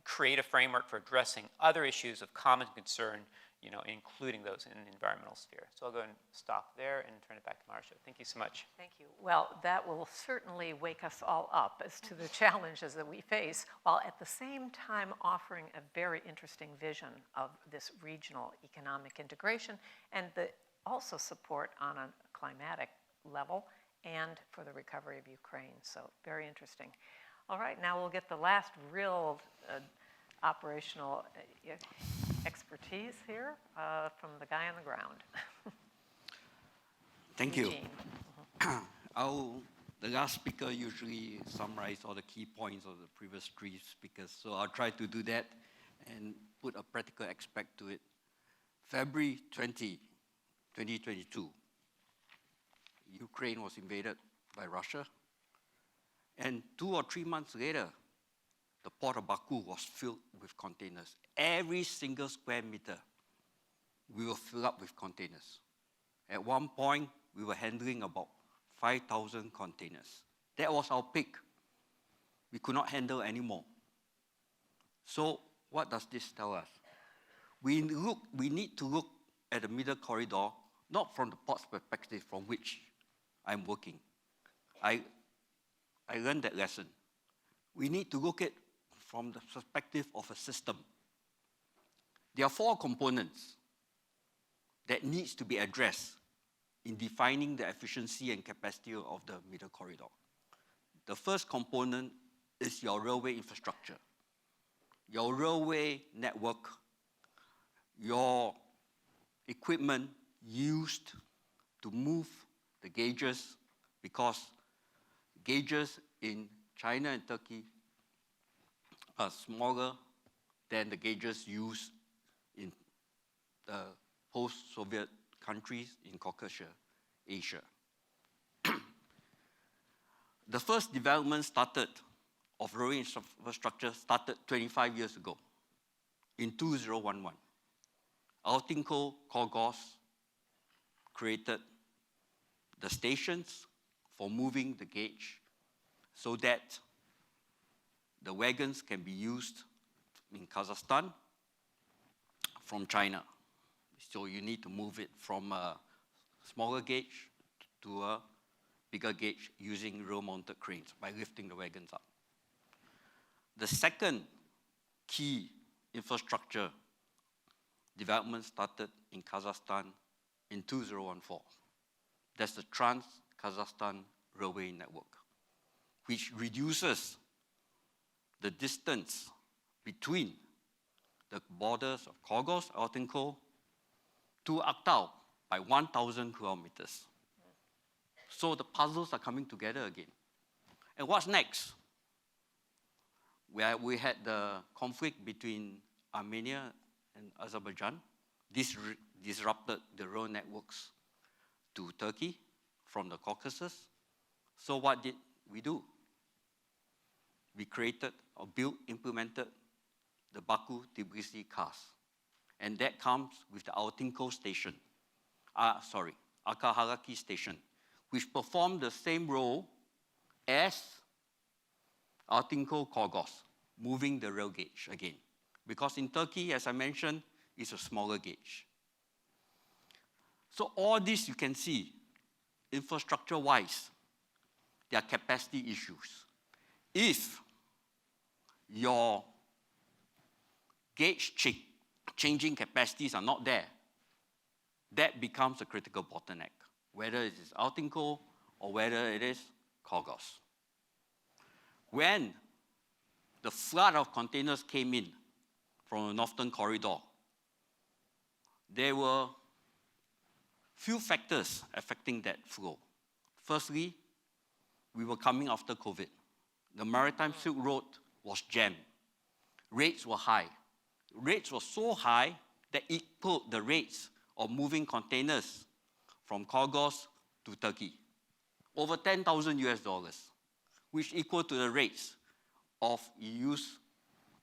create a framework for addressing other issues of common concern, including those in the environmental sphere. So I'll go and stop there and turn it back to Marcia. Thank you so much. Thank you. Well, that will certainly wake us all up as to the challenges that we face, while at the same time offering a very interesting vision of this regional economic integration and also support on a climatic level and for the recovery of Ukraine. So very interesting. All right, now we'll get the last real operational expertise here from the guy on the ground. Thank you. Eugene. The last speaker usually summarizes all the key points of the previous three speakers, so I'll try to do that and put a practical aspect to it. February 20, 2022, Ukraine was invaded by Russia, and 2 or 3 months later, the port of Baku was filled with containers. Every single square meter, we were filled up with containers. At one point, we were handling about 5,000 containers. That was our peak. We could not handle anymore. So what does this tell us? We need to look at the middle corridor, not from the port's perspective from which I'm working. I learned that lesson. We need to look at from the perspective of a system. There are 4 components that needs to be addressed in defining the efficiency and capacity of the middle corridor. The first component is your railway infrastructure, your railway network, your equipment used to move the gauges, because gauges in China and Turkey are smaller than the gauges used in the post-Soviet countries in Caucasus, Asia. The first development of railway infrastructure started 25 years ago, in 2011. Altinko Korgos created the stations for moving the gauge so that the wagons can be used in Kazakhstan from China. So you need to move it from a smaller gauge to a bigger gauge using rail-mounted cranes by lifting the wagons up. The second key infrastructure development started in Kazakhstan in 2014. That's the Trans-Caspian railway network, which reduces the distance between the borders of Korgos, Altinko, to Aktau by 1,000 kilometers. So the puzzles are coming together again. And what's next? Where we had the conflict between Armenia and Azerbaijan. This disrupted the road networks to Turkey from the Caucasus. So what did we do? We created or implemented the Baku-Tbilisi cars. And that comes with the Altinko station, Akahalaki station, which performed the same role as Altinko-Korgos, moving the rail gauge again. Because in Turkey, as I mentioned, it's a smaller gauge. So all this you can see, infrastructure-wise, there are capacity issues. If your gauge changing capacities are not there, that becomes a critical bottleneck, whether it is Altinko or whether it is Korgos. When the flood of containers came in from the Northern Corridor, there were few factors affecting that flow. Firstly, we were coming after COVID. The Maritime Silk Road was jammed. Rates were high. Rates were so high that it equaled the rates of moving containers from Korgos to Turkey. Over 10,000 US dollars, which equal to the rates of EU's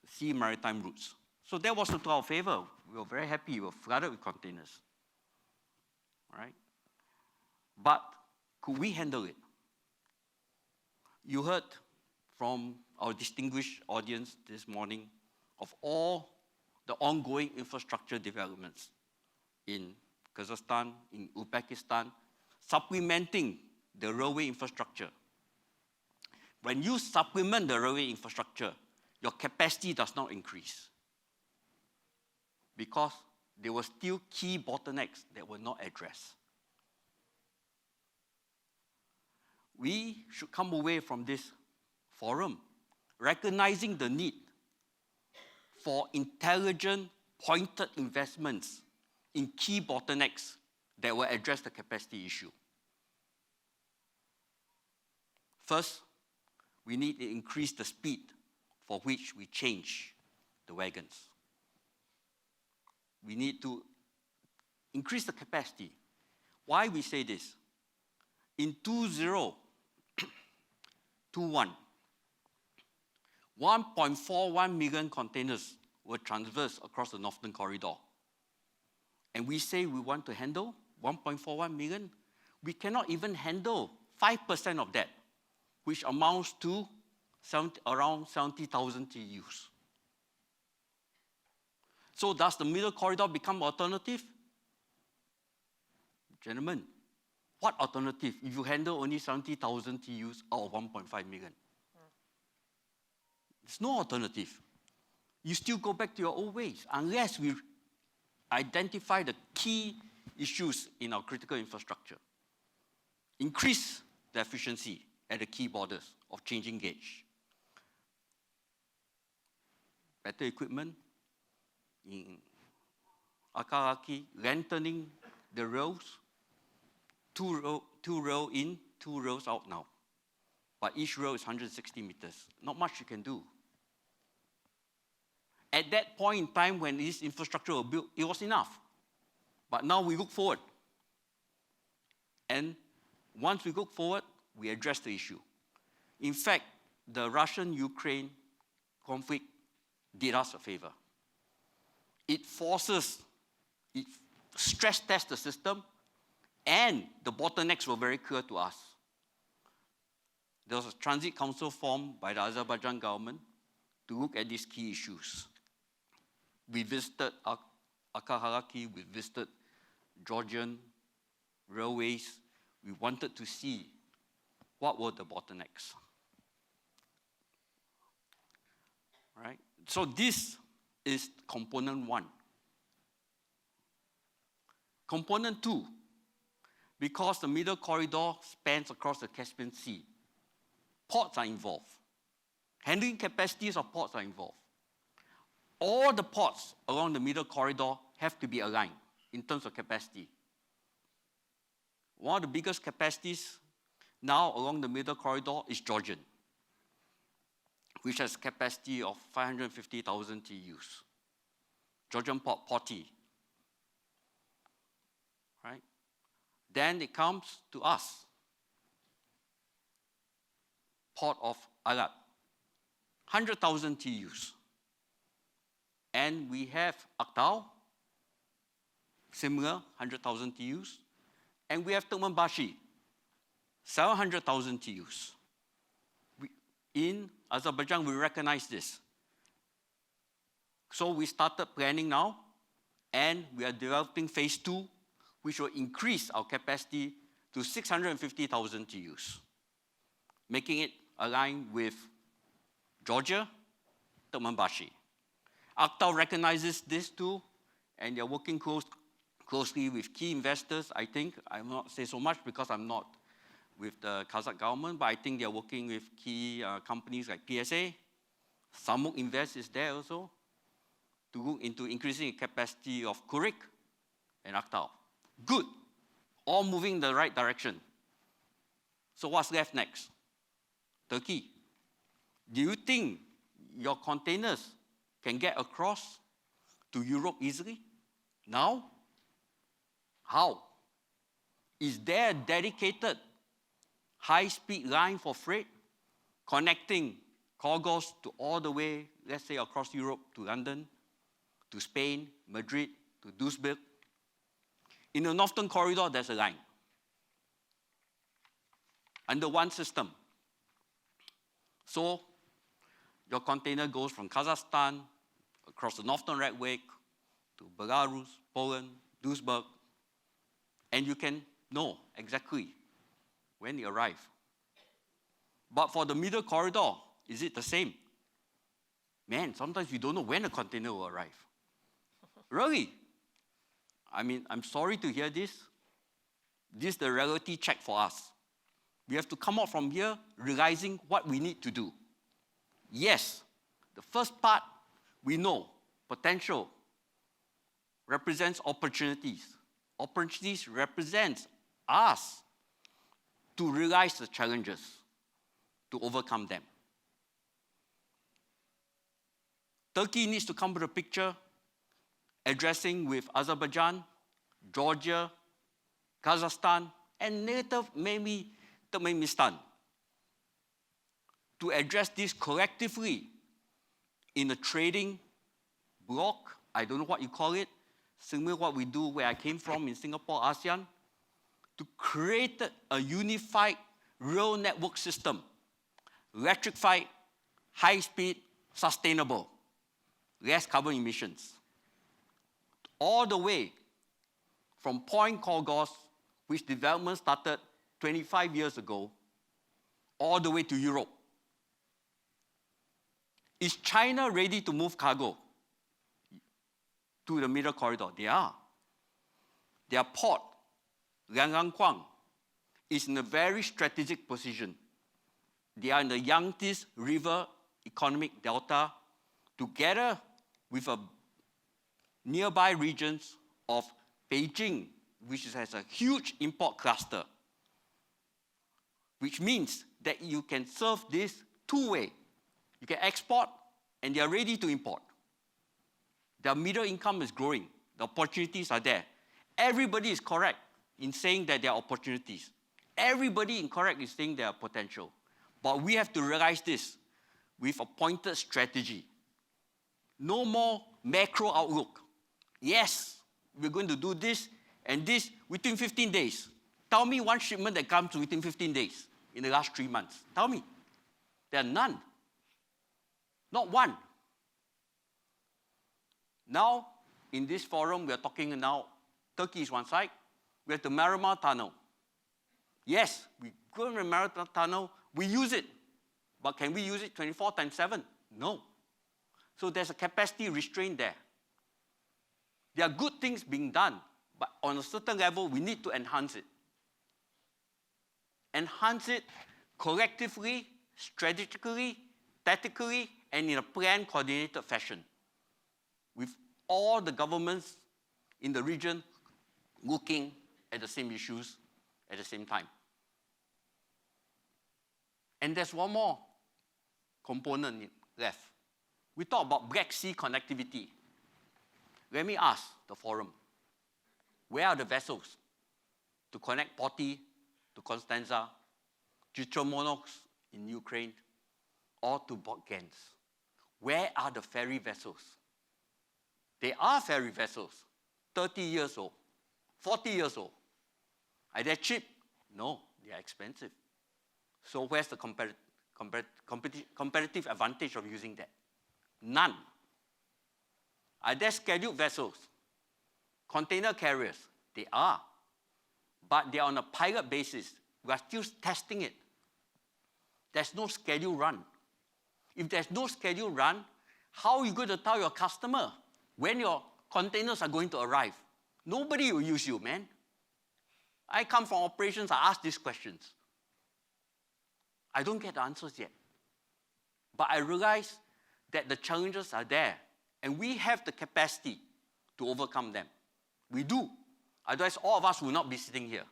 sea maritime routes. So that was to our favor. We were very happy. We were flooded with containers. All right? But could we handle it? You heard from our distinguished audience this morning of all the ongoing infrastructure developments in Kazakhstan, in Uzbekistan, supplementing the railway infrastructure. When you supplement the railway infrastructure, your capacity does not increase because there were still key bottlenecks that were not addressed. We should come away from this forum recognizing the need for intelligent, pointed investments in key bottlenecks that will address the capacity issue. First, we need to increase the speed for which we change the wagons. We need to increase the capacity. Why we say this? In 2021, 1.41 million containers were traversed across the Northern Corridor. And we say we want to handle 1.41 million. We cannot even handle 5% of that, which amounts to around 70,000 TEUs. So does the middle corridor become alternative? Gentlemen, what alternative if you handle only 70,000 TEUs out of 1.5 million? There's no alternative. You still go back to your old ways unless we identify the key issues in our critical infrastructure. Increase the efficiency at the key borders of changing gauge. Better equipment in Akaraki, lengthening the rails, two rail in, 2 rails out now. But each rail is 160 meters. Not much you can do. At that point in time when this infrastructure was built, it was enough. But now we look forward. And once we look forward, we address the issue. In fact, the Russian-Ukraine conflict did us a favor. It stress tests the system, and the bottlenecks were very clear to us. There was a transit council formed by the Azerbaijan government to look at these key issues. We visited Akaraki, we visited Georgian railways. We wanted to see what were the bottlenecks. Right? So this is component 1. Component 2, because the middle corridor spans across the Caspian Sea, ports are involved. Handling capacities of ports are involved. All the ports along the middle corridor have to be aligned in terms of capacity. One of the biggest capacities now along the middle corridor is Georgian, which has capacity of 550,000 TEUs. Georgian port, Porty. Right? Then it comes to us. Port of Alat, 100,000 TEUs. And we have Aktau, similar, 100,000 TEUs. And we have Turkmenbashi, 700,000 TEUs. in Azerbaijan, we recognize this. So we started planning now, and we are developing phase 2, which will increase our capacity to 650,000 TEUs, making it align with Georgia, Turkmenbashi. Aktau recognizes this too, and they're working closely with key investors, I think. I will not say so much because I'm not with the Kazakh government, but I think they're working with key companies like PSA. Samuk Invest is there also to go into increasing the capacity of Kurik and Aktau. Good. All moving in the right direction. So what's left next? Turkey. Do you think your containers can get across to Europe easily? Now? How? Is there a dedicated high-speed line for freight connecting cargoes to all the way, let's say, across Europe to London, to Spain, Madrid, to Duisburg? In the Northern Corridor, there's a line under one system. So your container goes from Kazakhstan across the Northern Red Lake to Belarus, Poland, Duisburg, and you can know exactly when it arrives. But for the middle corridor, is it the same? Man, sometimes you don't know when a container will arrive. Really? I mean, I'm sorry to hear this. This is the reality check for us. We have to come out from here realizing what we need to do. Yes, the first part, we know potential represents opportunities. Opportunities represents us to realize the challenges, to overcome them. Turkey needs to come to the picture, addressing with Azerbaijan, Georgia, Kazakhstan, and later maybe Turkmenistan, to address this collectively in a trading bloc, I don't know what you call it, similar to what we do where I came from in Singapore, ASEAN, to create a unified rail network system, electrified, high-speed, sustainable, less carbon emissions. All the way from point cargoes, which development started 25 years ago, all the way to Europe. Is China ready to move cargo to the middle corridor? They are. Their port, Liangangkwang, is in a very strategic position. They are in the Yangtze River Economic Delta, together with a nearby regions of Beijing, which has a huge import cluster, which means that you can serve this two-way. You can export, and they are ready to import. Their middle income is growing. The opportunities are there. Everybody is correct in saying that there are opportunities. Everybody incorrect in saying there are potential. But we have to realize this with a pointed strategy. No more macro outlook. Yes, we're going to do this and this within 15 days. Tell me one shipment that comes within 15 days in the last 3 months. Tell me. There are none. Not one. Now, in this forum, we are talking now, Turkey is one side. We have the Marmara Tunnel. Yes, we go in the Marmara Tunnel, we use it. But can we use it 24/7? No. So there's a capacity restraint there. There are good things being done, but on a certain level, we need to enhance it. Enhance it collectively, strategically, tactically, and in a planned, coordinated fashion, with all the governments in the region looking at the same issues at the same time. And there's one more component left. We talk about Black Sea connectivity. Let me ask the forum, where are the vessels to connect Poti to Constanza, to Chornomorsk in Ukraine, or to Bodgans? Where are the ferry vessels? They are ferry vessels, 30 years old, 40 years old. Are they cheap? No, they are expensive. So where's the competitive advantage of using that? None. Are there scheduled vessels? Container carriers? They are. But they are on a pilot basis. We are still testing it. There's no schedule run. If there's no schedule run, how are you going to tell your customer when your containers are going to arrive? Nobody will use you, man. I come from operations, I ask these questions. I don't get the answers yet. But I realize that the challenges are there, and we have the capacity to overcome them. We do. Otherwise, all of us will not be sitting here.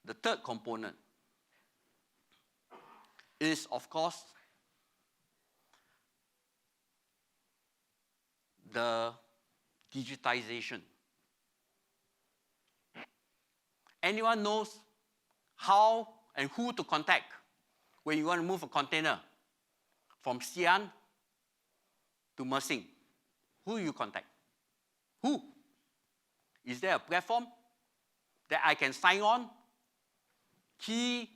The third component is, of course, the digitization. Anyone knows how and who to contact when you want to move a container from Xi'an to Mersing? Who you contact? Who? Is there a platform that I can sign on, key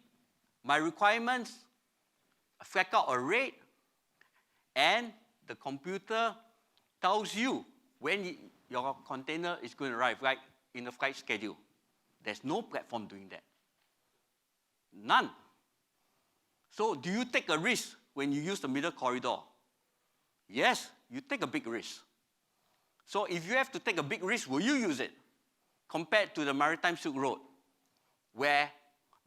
my requirements, flag out a rate, and the computer tells you when your container is going to arrive, right in the flight schedule? There's no platform doing that. None. So do you take a risk when you use the middle corridor? Yes, you take a big risk. So if you have to take a big risk, will you use it? Compared to the Maritime Silk Road, where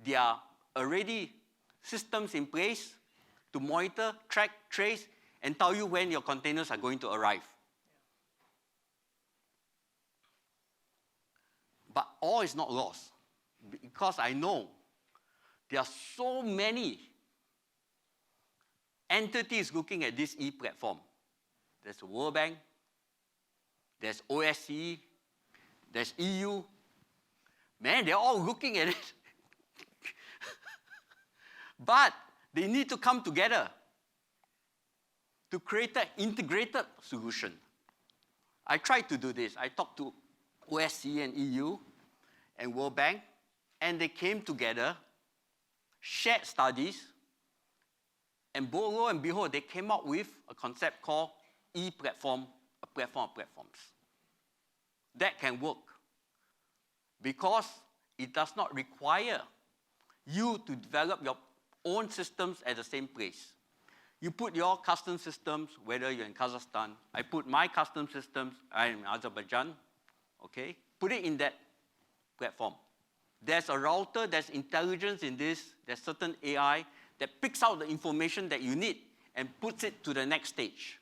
there are already systems in place to monitor, track, trace, and tell you when your containers are going to arrive. But all is not lost, because I know there are so many entities looking at this e-platform. There's the World Bank, there's OSCE, there's EU. Man, they're all looking at it. But they need to come together to create an integrated solution. I tried to do this. I talked to OSCE and EU and World Bank, and they came together, shared studies, and lo and behold, they came up with a concept called e-platform, a platform of platforms. That can work because it does not require you to develop your own systems at the same place. You put your custom systems, whether you're in Kazakhstan, I put my custom systems, I'm in Azerbaijan, okay? Put it in that platform. There's a router, there's intelligence in this, there's certain AI that picks out the information that you need and puts it to the next stage.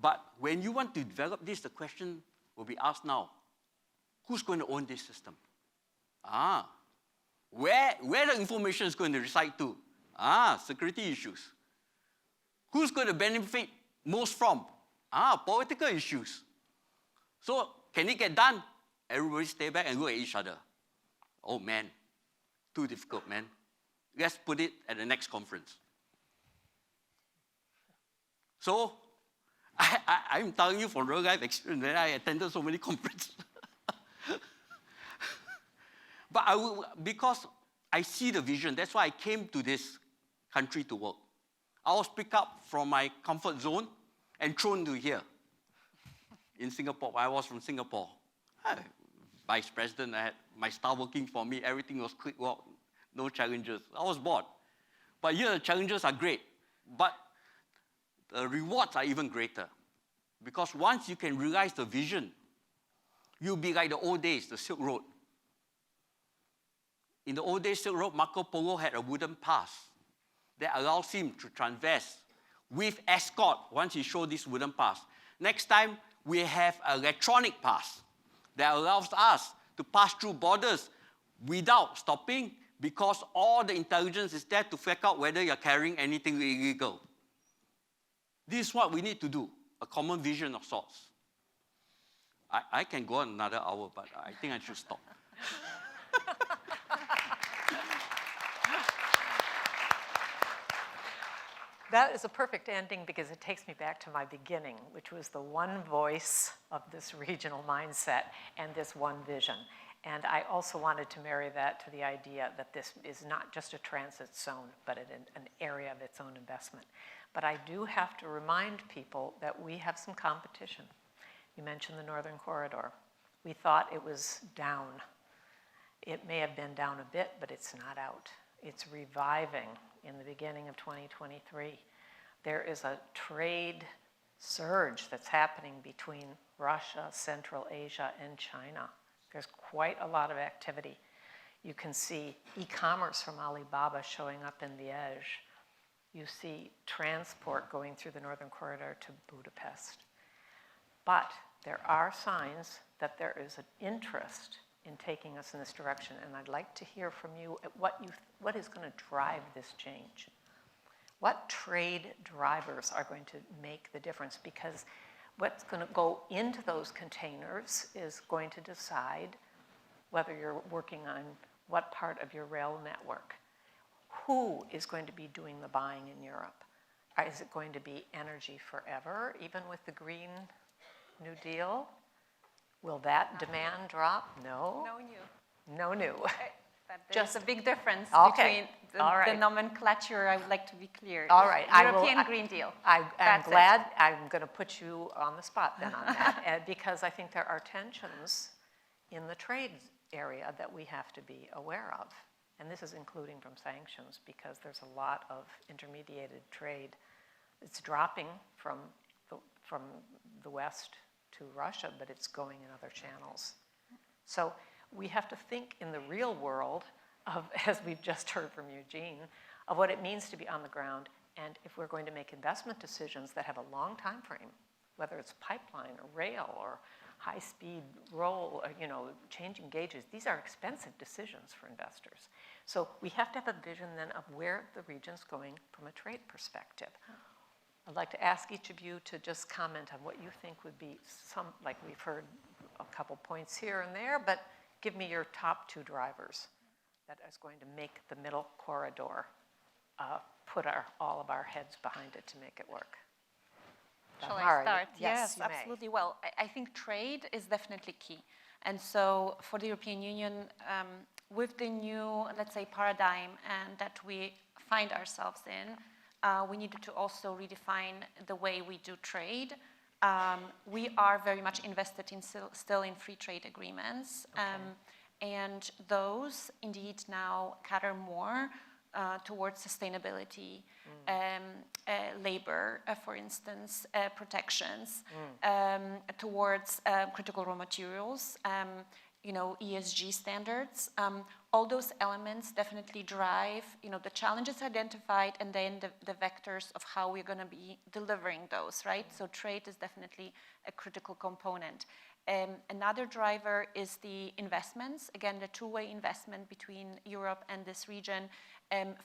But when you want to develop this, the question will be asked now, who's going to own this system? Where the information is going to reside to? Security issues. Who's going to benefit most from? Political issues. So can it get done? Everybody stay back and look at each other. Oh man, too difficult, man. Let's put it at the next conference. So I'm telling you from real life experience that I attended so many conferences. But because I see the vision, that's why I came to this country to work. I was picked up from my comfort zone and thrown to here in Singapore. I was from Singapore. Vice president, I had my staff working for me, everything was quick work, no challenges. I was bored. But here the challenges are great, but the rewards are even greater. Because once you can realize the vision, you'll be like the old days, the Silk Road. In the old days, Silk Road, Marco Polo had a wooden pass that allows him to traverse with escort once he showed this wooden pass. Next time, we have an electronic pass that allows us to pass through borders without stopping, because all the intelligence is there to figure out whether you're carrying anything illegal. This is what we need to do, a common vision of sorts. I can go on another hour, but I think I should stop. That is a perfect ending because it takes me back to my beginning, which was the one voice of this regional mindset and this one vision. And I also wanted to marry that to the idea that this is not just a transit zone, but an area of its own investment. But I do have to remind people that we have some competition. You mentioned the Northern Corridor. We thought it was down. It may have been down a bit, but it's not out. It's reviving in the beginning of 2023. There is a trade surge that's happening between Russia, Central Asia, and China. There's quite a lot of activity. You can see e-commerce from Alibaba showing up in Liège. You see transport going through the Northern Corridor to Budapest. But there are signs that there is an interest in taking us in this direction, and I'd like to hear from you what is going to drive this change. What trade drivers are going to make the difference? Because what's going to go into those containers is going to decide whether you're working on what part of your rail network. Who is going to be doing the buying in Europe? Is it going to be energy forever, even with the Green New Deal? Will that demand drop? No. No new. No new. Just a big difference Okay. between the nomenclature. I would like to be clear. All right. European Green Deal. I'm That's glad. it. I'm going to put you on the spot then on that, because I think there are tensions in the trade area that we have to be aware of. And this is including from sanctions, because there's a lot of intermediated trade. It's dropping from the West to Russia, but it's going in other channels. So we have to think in the real world of, as we've just heard from Eugene, of what it means to be on the ground. And if we're going to make investment decisions that have a long time frame, whether it's pipeline or rail or high-speed roll, or, changing gauges, these are expensive decisions for investors. So we have to have a vision then of where the region's going from a trade perspective. I'd like to ask each of you to just comment on what you think would be like we've heard a couple points here and there, but give me your top two drivers that is going to make the middle corridor put all of our heads behind it to make it work. Shall I start? Yes, you may. absolutely. Well, I think trade is definitely key. And so for the European Union, with the new, let's say, paradigm and that we find ourselves in, we needed to also redefine the way we do trade. We are very much invested in still in free trade agreements. And those indeed now cater more towards sustainability, labor, for instance, protections, towards critical raw materials, ESG standards. All those elements definitely drive, the challenges identified and then the vectors of how we're going to be delivering those, right? So trade is definitely a critical component. Another driver is the investments, again, the two-way investment between Europe and this region.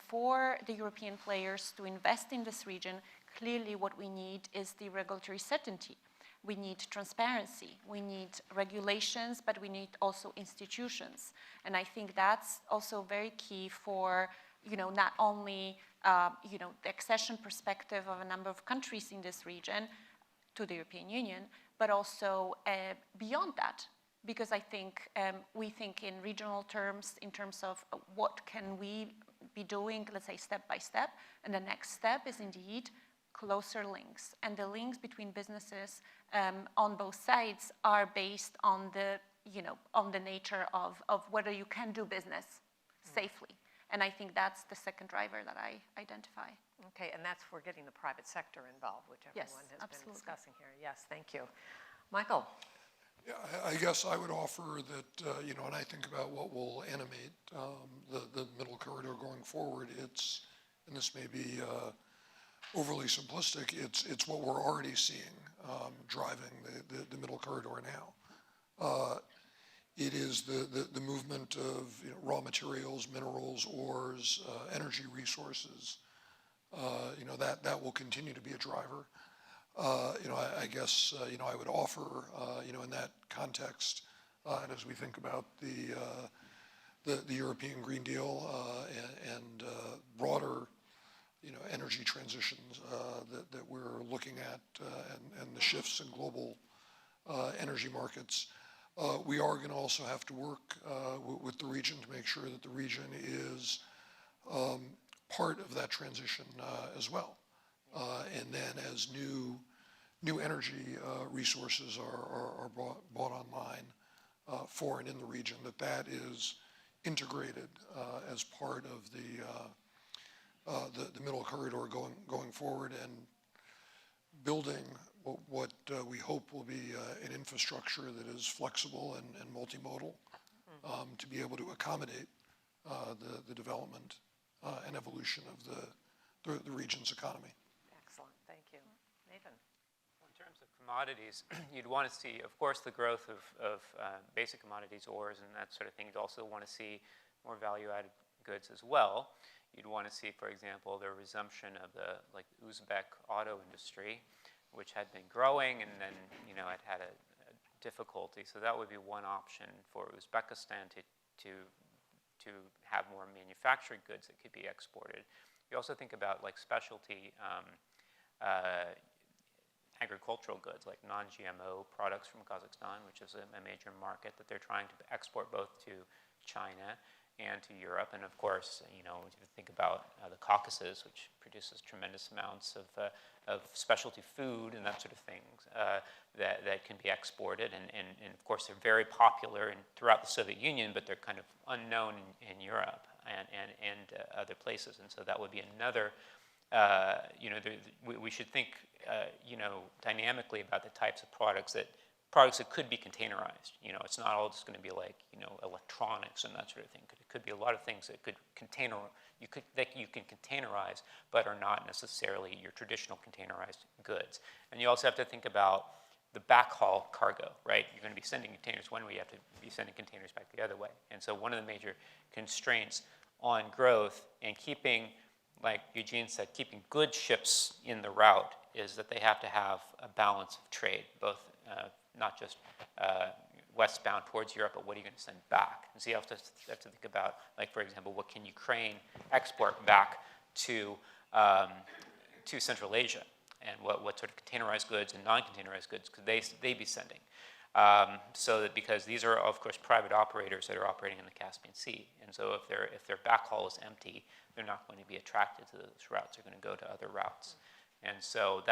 For the European players to invest in this region, clearly what we need is the regulatory certainty. We need transparency, we need regulations, but we need also institutions. And I think that's also very key for, not only, the accession perspective of a number of countries in this region to the European Union, but also beyond that. Because I think we think in regional terms, in terms of what can we be doing, let's say, step by step. And the next step is indeed closer links. And the links between businesses on both sides are based on the nature of whether you can do business safely. And I think that's the second driver that I identify. Okay, and that's for getting the private sector involved, which everyone has been discussing here. Yes, thank you. Michael. Yeah, I guess I would offer that, when I think about what will animate the middle corridor going forward, and this may be overly simplistic, it's what we're already seeing driving the middle corridor now. It is the movement of raw materials, minerals, ores, energy resources. That will continue to be a driver. I guess I would offer in that context, and as we think about the European Green Deal and broader energy transitions that we're looking at and the shifts in global energy markets, We are going to also have to work with the region to make sure that the region is part of that transition as well. And then as new energy resources are brought online for and in the region, that is integrated as part of the middle corridor going forward, and building what we hope will be an infrastructure that is flexible and multimodal to be able to accommodate the development and evolution of the region's economy. Excellent, thank you. Nathan? In terms of commodities, you'd want to see, of course, the growth of basic commodities, ores, and that sort of thing. You'd also want to see more value-added goods as well. You'd want to see, for example, the resumption of the Uzbek auto industry, which had been growing and then it had a difficulty. So that would be one option for Uzbekistan to have more manufactured goods that could be exported. You also think about specialty agricultural goods, like non-GMO products from Kazakhstan, which is a major market that they're trying to export both to China and to Europe. And of course, if you think about the Caucasus, which produces tremendous amounts of specialty food and that sort of things that can be exported. And of course, they're very popular throughout the Soviet Union, but they're kind of unknown in Europe and other places. And so that would be another, we should think, dynamically about the types of products that could be containerized. It's not all just going to be like, electronics and that sort of thing. It could be a lot of things that you can containerize, but are not necessarily your traditional containerized goods. And you also have to think about the backhaul cargo, right? You're going to be sending containers one way, you have to be sending containers back the other way. And so one of the major constraints on growth and keeping, like Eugene said, keeping good ships in the route is that they have to have a balance of trade, both not just westbound towards Europe, but what are you going to send back? And so you have to think about, like, for example, what can Ukraine export back to Central Asia? And what sort of containerized goods and non-containerized goods could they be sending? So that, because these are, of course, private operators that are operating in the Caspian Sea. And so if their backhaul is empty, they're not going to be attracted to those routes. They're going to go to other routes. And so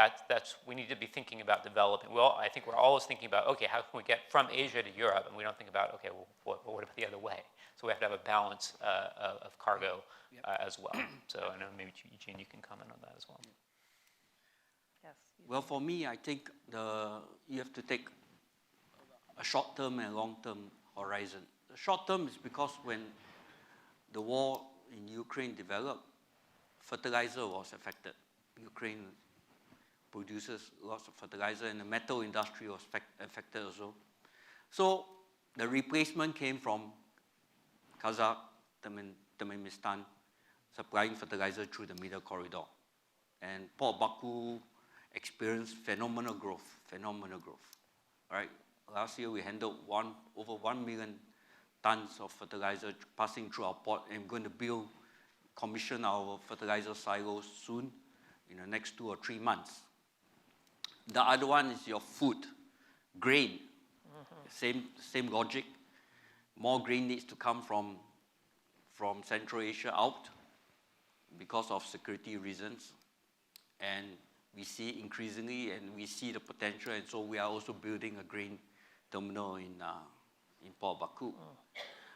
we need to be thinking about developing. Well, I think we're always thinking about, okay, how can we get from Asia to Europe? And we don't think about, okay, well, what about the other way? So we have to have a balance of cargo as well. So I know maybe Eugene, you can comment on that as well. Yes. Well, for me, I think you have to take a short-term and long-term horizon. The short-term is because when the war in Ukraine developed, fertilizer was affected. Ukraine produces lots of fertilizer, and the metal industry was affected also. So the replacement came from Kazakh, Turkmenistan, supplying fertilizer through the middle corridor. And Port Baku experienced phenomenal growth. Right? Last year we handled over 1 million tons of fertilizer passing through our port, and we're going to commission our fertilizer silos soon, in the next 2 or 3 months. The other one is your food, grain. Same logic. More grain needs to come from Central Asia out because of security reasons. And we see increasingly, and we see the potential, and so we are also building a grain terminal in Port Baku.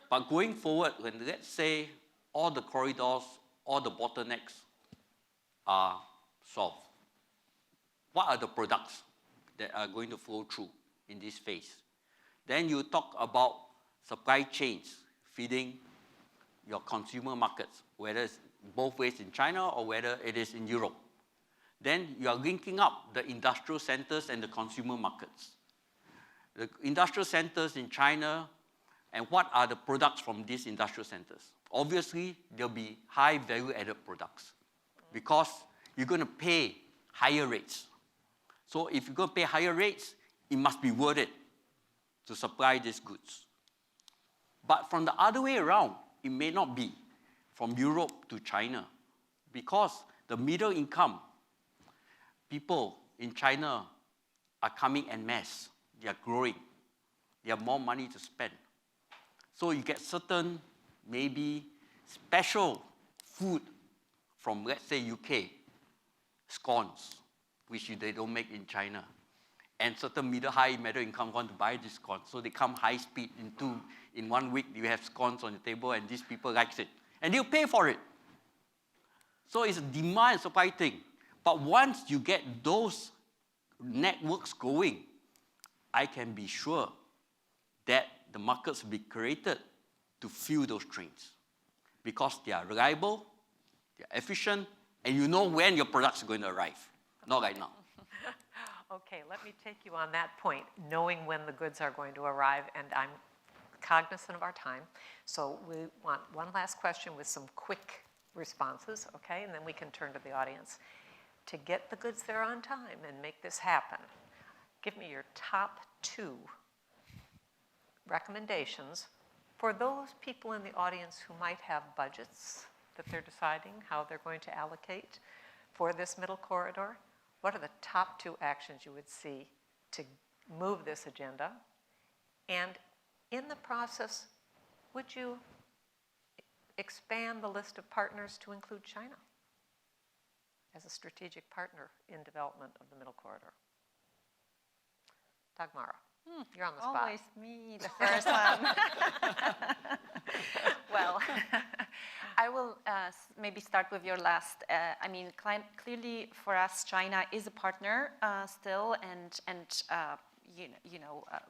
But going forward, when let's say all the corridors, all the bottlenecks are solved, what are the products that are going to flow through in this phase? Then you talk about supply chains feeding your consumer markets, whether it's both ways in China or whether it is in Europe. Then you are linking up the industrial centers and the consumer markets. The industrial centers in China, and what are the products from these industrial centers? Obviously, there'll be high value-added products because you're going to pay higher rates. So if you're going to pay higher rates, it must be worth it to supply these goods. But from the other way around, it may not be from Europe to China, because the middle income people in China are coming en masse. They are growing. they have more money to spend. So you get certain, maybe special food from, let's say, UK, scones, which they don't make in China. And certain high middle income want to buy these scones. So they come high speed in 1 week, you have scones on the table, and these people like it. And they'll pay for it. So it's a demand and supply thing. But once you get those networks going, I can be sure that the markets will be created to fill those trains because they are reliable, they are efficient, and you know when your products are going to arrive, not right now. Okay, let me take you on that point, knowing when the goods are going to arrive, and I'm cognizant of our time. So we want one last question with some quick responses, okay? And then we can turn to the audience. To get the goods there on time and make this happen, give me your top 2 recommendations for those people in the audience who might have budgets that they're deciding how they're going to allocate for this middle corridor. What are the top 2 actions you would see to move this agenda? And in the process, would you expand the list of partners to include China as a strategic partner in development of the middle corridor? Dagmara, you're on the spot. Always me, the first one. Well, I will maybe start with your last. I mean, clearly for us, China is a partner still, and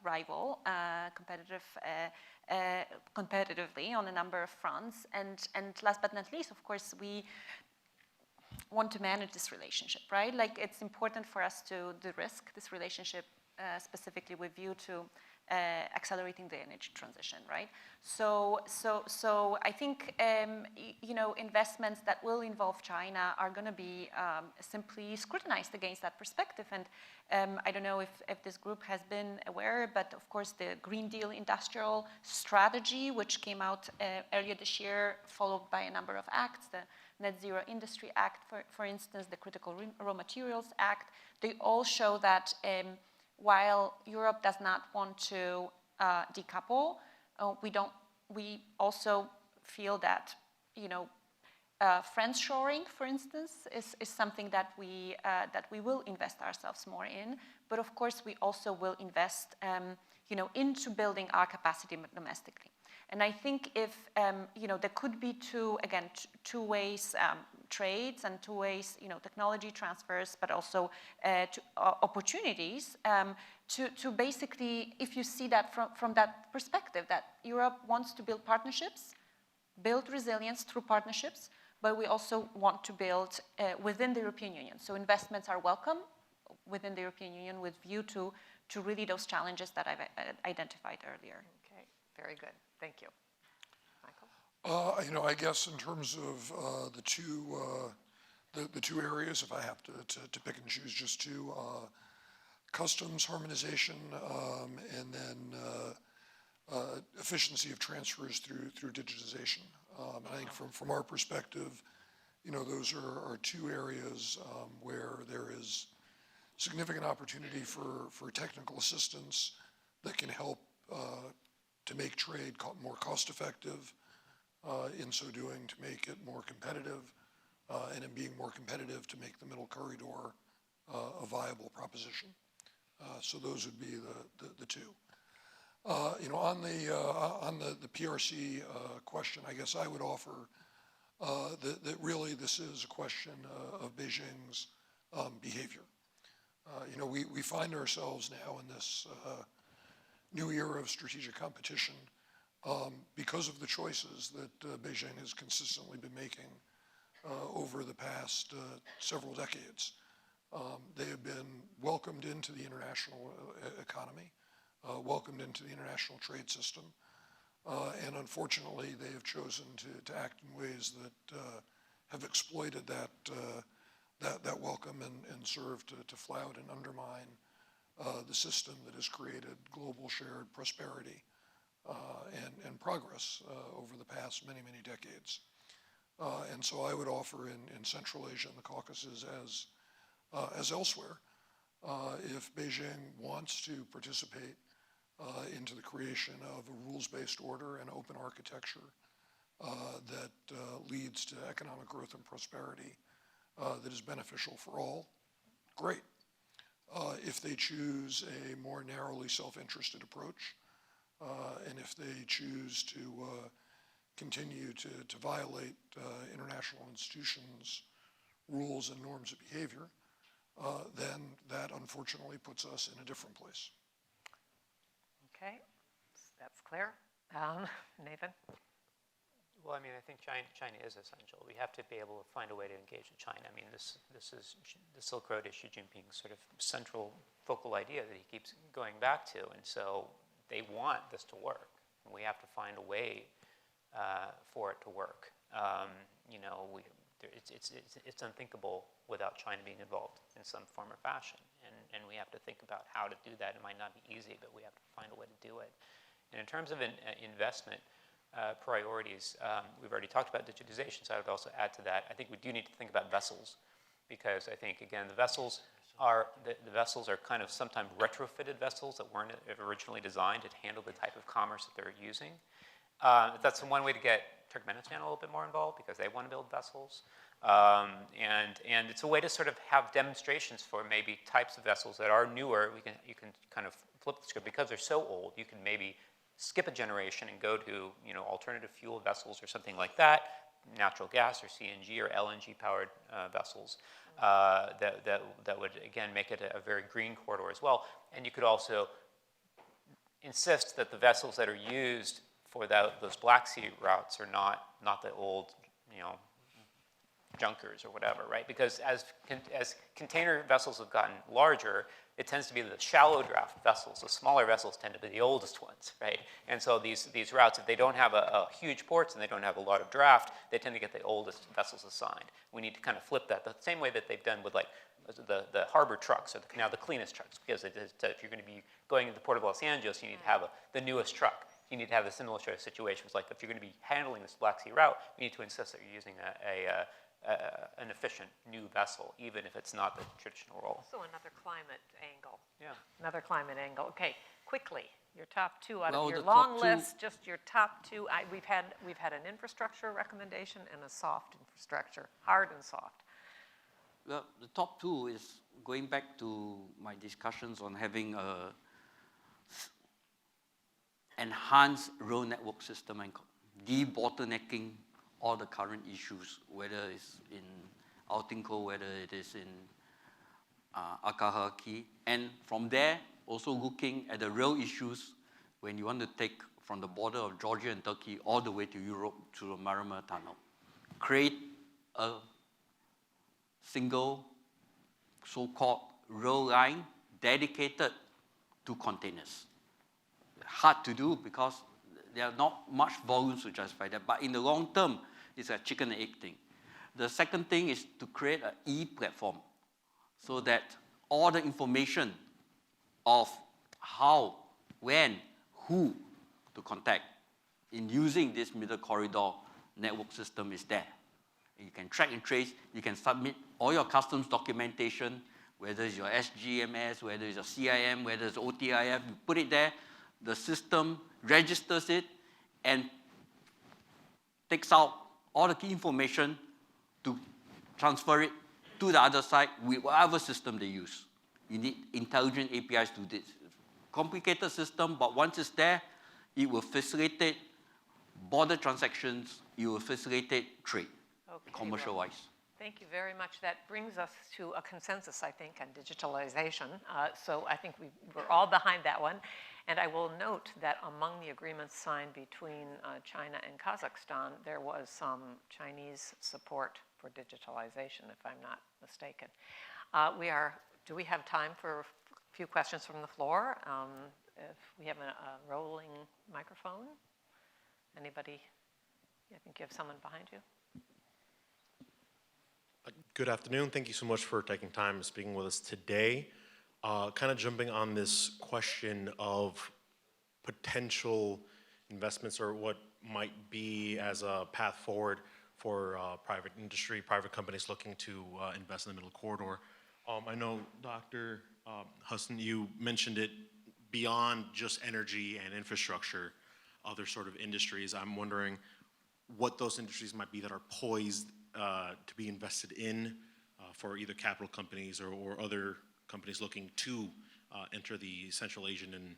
rival, competitively on a number of fronts. And last but not least, of course, we want to manage this relationship, right? Like, it's important for us to de-risk this relationship, specifically with view to accelerating the energy transition, right? So I think investments that will involve China are going to be simply scrutinized against that perspective. And I don't know if this group has been aware, but of course the Green Deal industrial strategy, which came out earlier this year, followed by a number of acts, the Net Zero Industry Act, for instance, the Critical Raw Materials Act, they all show that while Europe does not want to decouple, we also feel that, friendshoring, for instance, is something that we will invest ourselves more in. But of course, we also will invest, into building our capacity domestically. And I think if, there could be two ways, trades and 2 ways, technology transfers, but also opportunities to basically, if you see that from that perspective, that Europe wants to build partnerships, build resilience through partnerships, but we also want to build within the European Union. So investments are welcome within the European Union with view to really those challenges that I've identified earlier. Okay, very good. Thank you. Michael? I guess in terms of the two areas, if I have to pick and choose just 2, customs harmonization and then efficiency of transfers through digitization. I think from our perspective, those are 2 areas where there is significant opportunity for technical assistance that can help to make trade more cost-effective, in so doing to make it more competitive, and in being more competitive to make the middle corridor a viable proposition. So those would be the 2. On the PRC question, I guess I would offer that really this is a question of Beijing's behavior. We find ourselves now in this new era of strategic competition because of the choices that Beijing has consistently been making over the past several decades. They have been welcomed into the international economy, welcomed into the international trade system, and unfortunately they have chosen to act in ways that have exploited that welcome and served to flout and undermine the system that has created global shared prosperity and progress over the past many, many decades. And so I would offer in Central Asia and the Caucasus as elsewhere, if Beijing wants to participate into the creation of a rules-based order and open architecture that leads to economic growth and prosperity that is beneficial for all, great. If they choose a more narrowly self-interested approach, and if they choose to continue to violate international institutions' rules and norms of behavior, then that unfortunately puts us in a different place. Okay, that's clear. Nathan? Well, I mean, I think China is essential. We have to be able to find a way to engage with China. I mean, this is the Silk Road is Xi Jinping's sort of central focal idea that he keeps going back to, and so they want this to work. And we have to find a way for it to work. You know, it's unthinkable without China being involved in some form or fashion, and we have to think about how to do that. It might not be easy, but we have to find a way to do it. And in terms of investment priorities, we've already talked about digitization, so I would also add to that. I think we do need to think about vessels, because I think, again, the vessels are kind of sometimes retrofitted vessels that weren't originally designed to handle the type of commerce that they're using. That's one way to get Turkmenistan a little bit more involved, because they want to build vessels. And it's a way to sort of have demonstrations for maybe types of vessels that are newer. You can kind of flip the script. Because they're so old, you can maybe skip a generation and go to, you know, alternative fuel vessels or something like that, natural gas or CNG or LNG powered vessels that would, again, make it a very green corridor as well. And you could also insist that the vessels that are used for those Black Sea routes are not the old, you know, junkers or whatever, right? Because as container vessels have gotten larger, it tends to be the shallow draft vessels. The smaller vessels tend to be the oldest ones, right? And so these routes, if they don't have a huge ports and they don't have a lot of draft, they tend to get the oldest vessels assigned. We need to kind of flip that the same way that they've done with like the harbor trucks, or now the cleanest trucks, because if you're going to be going into the port of Los Angeles, you need to have the newest truck. You need to have the similar sort of situations. Like if you're going to be handling this Black Sea route, you need to insist that you're using an efficient new vessel, even if it's not the traditional role. Also another climate angle. Yeah. Another climate angle. Okay, quickly, your top two out Well, of your the long top two- list, just your top two. We've had an infrastructure recommendation and a soft infrastructure, hard and soft. Well, the top two is going back to my discussions on having a enhanced rail network system and debottlenecking all the current issues, whether it's in Altinko, whether it is in Akahaki, and from there also looking at the real issues when you want to take from the border of Georgia and Turkey all the way to Europe to the Marmara Tunnel. Create a single so-called rail line dedicated to containers. Hard to do because there are not much volumes to justify that, but in the long term, it's a chicken and egg thing. The second thing is to create an e-platform so that all the information of how, when, who to contact in using this middle corridor network system is there. You can track and trace, you can submit all your customs documentation, whether it's your SGMS, whether it's your CIM, whether it's OTIF, you put it there, the system registers it and takes out all the key information to transfer it to the other side with whatever system they use. You need intelligent APIs to do this. Complicated system, but once it's there, it will facilitate border transactions, it will facilitate trade, commercial-wise. Thank you very much. That brings us to a consensus, I think, on digitalization. So I think we're all behind that one. And I will note that among the agreements signed between China and Kazakhstan, there was some Chinese support for digitalization, if I'm not mistaken. Do we have time for a few questions from the floor? If we have a rolling microphone? Anybody? I think you have someone behind you. Good afternoon. Thank you so much for taking time and speaking with us today. Kind of jumping on this question of potential investments or what might be as a path forward for private industry, private companies looking to invest in the middle corridor. I know, Dr. Huston, you mentioned it beyond just energy and infrastructure, other sort of industries. I'm wondering what those industries might be that are poised to be invested in for either capital companies or other companies looking to enter the Central Asian and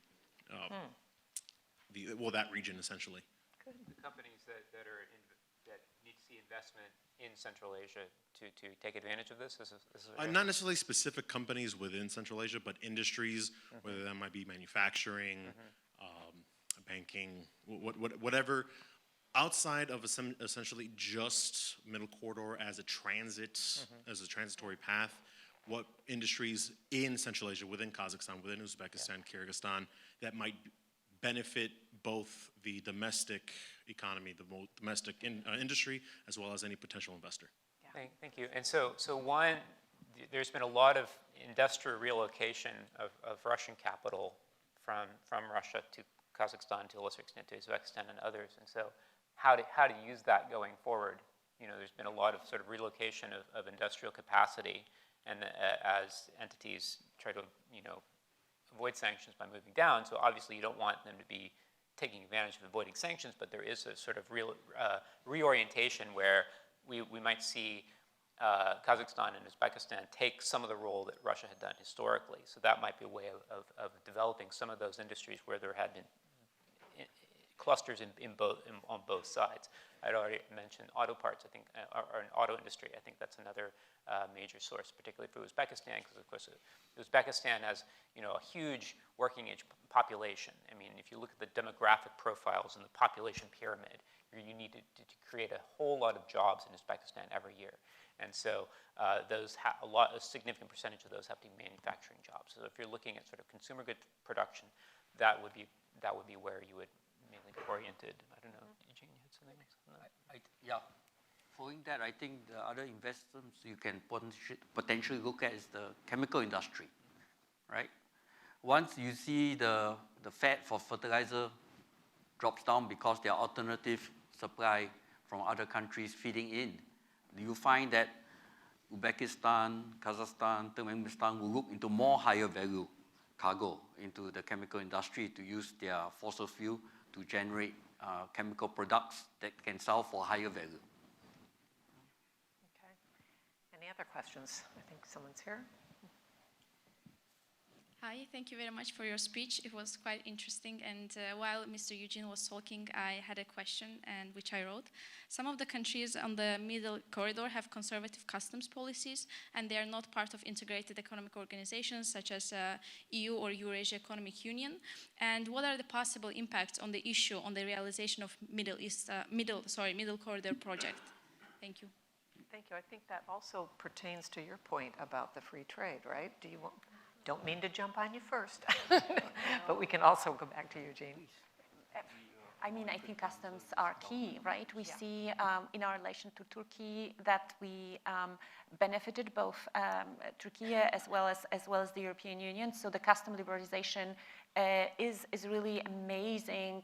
that region essentially. Good. The companies that need to see investment in Central Asia to take advantage of this? Not necessarily specific companies within Central Asia, but industries, whether that might be manufacturing, banking, whatever, outside of essentially just Middle Corridor as a transitory path. What industries in Central Asia, within Kazakhstan, within Uzbekistan, Kyrgyzstan, that might benefit both the domestic economy, the domestic industry, as well as any potential investor. Yeah. Thank you. And so one, there's been a lot of industrial relocation of Russian capital from Russia to Kazakhstan, to a lesser extent to Uzbekistan and others. And so how to use that going forward? You know, there's been a lot of sort of relocation of industrial capacity, and as entities try to, avoid sanctions by moving down. So obviously you don't want them to be taking advantage of avoiding sanctions, but there is a sort of reorientation where we might see Kazakhstan and Uzbekistan take some of the role that Russia had done historically. So that might be a way of developing some of those industries where there had been clusters on both sides. I'd already mentioned auto parts, I think, or an auto industry. I think that's another major source, particularly for Uzbekistan, because of course Uzbekistan has a huge working age population. I mean, if you look at the demographic profiles in the population pyramid, you need to create a whole lot of jobs in Uzbekistan every year. And so a significant percentage of those have to be manufacturing jobs. So if you're looking at sort of consumer good production, that would be where you would mainly be oriented. I don't know, Eugene, you had something else on that? Yeah. Following that, I think the other investments you can potentially look at is the chemical industry, right? Once you see the fat for fertilizer drops down because there are alternative supply from other countries feeding in, you find that Uzbekistan, Kazakhstan, Turkmenistan will look into more higher value cargo into the chemical industry to use their fossil fuel to generate chemical products that can sell for higher value. Okay. Any other questions? I think someone's here. Hi, thank you very much for your speech. It was quite interesting. And while Mr. Eugene was talking, I had a question, and which I wrote. Some of the countries on the Middle Corridor have conservative customs policies, and they are not part of integrated economic organizations such as EU or Eurasia Economic Union. And what are the possible impacts on the issue on the realization of Middle Corridor project? Thank you. Thank you. I think that also pertains to your point about the free trade, right? Don't mean to jump on you first, but we can also go back to Eugene. I mean, I think customs are key, right? We see in our relation to Turkey that we benefited both Turkey as well as the European Union. So the custom liberalization is really amazing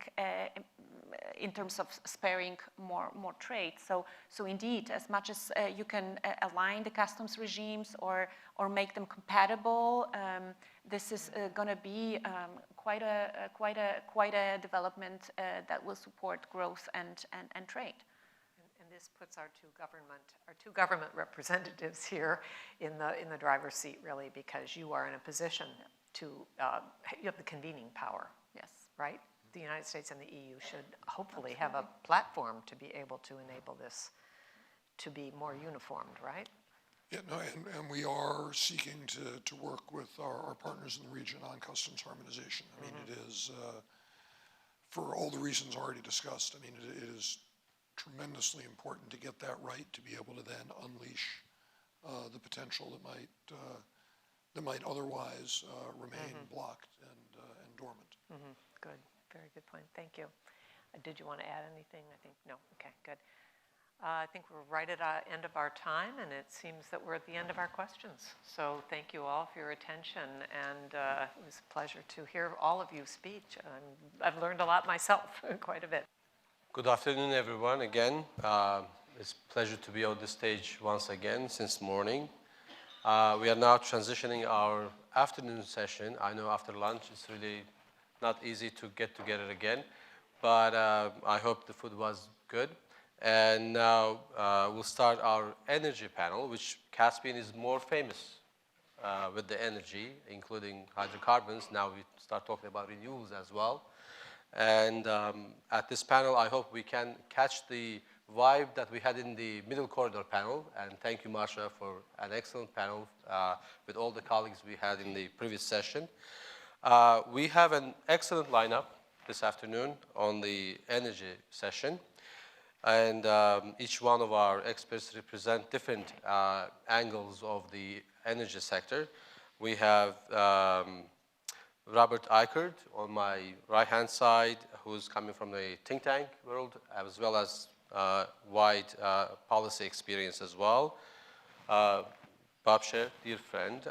in terms of sparing more trade. So indeed, as much as you can align the customs regimes or make them compatible, this is going to be quite a development that will support growth and trade. And this puts our two government representatives here in the driver's seat, really, because you are in a position to you have the convening power. Yes. Right. The United States and the EU should hopefully have a platform to be able to enable this to be more uniformed, right? Yeah, no, and we are seeking to work with our partners in the region on customs harmonization. I mean, it is, for all the reasons already discussed, I mean, it is tremendously important to get that right, to be able to then unleash the potential that might otherwise remain blocked and dormant. Good. Very good point. Thank you. Did you want to add anything? I think no. Okay, good. I think we're right at the end of our time, and it seems that we're at the end of our questions. So thank you all for your attention, and it was a pleasure to hear all of you speak. I've learned a lot myself, quite a bit. Good afternoon, everyone, again. It's a pleasure to be on the stage once again since morning. We are now transitioning our afternoon session. I know after lunch it's really not easy to get together again, but I hope the food was good. And now we'll start our energy panel, which Caspian is more famous with the energy, including hydrocarbons. Now we start talking about renewables as well. And at this panel, I hope we can catch the vibe that we had in the middle corridor panel. And thank you, Marsha, for an excellent panel with all the colleagues we had in the previous session. We have an excellent lineup this afternoon on the energy session. And each one of our experts represent different angles of the energy sector. We have Robert Eichert on my right-hand side, who's coming from the think tank world, as well as wide policy experience as well. Bob Scher, dear friend,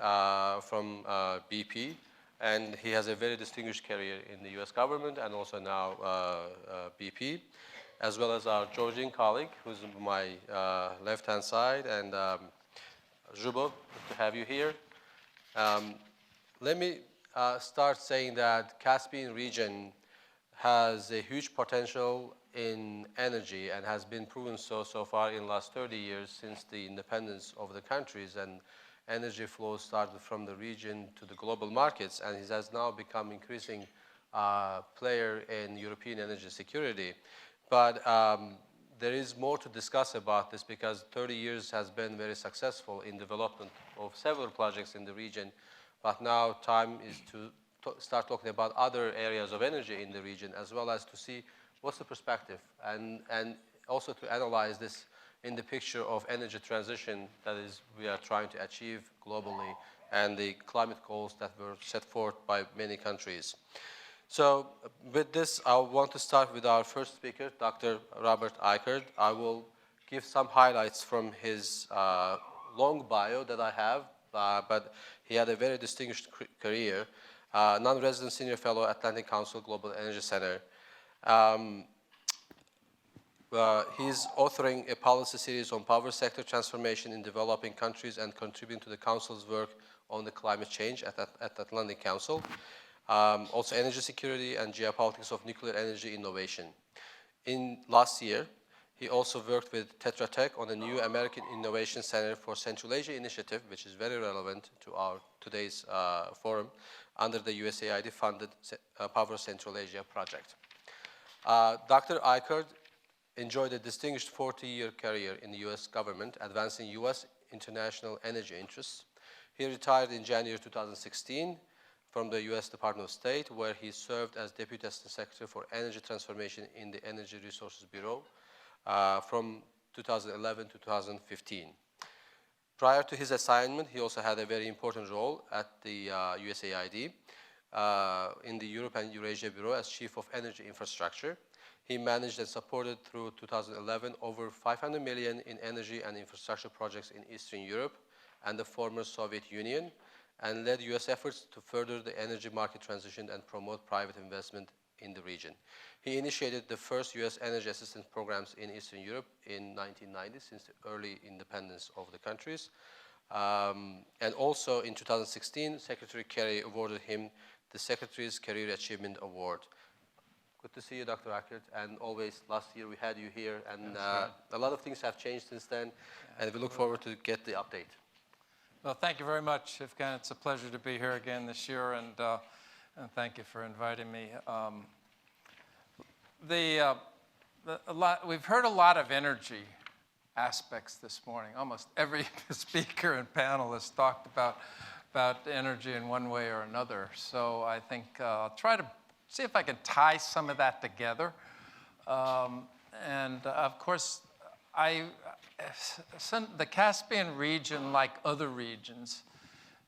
from BP, and he has a very distinguished career in the US government and also now BP, as well as our Georgian colleague, who's on my left-hand side, and Zhubo, good to have you here. Let me start saying that Caspian region has a huge potential in energy and has been proven so far in the last 30 years since the independence of the countries, and energy flows started from the region to the global markets, and it has now become increasing player in European energy security. But there is more to discuss about this because 30 years has been very successful in development of several projects in the region. But now time is to start talking about other areas of energy in the region, as well as to see what's the perspective, and also to analyze this in the picture of energy transition that is we are trying to achieve globally, and the climate goals that were set forth by many countries. So with this, I want to start with our first speaker, Dr. Robert Eichert. I will give some highlights from his long bio that I have, but he had a very distinguished career. Non-resident senior fellow, Atlantic Council Global Energy Center. He's authoring a policy series on power sector transformation in developing countries and contributing to the Council's work on the climate change at Atlantic Council. Also energy security and geopolitics of nuclear energy innovation. In last year, he also worked with Tetra Tech on the new American Innovation Center for Central Asia initiative, which is very relevant to our today's forum, under the USAID-funded Power Central Asia project. Dr. Eichert enjoyed a distinguished 40-year career in the US government, advancing US international energy interests. He retired in January 2016 from the US Department of State, where he served as Deputy Assistant Secretary for Energy Transformation in the Energy Resources Bureau from 2011 to 2015. Prior to his assignment, he also had a very important role at the USAID in the Europe and Eurasia Bureau as Chief of Energy Infrastructure. He managed and supported through 2011 over 500 million in energy and infrastructure projects in Eastern Europe and the former Soviet Union, and led US efforts to further the energy market transition and promote private investment in the region. He initiated the first US energy assistance programs in Eastern Europe in 1990, since the early independence of the countries. And also in 2016, Secretary Kerry awarded him the Secretary's Career Achievement Award. Good to see you, Dr. Eichert, and always last year we had you here, and a lot of things have changed since then, and we look forward to get the update. Well, thank you very much, Evgen. It's a pleasure to be here again this year, and thank you for inviting me. We've heard a lot of energy aspects this morning. Almost every speaker and panelist talked about energy in one way or another. So I think I'll try to see if I can tie some of that together. And of course, the Caspian region, like other regions,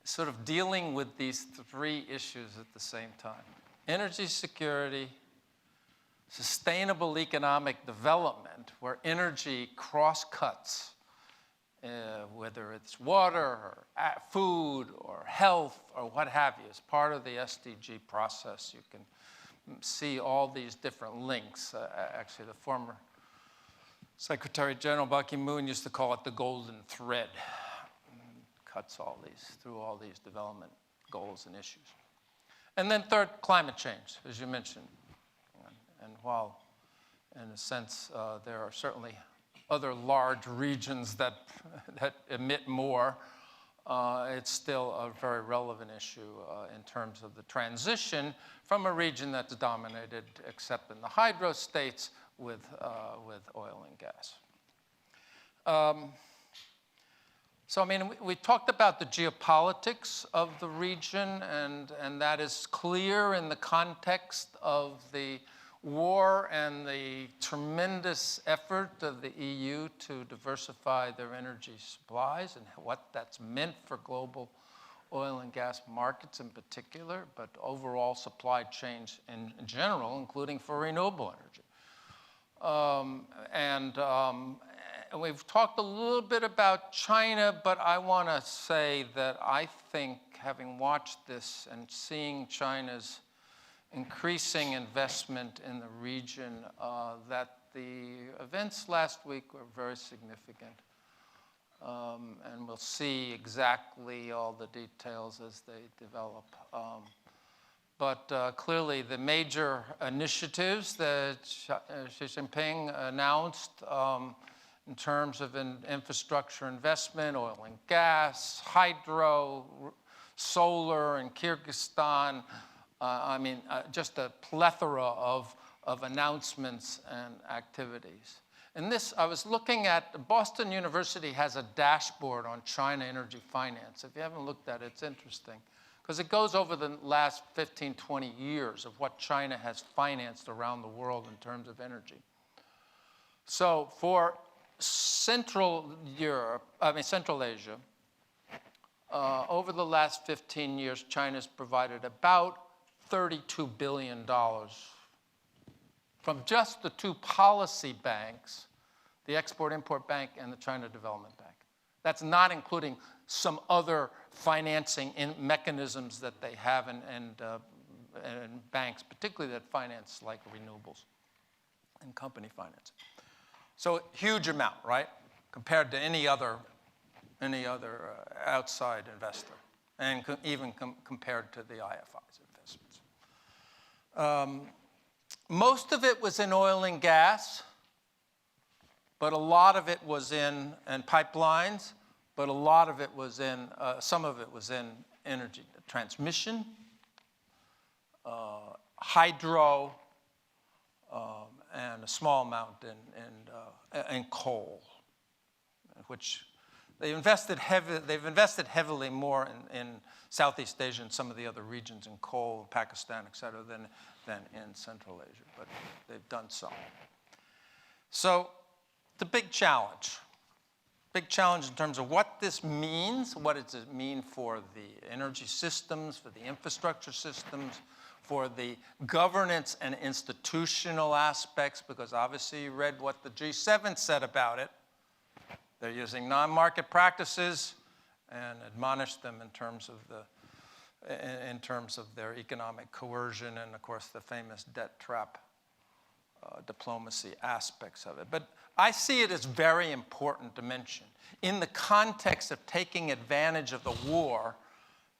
sort of dealing with these three issues at the same time: energy security, sustainable economic development, where energy cross-cuts, whether it's water or food or health or what have you. As part of the SDG process, you can see all these different links. Actually, the former Secretary General Ban Ki-moon used to call it the golden thread. Cuts through all these development goals and issues. And then third, climate change, as you mentioned. And while, in a sense, there are certainly other large regions that emit more, it's still a very relevant issue in terms of the transition from a region that's dominated, except in the hydro states, with oil and gas. So, I mean, we talked about the geopolitics of the region, and that is clear in the context of the war and the tremendous effort of the EU to diversify their energy supplies and what that's meant for global oil and gas markets in particular, but overall supply chains in general, including for renewable energy. And we've talked a little bit about China, but I want to say that I think, having watched this and seeing China's increasing investment in the region, that the events last week were very significant. And we'll see exactly all the details as they develop. But clearly, the major initiatives that Xi Jinping announced in terms of infrastructure investment, oil and gas, hydro, solar in Kyrgyzstan, I mean, just a plethora of announcements and activities. And this, I was looking at, Boston University has a dashboard on China energy finance. If you haven't looked at it, it's interesting, because it goes over the last 15, 20 years of what China has financed around the world in terms of energy. So for Central Asia, over the last 15 years, China's provided about $32 billion from just the two policy banks, the Export-Import Bank and the China Development Bank. That's not including some other financing mechanisms that they have and banks, particularly that finance like renewables and company finance. So huge amount, right, compared to any other outside investor, and even compared to the IFI's investments. Most of it was in oil and gas, but a lot of it was in pipelines, but a lot of it was in, some of it was in energy transmission, hydro, and a small amount in coal, which they've invested heavily more in Southeast Asia and some of the other regions in coal, Pakistan, et cetera, than in Central Asia, but they've done so. So the big challenge in terms of what this means, what does it mean for the energy systems, for the infrastructure systems, for the governance and institutional aspects, because obviously you read what the G7 said about it. They're using non-market practices and admonished them in terms of their economic coercion and, of course, the famous debt trap diplomacy aspects of it. But I see it as very important to mention in the context of taking advantage of the war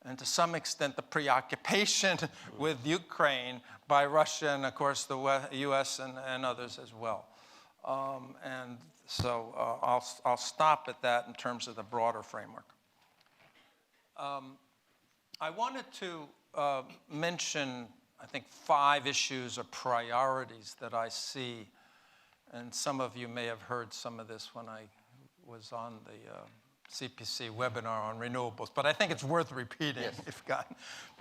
and to some extent the preoccupation with Ukraine by Russia and, of course, the US and others as well. And so I'll stop at that in terms of the broader framework. I wanted to mention, I think, 5 issues or priorities that I see, and some of you may have heard some of this when I was on the CPC webinar on renewables, but I think it's worth repeating,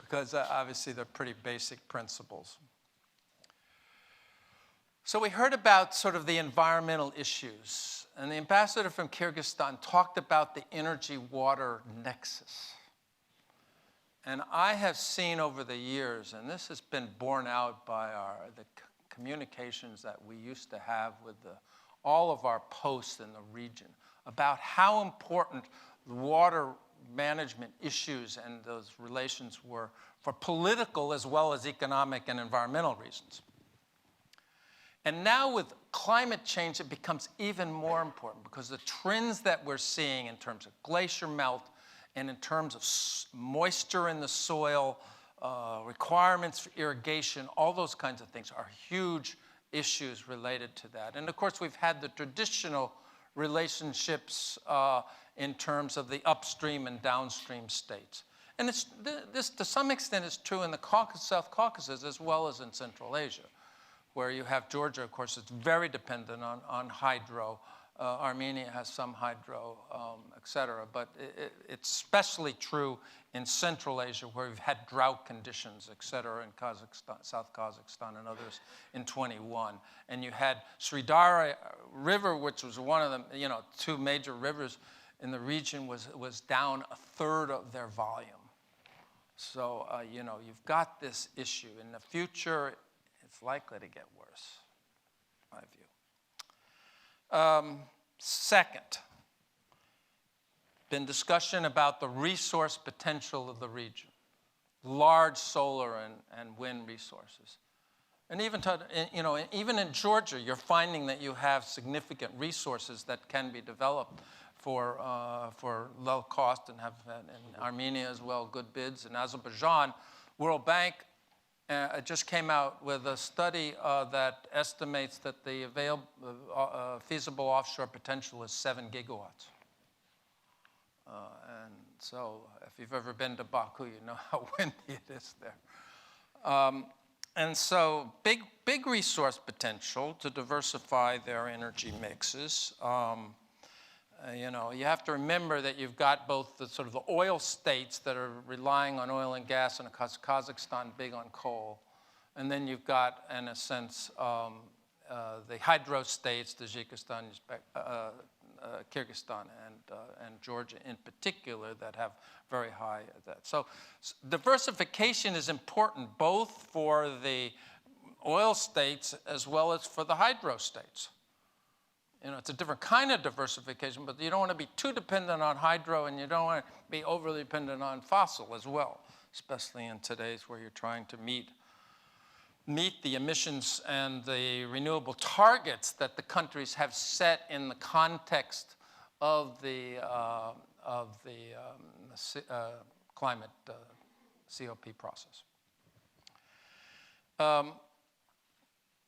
because obviously they're pretty basic principles. So we heard about sort of the environmental issues, and the ambassador from Kyrgyzstan talked about the energy-water nexus. And I have seen over the years, and this has been borne out by the communications that we used to have with all of our posts in the region, about how important the water management issues and those relations were for political as well as economic and environmental reasons. And now with climate change, it becomes even more important, because the trends that we're seeing in terms of glacier melt and in terms of moisture in the soil, requirements for irrigation, all those kinds of things are huge issues related to that. And of course, we've had the traditional relationships in terms of the upstream and downstream states. And this, to some extent, is true in the South Caucasus as well as in Central Asia, where you have Georgia, of course, it's very dependent on hydro. Armenia has some hydro, et cetera. But it's especially true in Central Asia, where we've had drought conditions, et cetera, in Kazakhstan, South Kazakhstan and others in 21. And you had Sridhara River, which was one of the 2 major rivers in the region, was down 1/3 of their volume. So, you've got this issue. In the future, it's likely to get worse, in my view. Second, been discussion about the resource potential of the region, large solar and wind resources. And even in Georgia, you're finding that you have significant resources that can be developed for low cost and have in Armenia as well good bids. In Azerbaijan, World Bank just came out with a study that estimates that the feasible offshore potential is 7 gigawatts. And so if you've ever been to Baku, you know how windy it is there. And so big resource potential to diversify their energy mixes. You have to remember that you've got both the sort of the oil states that are relying on oil and gas, and Kazakhstan big on coal. And then you've got, in a sense, the hydro states, Tajikistan, Kyrgyzstan, and Georgia in particular, that have very high that. So diversification is important both for the oil states as well as for the hydro states. It's a different kind of diversification, but you don't want to be too dependent on hydro, and you don't want to be overly dependent on fossil as well, especially in today's where you're trying to meet the emissions and the renewable targets that the countries have set in the context of the climate COP process.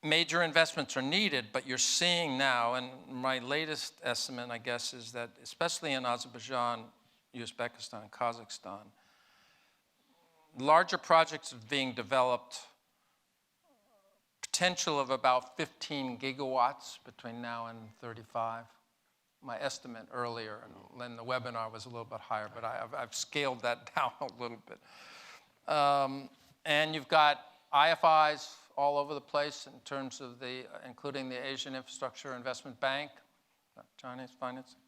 Major investments are needed, but you're seeing now, and my latest estimate, I guess, is that especially in Azerbaijan, Uzbekistan, and Kazakhstan, larger projects are being developed, potential of about 15 gigawatts between now and 35. My estimate earlier in the webinar was a little bit higher, but I've scaled that down a little bit. And you've got IFIs all over the place in terms of including the Asian Infrastructure Investment Bank, Chinese financing.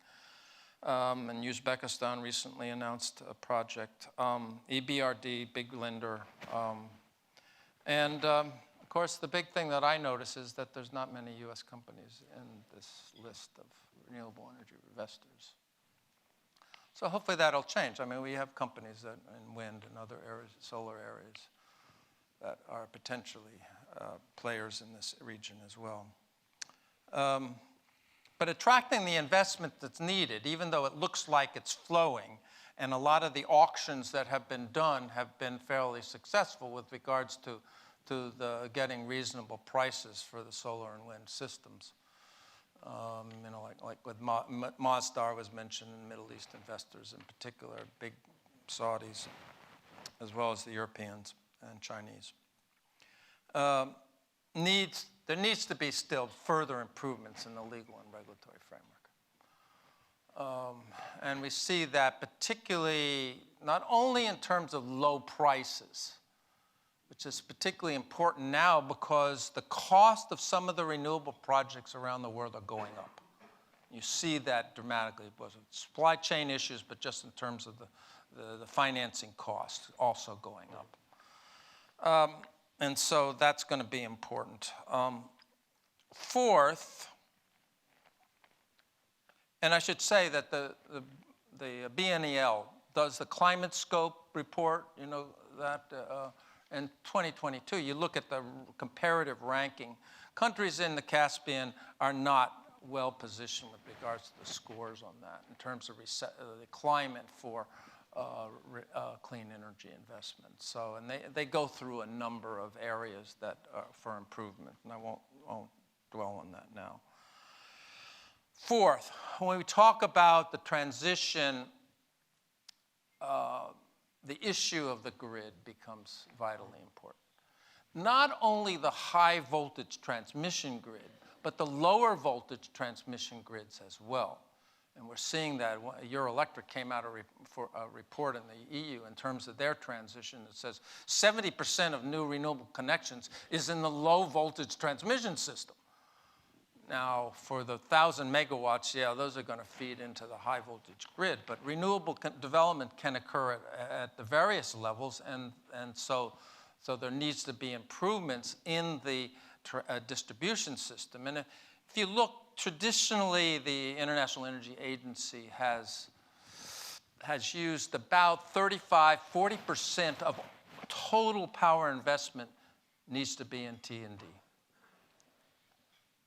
And Uzbekistan recently announced a project. EBRD, big lender. Of course, the big thing that I notice is that there's not many US companies in this list of renewable energy investors. So hopefully that'll change. I mean, we have companies that in wind and other areas, solar areas, that are potentially players in this region as well. But attracting the investment that's needed, even though it looks like it's flowing, and a lot of the auctions that have been done have been fairly successful with regards to the getting reasonable prices for the solar and wind systems. Like with Masdar was mentioned, and Middle East investors in particular, big Saudis, as well as the Europeans and Chinese. There needs to be still further improvements in the legal and regulatory framework. And we see that particularly not only in terms of low prices, which is particularly important now because the cost of some of the renewable projects around the world are going up. You see that dramatically, both supply chain issues, but just in terms of the financing costs also going up. And so that's going to be important. Fourth, and I should say that the BNEL does the climate scope report, that in 2022, you look at the comparative ranking. Countries in the Caspian are not well positioned with regards to the scores on that in terms of the climate for clean energy investments. So, and they go through a number of areas that are for improvement, and I won't dwell on that now. Fourth, when we talk about the transition, the issue of the grid becomes vitally important. Not only the high voltage transmission grid, but the lower voltage transmission grids as well. And we're seeing that. Euroelectric came out for a report in the EU in terms of their transition that says 70% of new renewable connections is in the low voltage transmission system. Now, for the 1,000 megawatts, yeah, those are going to feed into the high voltage grid, but renewable development can occur at the various levels, and so there needs to be improvements in the distribution system. And if you look, traditionally, the International Energy Agency has used about 35–40% of total power investment needs to be in T&D.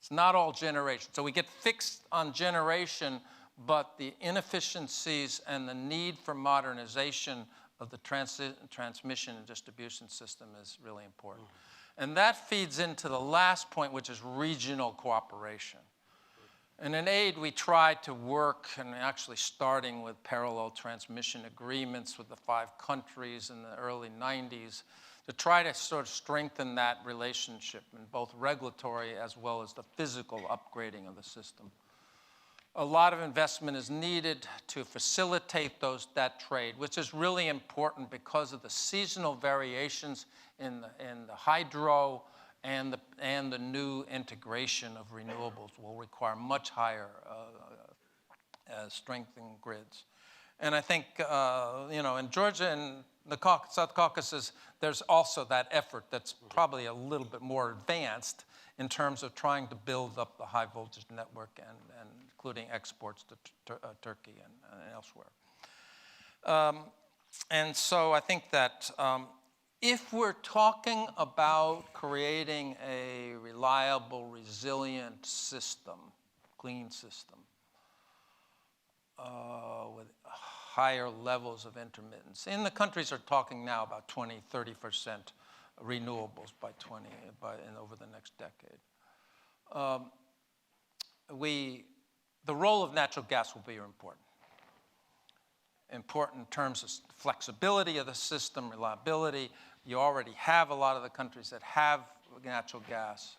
It's not all generation. So we get fixed on generation, but the inefficiencies and the need for modernization of the transmission and distribution system is really important. And that feeds into the last point, which is regional cooperation. And in aid, we try to work, and actually starting with parallel transmission agreements with the 5 countries in the early 90s, to try to sort of strengthen that relationship in both regulatory as well as the physical upgrading of the system. A lot of investment is needed to facilitate that trade, which is really important because of the seasonal variations in the hydro and the new integration of renewables will require much higher strengthening grids. And I think, in Georgia and the South Caucasus, there's also that effort that's probably a little bit more advanced in terms of trying to build up the high voltage network and including exports to Turkey and elsewhere. And so I think that if we're talking about creating a reliable, resilient system, clean system, with higher levels of intermittence. And the countries are talking now about 20–30% renewables over the next decade. The role of natural gas will be important. Important in terms of flexibility of the system, reliability. You already have a lot of the countries that have natural gas.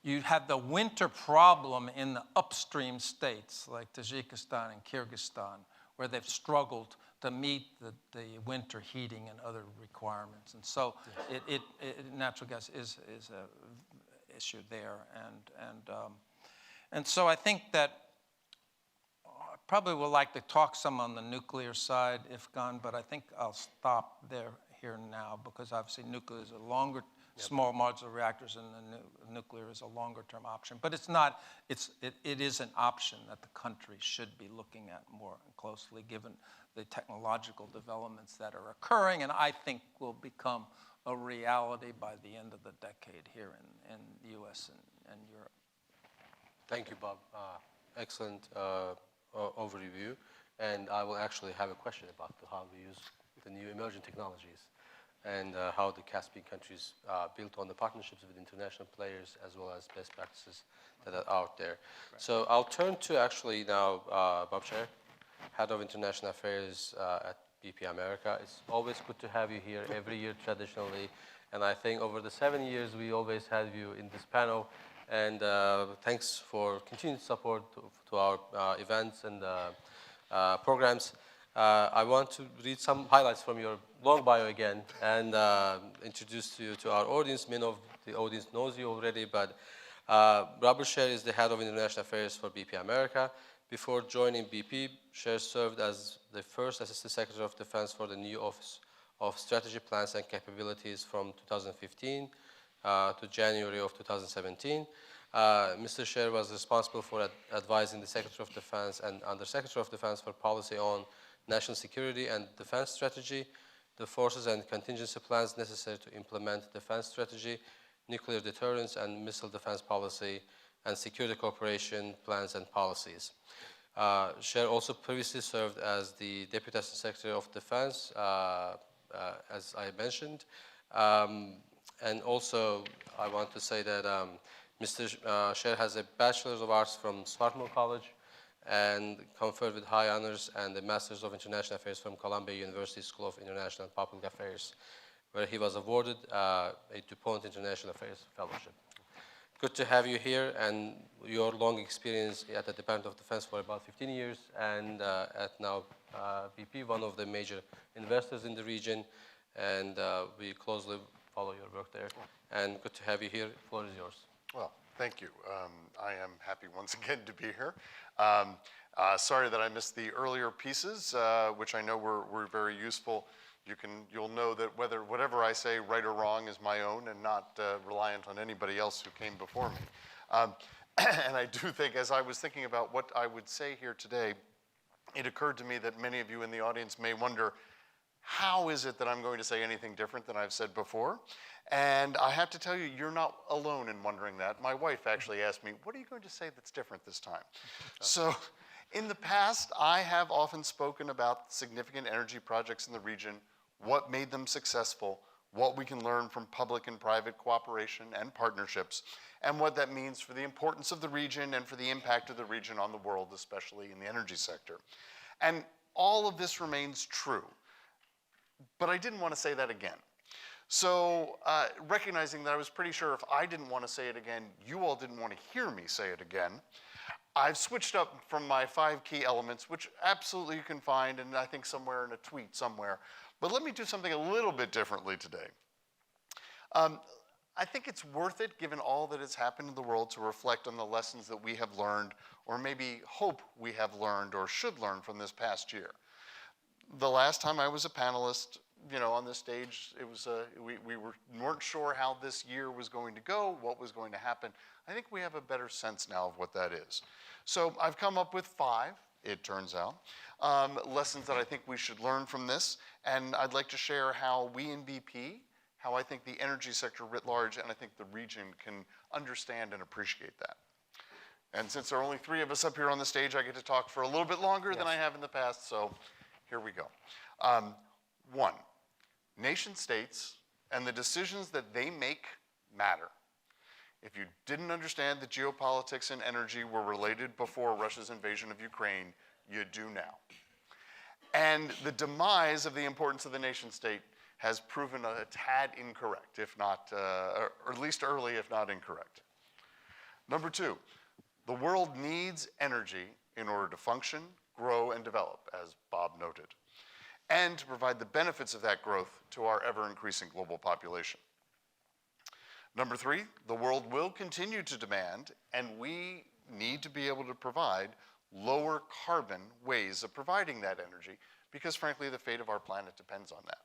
You have the winter problem in the upstream states like Tajikistan and Kyrgyzstan, where they've struggled to meet the winter heating and other requirements. And so natural gas is an issue there. And so I think that I probably would like to talk some on the nuclear side, Ifkan, but I think I'll stop here now because obviously nuclear is a longer, small modular reactors and the nuclear is a longer term option. But it's not, it is an option that the country should be looking at more closely given the technological developments that are occurring and I think will become a reality by the end of the decade here in the US and Europe. Thank you, Bob. Excellent overview. And I will actually have a question about how we use the new emerging technologies and how the Caspian countries built on the partnerships with international players as well as best practices that are out there. Right. So I'll turn to actually now Bob Scher, Head of International Affairs at BP America. It's always good to have you here every year traditionally. And I think over the 7 years, we always had you in this panel. And thanks for continued support to our events and programs. I want to read some highlights from your long bio again and introduce you to our audience. Many of the audience knows you already, but Robert Scher is the Head of International Affairs for BP America. Before joining BP, Scher served as the first Assistant Secretary of Defense for the new Office of Strategy Plans and Capabilities from 2015 to January of 2017. Mr. Scher was responsible for advising the Secretary of Defense and Undersecretary of Defense for policy on national security and defense strategy, the forces and contingency plans necessary to implement defense strategy, nuclear deterrence and missile defense policy, and security cooperation plans and policies. Cher also previously served as the Deputy Assistant Secretary of Defense, as I mentioned. And also, I want to say that Mr. Cher has a Bachelor's of Arts from Swarthmore College and conferred with high honors and a Master's of International Affairs from Columbia University School of International and Public Affairs, where he was awarded a DuPont International Affairs Fellowship. Good to have you here, and your long experience at the Department of Defense for about 15 years, and at now BP, one of the major investors in the region, and we closely follow your work there. And good to have you here. The floor is yours. Well, thank you. I am happy once again to be here. Sorry that I missed the earlier pieces, which I know were very useful. You'll know that whatever I say, right or wrong, is my own and not reliant on anybody else who came before me. And I do think, as I was thinking about what I would say here today, it occurred to me that many of you in the audience may wonder, how is it that I'm going to say anything different than I've said before? And I have to tell you, you're not alone in wondering that. My wife actually asked me, what are you going to say that's different this time? So in the past, I have often spoken about significant energy projects in the region, what made them successful, what we can learn from public and private cooperation and partnerships, and what that means for the importance of the region and for the impact of the region on the world, especially in the energy sector. And all of this remains true. But I didn't want to say that again. So recognizing that I was pretty sure if I didn't want to say it again, you all didn't want to hear me say it again, I've switched up from my 5 key elements, which absolutely you can find, and I think somewhere in a tweet somewhere. But let me do something a little bit differently today. I think it's worth it, given all that has happened in the world, to reflect on the lessons that we have learned, or maybe hope we have learned or should learn from this past year. The last time I was a panelist, on this stage, it was we weren't sure how this year was going to go, what was going to happen. I think we have a better sense now of what that is. So I've come up with 5, it turns out, lessons that I think we should learn from this, and I'd like to share how we in BP, how I think the energy sector writ large, and I think the region can understand and appreciate that. And since there are only 3 of us up here on the stage, I get to talk for a little bit longer than I have in the past, so here we go. 1, nation states and the decisions that they make matter. If you didn't understand that geopolitics and energy were related before Russia's invasion of Ukraine, you do now. And the demise of the importance of the nation state has proven a tad incorrect, if not, or at least early, if not incorrect. Number 2, the world needs energy in order to function, grow, and develop, as Bob noted, and to provide the benefits of that growth to our ever-increasing global population. Number 3, the world will continue to demand, and we need to be able to provide lower carbon ways of providing that energy, because frankly, the fate of our planet depends on that.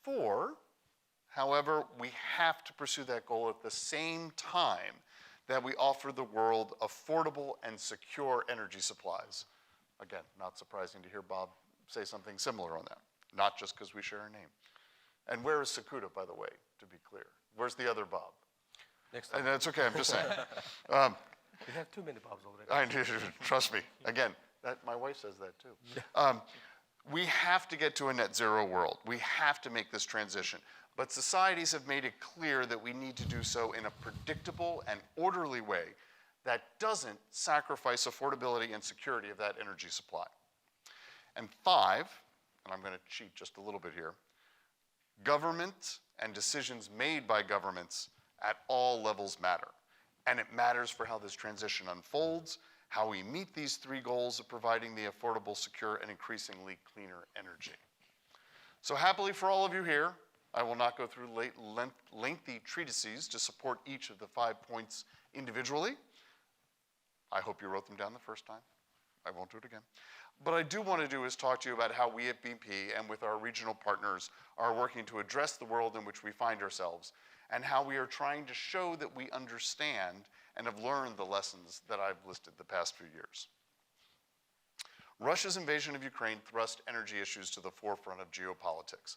4, however, we have to pursue that goal at the same time that we offer the world affordable and secure energy supplies. Again, not surprising to hear Bob say something similar on that, not just because we share a name. And where is Sakuda, by the way, to be clear? Where's the other Bob? Next time. And that's okay, I'm just saying. We have too many Bobs already. Trust me. Again, my wife says that too. We have to get to a net zero world. We have to make this transition. But societies have made it clear that we need to do so in a predictable and orderly way that doesn't sacrifice affordability and security of that energy supply. And 5, and I'm going to cheat just a little bit here, government and decisions made by governments at all levels matter. And it matters for how this transition unfolds, how we meet these 3 goals of providing the affordable, secure, and increasingly cleaner energy. So happily for all of you here, I will not go through lengthy treatises to support each of the 5 points individually. I hope you wrote them down the first time. I won't do it again. What I do want to do is talk to you about how we at BP and with our regional partners are working to address the world in which we find ourselves, and how we are trying to show that we understand and have learned the lessons that I've listed the past few years. Russia's invasion of Ukraine thrust energy issues to the forefront of geopolitics.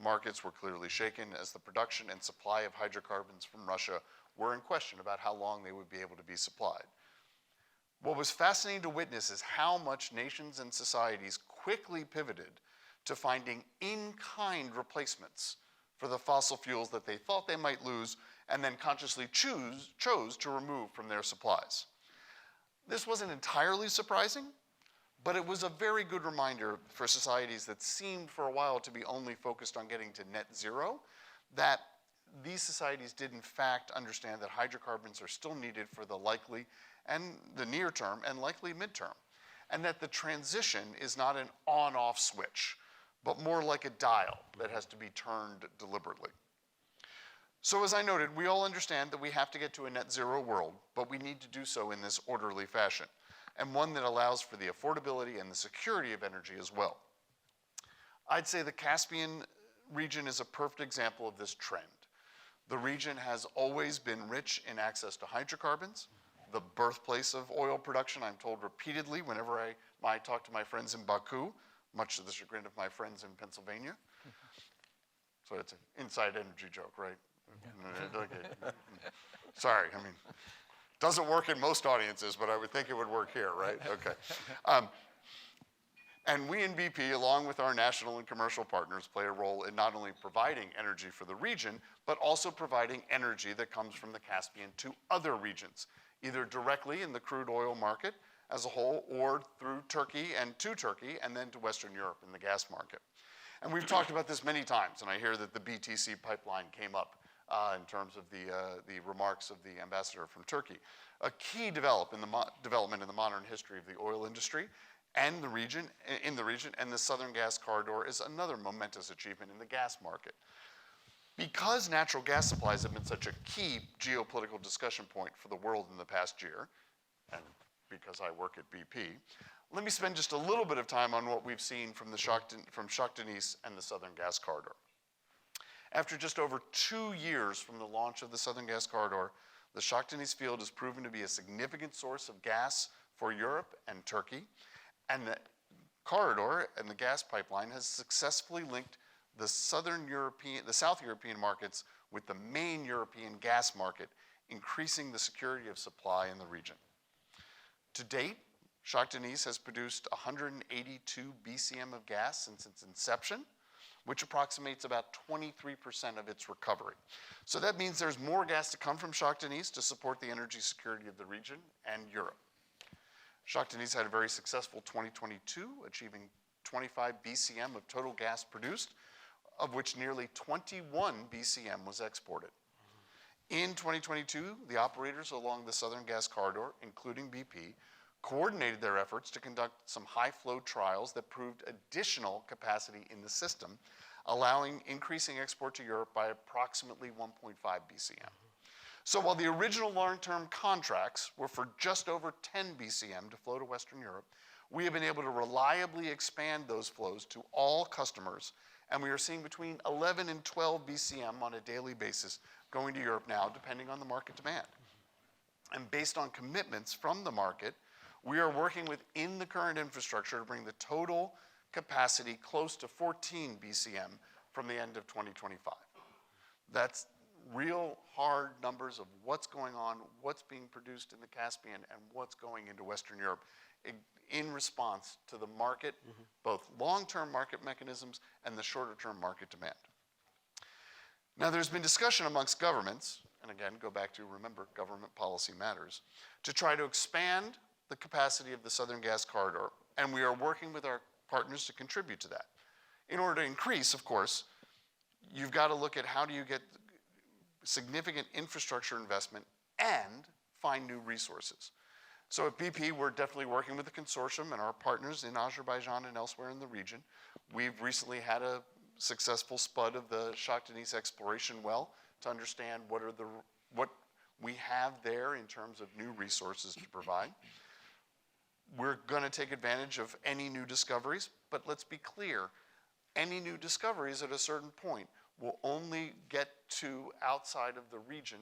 Markets were clearly shaken as the production and supply of hydrocarbons from Russia were in question about how long they would be able to be supplied. What was fascinating to witness is how much nations and societies quickly pivoted to finding in-kind replacements for the fossil fuels that they thought they might lose and then consciously chose to remove from their supplies. This wasn't entirely surprising, but it was a very good reminder for societies that seemed for a while to be only focused on getting to net zero, that these societies did in fact understand that hydrocarbons are still needed for the likely and the near term and likely midterm, and that the transition is not an on-off switch, but more like a dial that has to be turned deliberately. So as I noted, we all understand that we have to get to a net zero world, but we need to do so in this orderly fashion, and one that allows for the affordability and the security of energy as well. I'd say the Caspian region is a perfect example of this trend. The region has always been rich in access to hydrocarbons, the birthplace of oil production, I'm told repeatedly whenever I talk to my friends in Baku, much to the chagrin of my friends in Pennsylvania. So it's an inside energy joke, right? Okay. Sorry, I mean, doesn't work in most audiences, but I would think it would work here, right? Okay. And we in BP, along with our national and commercial partners, play a role in not only providing energy for the region, but also providing energy that comes from the Caspian to other regions, either directly in the crude oil market as a whole, or through Turkey and to Turkey, and then to Western Europe in the gas market. And we've talked about this many times, and I hear that the BTC pipeline came up in terms of the remarks of the ambassador from Turkey. A key development in the modern history of the oil industry and the region, and the Southern Gas Corridor is another momentous achievement in the gas market. Because natural gas supplies have been such a key geopolitical discussion point for the world in the past year, and because I work at BP, let me spend just a little bit of time on what we've seen from Shah Deniz and the Southern Gas Corridor. After just over 2 years from the launch of the Southern Gas Corridor, the Shah Deniz field has proven to be a significant source of gas for Europe and Turkey, and the corridor and the gas pipeline has successfully linked the South European markets with the main European gas market, increasing the security of supply in the region. To date, Shah Deniz has produced 182 BCM of gas since its inception, which approximates about 23% of its recovery. So that means there's more gas to come from Shah Deniz to support the energy security of the region and Europe. Shah Deniz had a very successful 2022, achieving 25 BCM of total gas produced, of which nearly 21 BCM was exported. In 2022, the operators along the Southern Gas Corridor, including BP, coordinated their efforts to conduct some high-flow trials that proved additional capacity in the system, allowing increasing export to Europe by approximately 1.5 BCM. So while the original long-term contracts were for just over 10 BCM to flow to Western Europe, we have been able to reliably expand those flows to all customers, and we are seeing between 11 and 12 BCM on a daily basis going to Europe now, depending on the market demand. And based on commitments from the market, we are working within the current infrastructure to bring the total capacity close to 14 BCM from the end of 2025. That's real hard numbers of what's going on, what's being produced in the Caspian, and what's going into Western Europe in response to the market, both long-term market mechanisms and the shorter-term market demand. Now, there's been discussion amongst governments, and again, go back to remember, government policy matters, to try to expand the capacity of the Southern Gas Corridor, and we are working with our partners to contribute to that. In order to increase, of course, you've got to look at how do you get significant infrastructure investment and find new resources. So at BP, we're definitely working with the consortium and our partners in Azerbaijan and elsewhere in the region. We've recently had a successful spud of the Shah Deniz exploration well to understand what we have there in terms of new resources to provide. We're going to take advantage of any new discoveries, but let's be clear, any new discoveries at a certain point will only get to outside of the region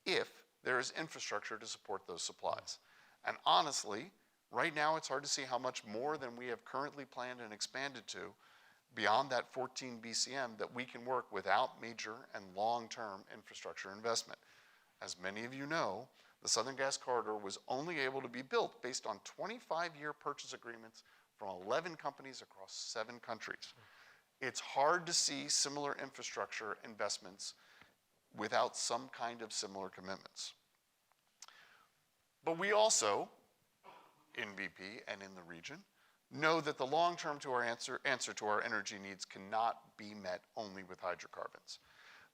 if there is infrastructure to support those supplies. And honestly, right now it's hard to see how much more than we have currently planned and expanded to beyond that 14 BCM that we can work without major and long-term infrastructure investment. As many of you know, The Southern Gas Corridor was only able to be built based on 25-year purchase agreements from 11 companies across 7 countries. It's hard to see similar infrastructure investments without some kind of similar commitments. But we also, in BP and in the region, know that the long-term answer to our energy needs cannot be met only with hydrocarbons.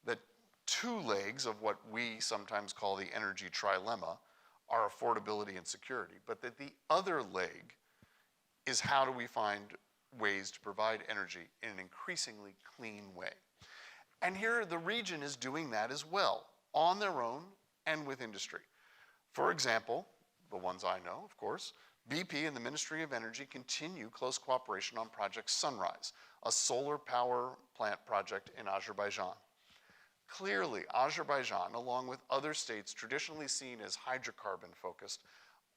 The 2 legs of what we sometimes call the energy trilemma are affordability and security, but that the other leg is how do we find ways to provide energy in an increasingly clean way. And here the region is doing that as well, on their own and with industry. For example, the ones I know, of course, BP and the Ministry of Energy continue close cooperation on Project Sunrise, a solar power plant project in Azerbaijan. Clearly, Azerbaijan, along with other states traditionally seen as hydrocarbon-focused,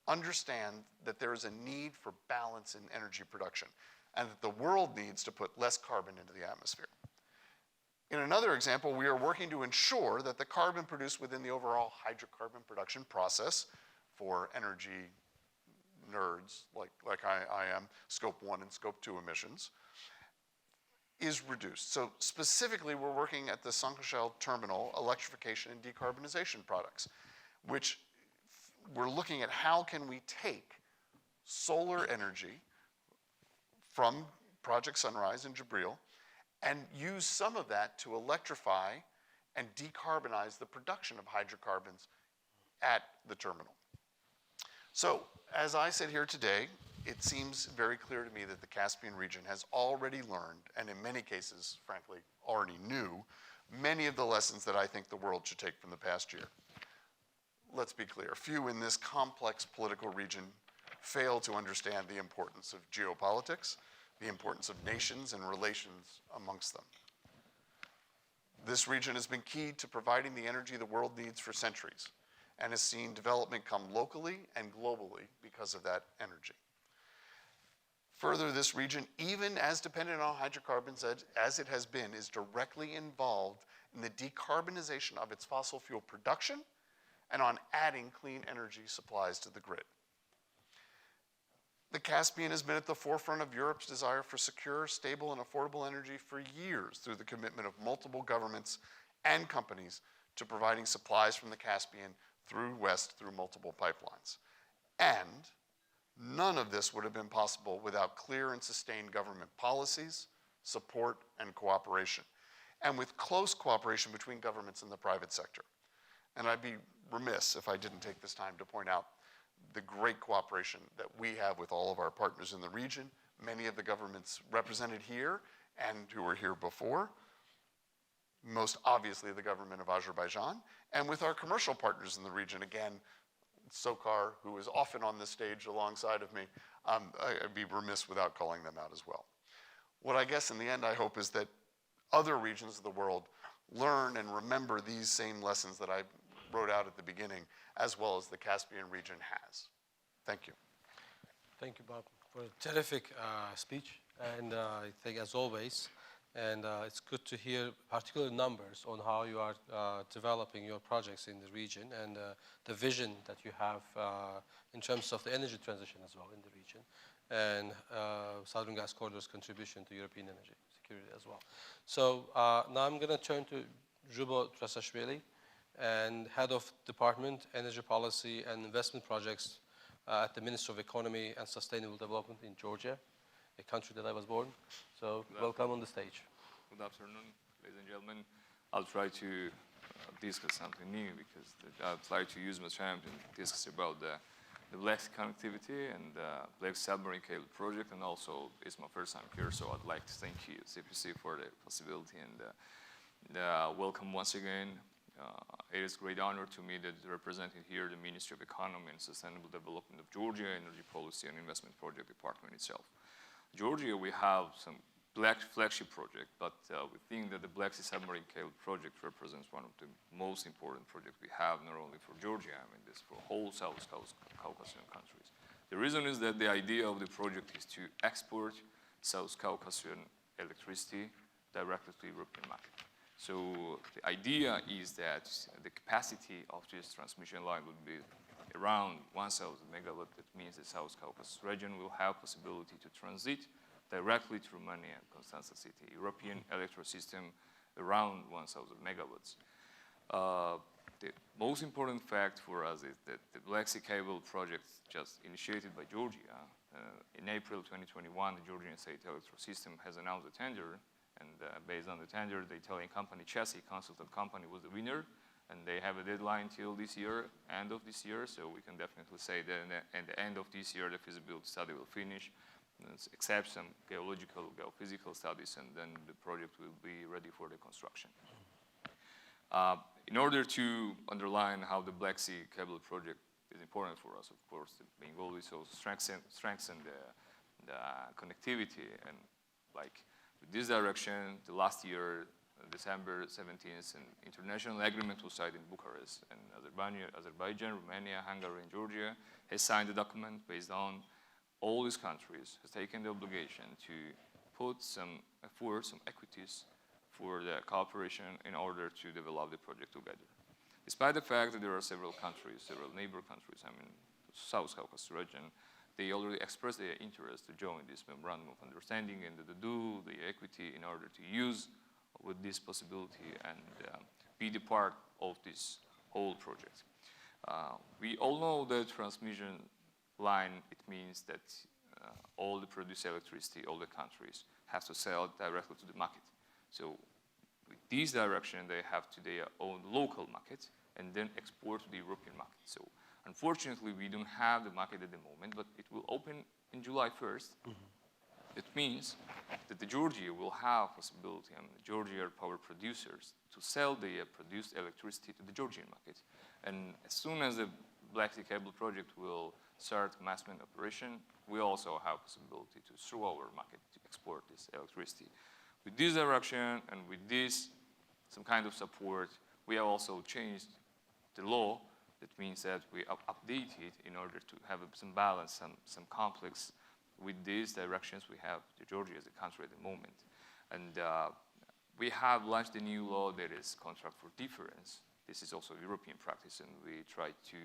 understand that there is a need for balance in energy production and that the world needs to put less carbon into the atmosphere. In another example, we are working to ensure that the carbon produced within the overall hydrocarbon production process for energy nerds like I am, Scope 1 and Scope 2 emissions, is reduced. So specifically, we're working at the Sankoshel terminal electrification and decarbonization products, which we're looking at how can we take solar energy from Project Sunrise in Jibril and use some of that to electrify and decarbonize the production of hydrocarbons at the terminal. So as I sit here today, it seems very clear to me that the Caspian region has already learned, and in many cases, frankly, already knew, many of the lessons that I think the world should take from the past year. Let's be clear, few in this complex political region fail to understand the importance of geopolitics, the importance of nations and relations amongst them. This region has been key to providing the energy the world needs for centuries and has seen development come locally and globally because of that energy. Further, this region, even as dependent on hydrocarbons as it has been, is directly involved in the decarbonization of its fossil fuel production and on adding clean energy supplies to the grid. The Caspian has been at the forefront of Europe's desire for secure, stable, and affordable energy for years through the commitment of multiple governments and companies to providing supplies from the Caspian west through multiple pipelines. And none of this would have been possible without clear and sustained government policies, support, and cooperation, and with close cooperation between governments and the private sector. And I'd be remiss if I didn't take this time to point out the great cooperation that we have with all of our partners in the region, many of the governments represented here and who were here before, most obviously the government of Azerbaijan, and with our commercial partners in the region, again, SOCAR, who is often on this stage alongside of me, I'd be remiss without calling them out as well. What I guess in the end I hope is that other regions of the world learn and remember these same lessons that I wrote out at the beginning, as well as the Caspian region has. Thank you. Thank you, Bob, for a terrific speech, and I think as always, and it's good to hear particular numbers on how you are developing your projects in the region and the vision that you have in terms of the energy transition as well in the region, and Southern Gas Corridor's contribution to European energy security as well. So now I'm going to turn to Zhubo Trasashvili, and Head of Department, Energy Policy and Investment Projects at the Ministry of Economy and Sustainable Development in Georgia, a country that I was born. So welcome on the stage. Good afternoon, ladies and gentlemen. I'll try to discuss something new because I'll try to use my time to discuss about the Black Sea connectivity and the Black Submarine Cable project, and also it's my first time here, so I'd like to thank you, CPC, for the possibility and welcome once again. It is a great honor to me that representing here the Ministry of Economy and Sustainable Development of Georgia, Energy Policy and Investment Project Department itself. Georgia, we have some flagship project, but we think that the Black Sea Submarine Cable project represents one of the most important projects we have, not only for Georgia, I mean this for whole South Caucasian countries. The reason is that the idea of the project is to export South Caucasian electricity directly to the European market. So the idea is that the capacity of this transmission line would be around 1,000 megawatt. That means the South Caucasus region will have possibility to transit directly to Romania and Constanța city, European electro system around 1,000 megawatts. The most important fact for us is that the Black Sea Cable project, just initiated by Georgia, in April 2021, the Georgian State Electro System has announced a tender, and based on the tender, the Italian company Chassis Consultant Company was the winner, and they have a deadline till this year, end of this year, so we can definitely say that at the end of this year, the feasibility study will finish, except some geological, geophysical studies, and then the project will be ready for the construction. In order to underline how the Black Sea Cable project is important for us, of course, being always also strengthen the connectivity, and like with this direction, the last year, December 17th, an international agreement was signed in Bucharest, and Azerbaijan, Romania, Hungary, and Georgia has signed a document based on all these countries has taken the obligation to put some effort, some equities for the cooperation in order to develop the project together. Despite the fact that there are several countries, several neighbor countries, I mean, the South Caucasus region, they already expressed their interest to join this memorandum of understanding and to do the equity in order to use with this possibility and be the part of this whole project. We all know that transmission line, it means that all the produced electricity, all the countries have to sell it directly to the market. So with this direction, they have to their own local market and then export to the European market. So unfortunately, we don't have the market at the moment, but it will open in July 1st. It means that the Georgia will have possibility, and the Georgia power producers, to sell their produced electricity to the Georgian market. And as soon as the Black Sea Cable project will start mass main operation, we also have possibility to, through our market, to export this electricity. With this direction and with this, some kind of support, we have also changed the law. That means that we update it in order to have some balance, some complex. With these directions, we have Georgia as a country at the moment. And we have launched a new law that is contract for difference. This is also European practice, and we try to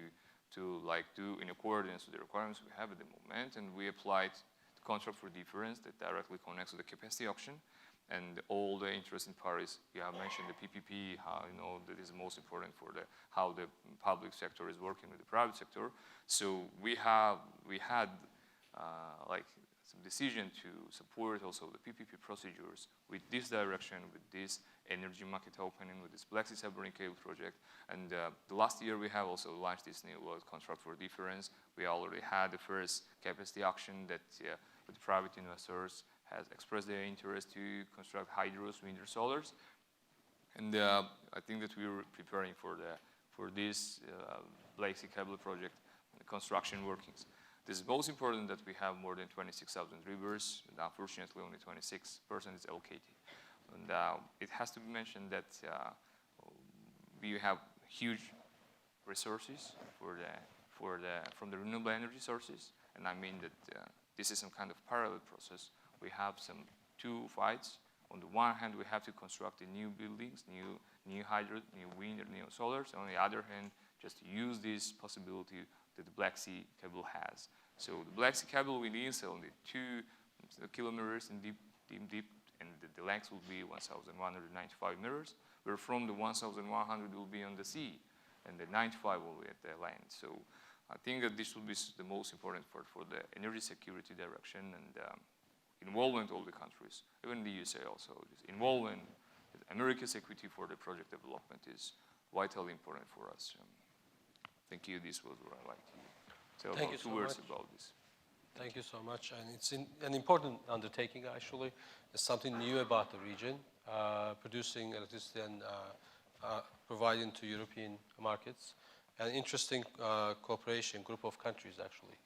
do in accordance with the requirements we have at the moment. And we applied the contract for difference that directly connects to the capacity auction. And all the interested parties, you have mentioned the PPP, how that is most important for how the public sector is working with the private sector. So we had like some decision to support also the PPP procedures with this direction, with this energy market opening, with this Black Sea Submarine Cable project. And the last year we have also launched this new contract for difference. We already had the first capacity auction that with private investors has expressed their interest to construct hydros, wind, or solars. And I think that we were preparing for this Black Sea Cable project and the construction workings. This is most important that we have more than 26,000 rivers, and unfortunately only 26% is allocated. And it has to be mentioned that we have huge resources from the renewable energy sources, and I mean that this is some kind of parallel process. We have some two fights. On the one hand, we have to construct the new buildings, new hydro, new wind, or new solars. On the other hand, just use this possibility that the Black Sea Cable has. So the Black Sea Cable will be only 2 kilometers in deep, and the length will be 1,195 meters, where from the 1,100 will be on the sea, and the 95 will be at the land. So I think that this will be the most important part for the energy security direction, and involvement all the countries, even the USA also. Involvement America's equity for the project development is vitally important for us. Thank you. This was what I like to tell about 2 words about this. Thank you so much. And it's an important undertaking, actually. It's something new about the region, producing electricity and providing to European markets. An interesting cooperation group of countries, actually,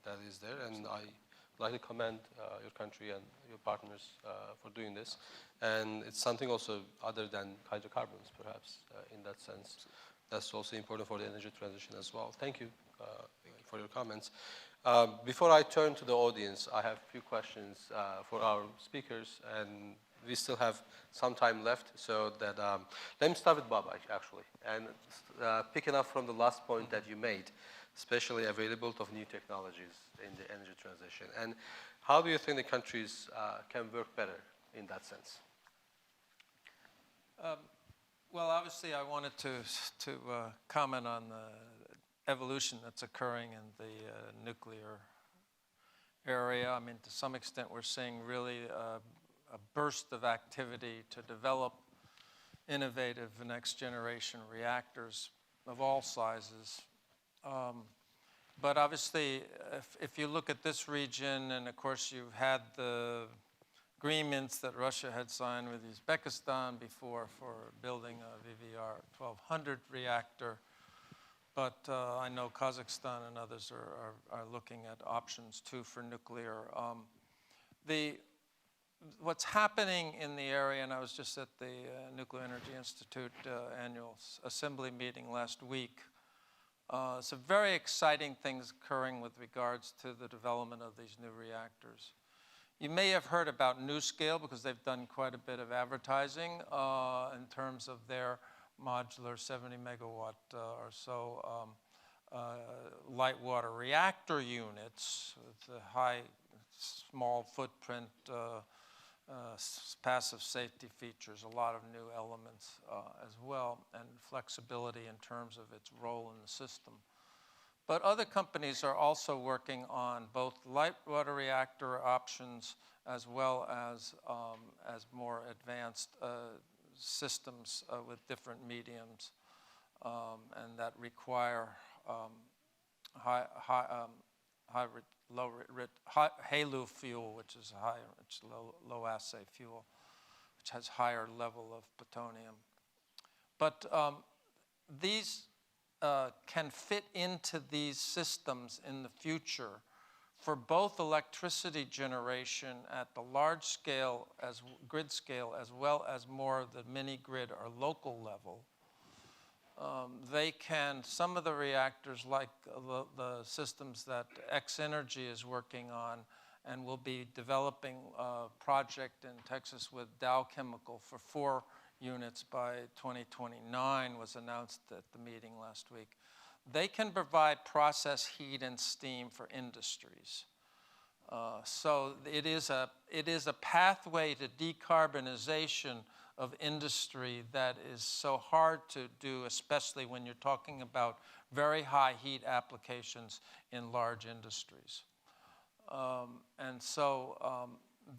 that is there. And I'd like to commend your country and your partners for doing this. And it's something also other than hydrocarbons, perhaps, in that sense. That's also important for the energy transition as well. Thank you for your comments. Before I turn to the audience, I have a few questions for our speakers, and we still have some time left, so that let me start with Bob, actually, and picking up from the last point that you made, especially availability of new technologies in the energy transition. And how do you think the countries can work better in that sense? Well, obviously, I wanted to comment on the evolution that's occurring in the nuclear area. I mean, to some extent, we're seeing really a burst of activity to develop innovative next-generation reactors of all sizes. But obviously, if you look at this region, and of course you've had the agreements that Russia had signed with Uzbekistan before for building a VVR 1200 reactor, but I know Kazakhstan and others are looking at options too for nuclear. What's happening in the area, and I was just at the Nuclear Energy Institute annual assembly meeting last week, some very exciting things occurring with regards to the development of these new reactors. You may have heard about NuScale because they've done quite a bit of advertising in terms of their modular 70 megawatt or so light water reactor units with high, small footprint, passive safety features, a lot of new elements as well, and flexibility in terms of its role in the system. But other companies are also working on both light water reactor options as well as more advanced systems with different mediums and that require HALEU fuel, which is low assay fuel, which has higher level of plutonium. But these can fit into these systems in the future for both electricity generation at the large scale, as grid scale, as well as more of the mini grid or local level. They can, some of the reactors like the systems that X-Energy is working on and will be developing a project in Texas with Dow Chemical for 4 units by 2029 was announced at the meeting last week. They can provide process heat and steam for industries. So it is a pathway to decarbonization of industry that is so hard to do, especially when you're talking about very high heat applications in large industries. And so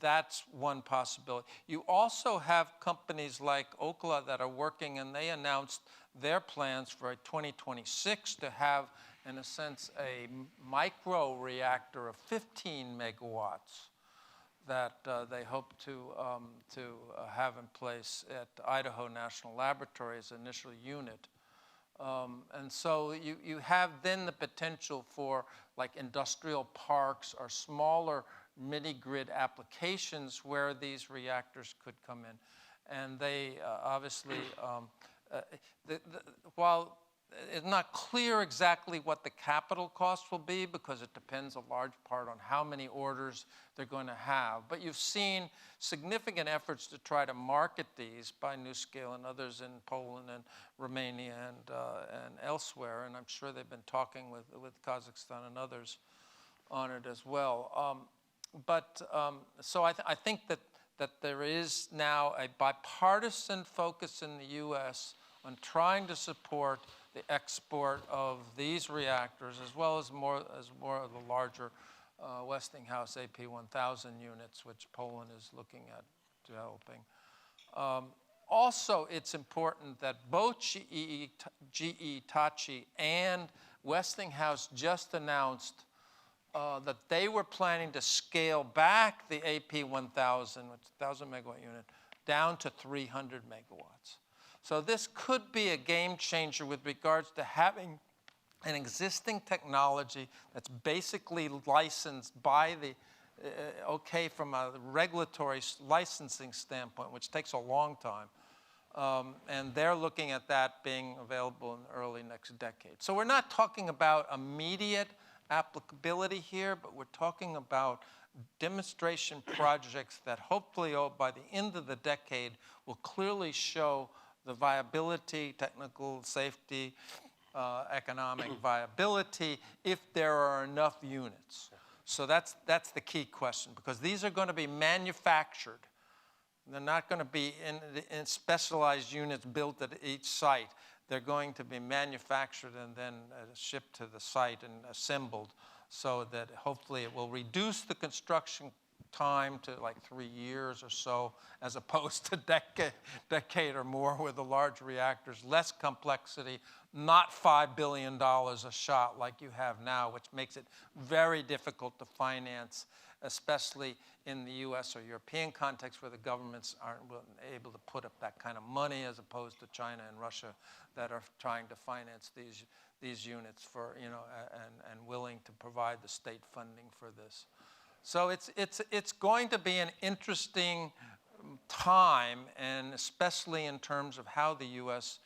that's one possibility. You also have companies like Okla that are working, and they announced their plans for 2026 to have, in a sense, a micro reactor of 15 megawatts that they hope to have in place at Idaho National Laboratory's initial unit. And so you have then the potential for like industrial parks or smaller mini-grid applications where these reactors could come in. And they obviously, while it's not clear exactly what the capital cost will be because it depends a large part on how many orders they're going to have. But you've seen significant efforts to try to market these by NuScale and others in Poland and Romania and elsewhere. And I'm sure they've been talking with Kazakhstan and others on it as well. So I think that there is now a bipartisan focus in the U.S. on trying to support the export of these reactors, as well as more of the larger Westinghouse AP1000 units, which Poland is looking at developing. Also, it's important that both GE, Hitachi, and Westinghouse just announced that they were planning to scale back the AP1000, which is a 1,000 megawatt unit, down to 300 megawatts. So this could be a game changer with regards to having an existing technology that's basically licensed by the, okay, from a regulatory licensing standpoint, which takes a long time. And they're looking at that being available in the early next decade. So we're not talking about immediate applicability here, but we're talking about demonstration projects that hopefully by the end of the decade will clearly show the viability, technical safety, economic viability, if there are enough units. So that's the key question, because these are going to be manufactured. They're not going to be in specialized units built at each site. They're going to be manufactured and then shipped to the site and assembled, so that hopefully it will reduce the construction time to like 3 years or so, as opposed to decade or more with the large reactors, less complexity, not $5 billion a shot like you have now, which makes it very difficult to finance, especially in the US or European context where the governments aren't able to put up that kind of money, as opposed to China and Russia that are trying to finance these units for, and willing to provide the state funding for this. So it's going to be an interesting time, and especially in terms of how the US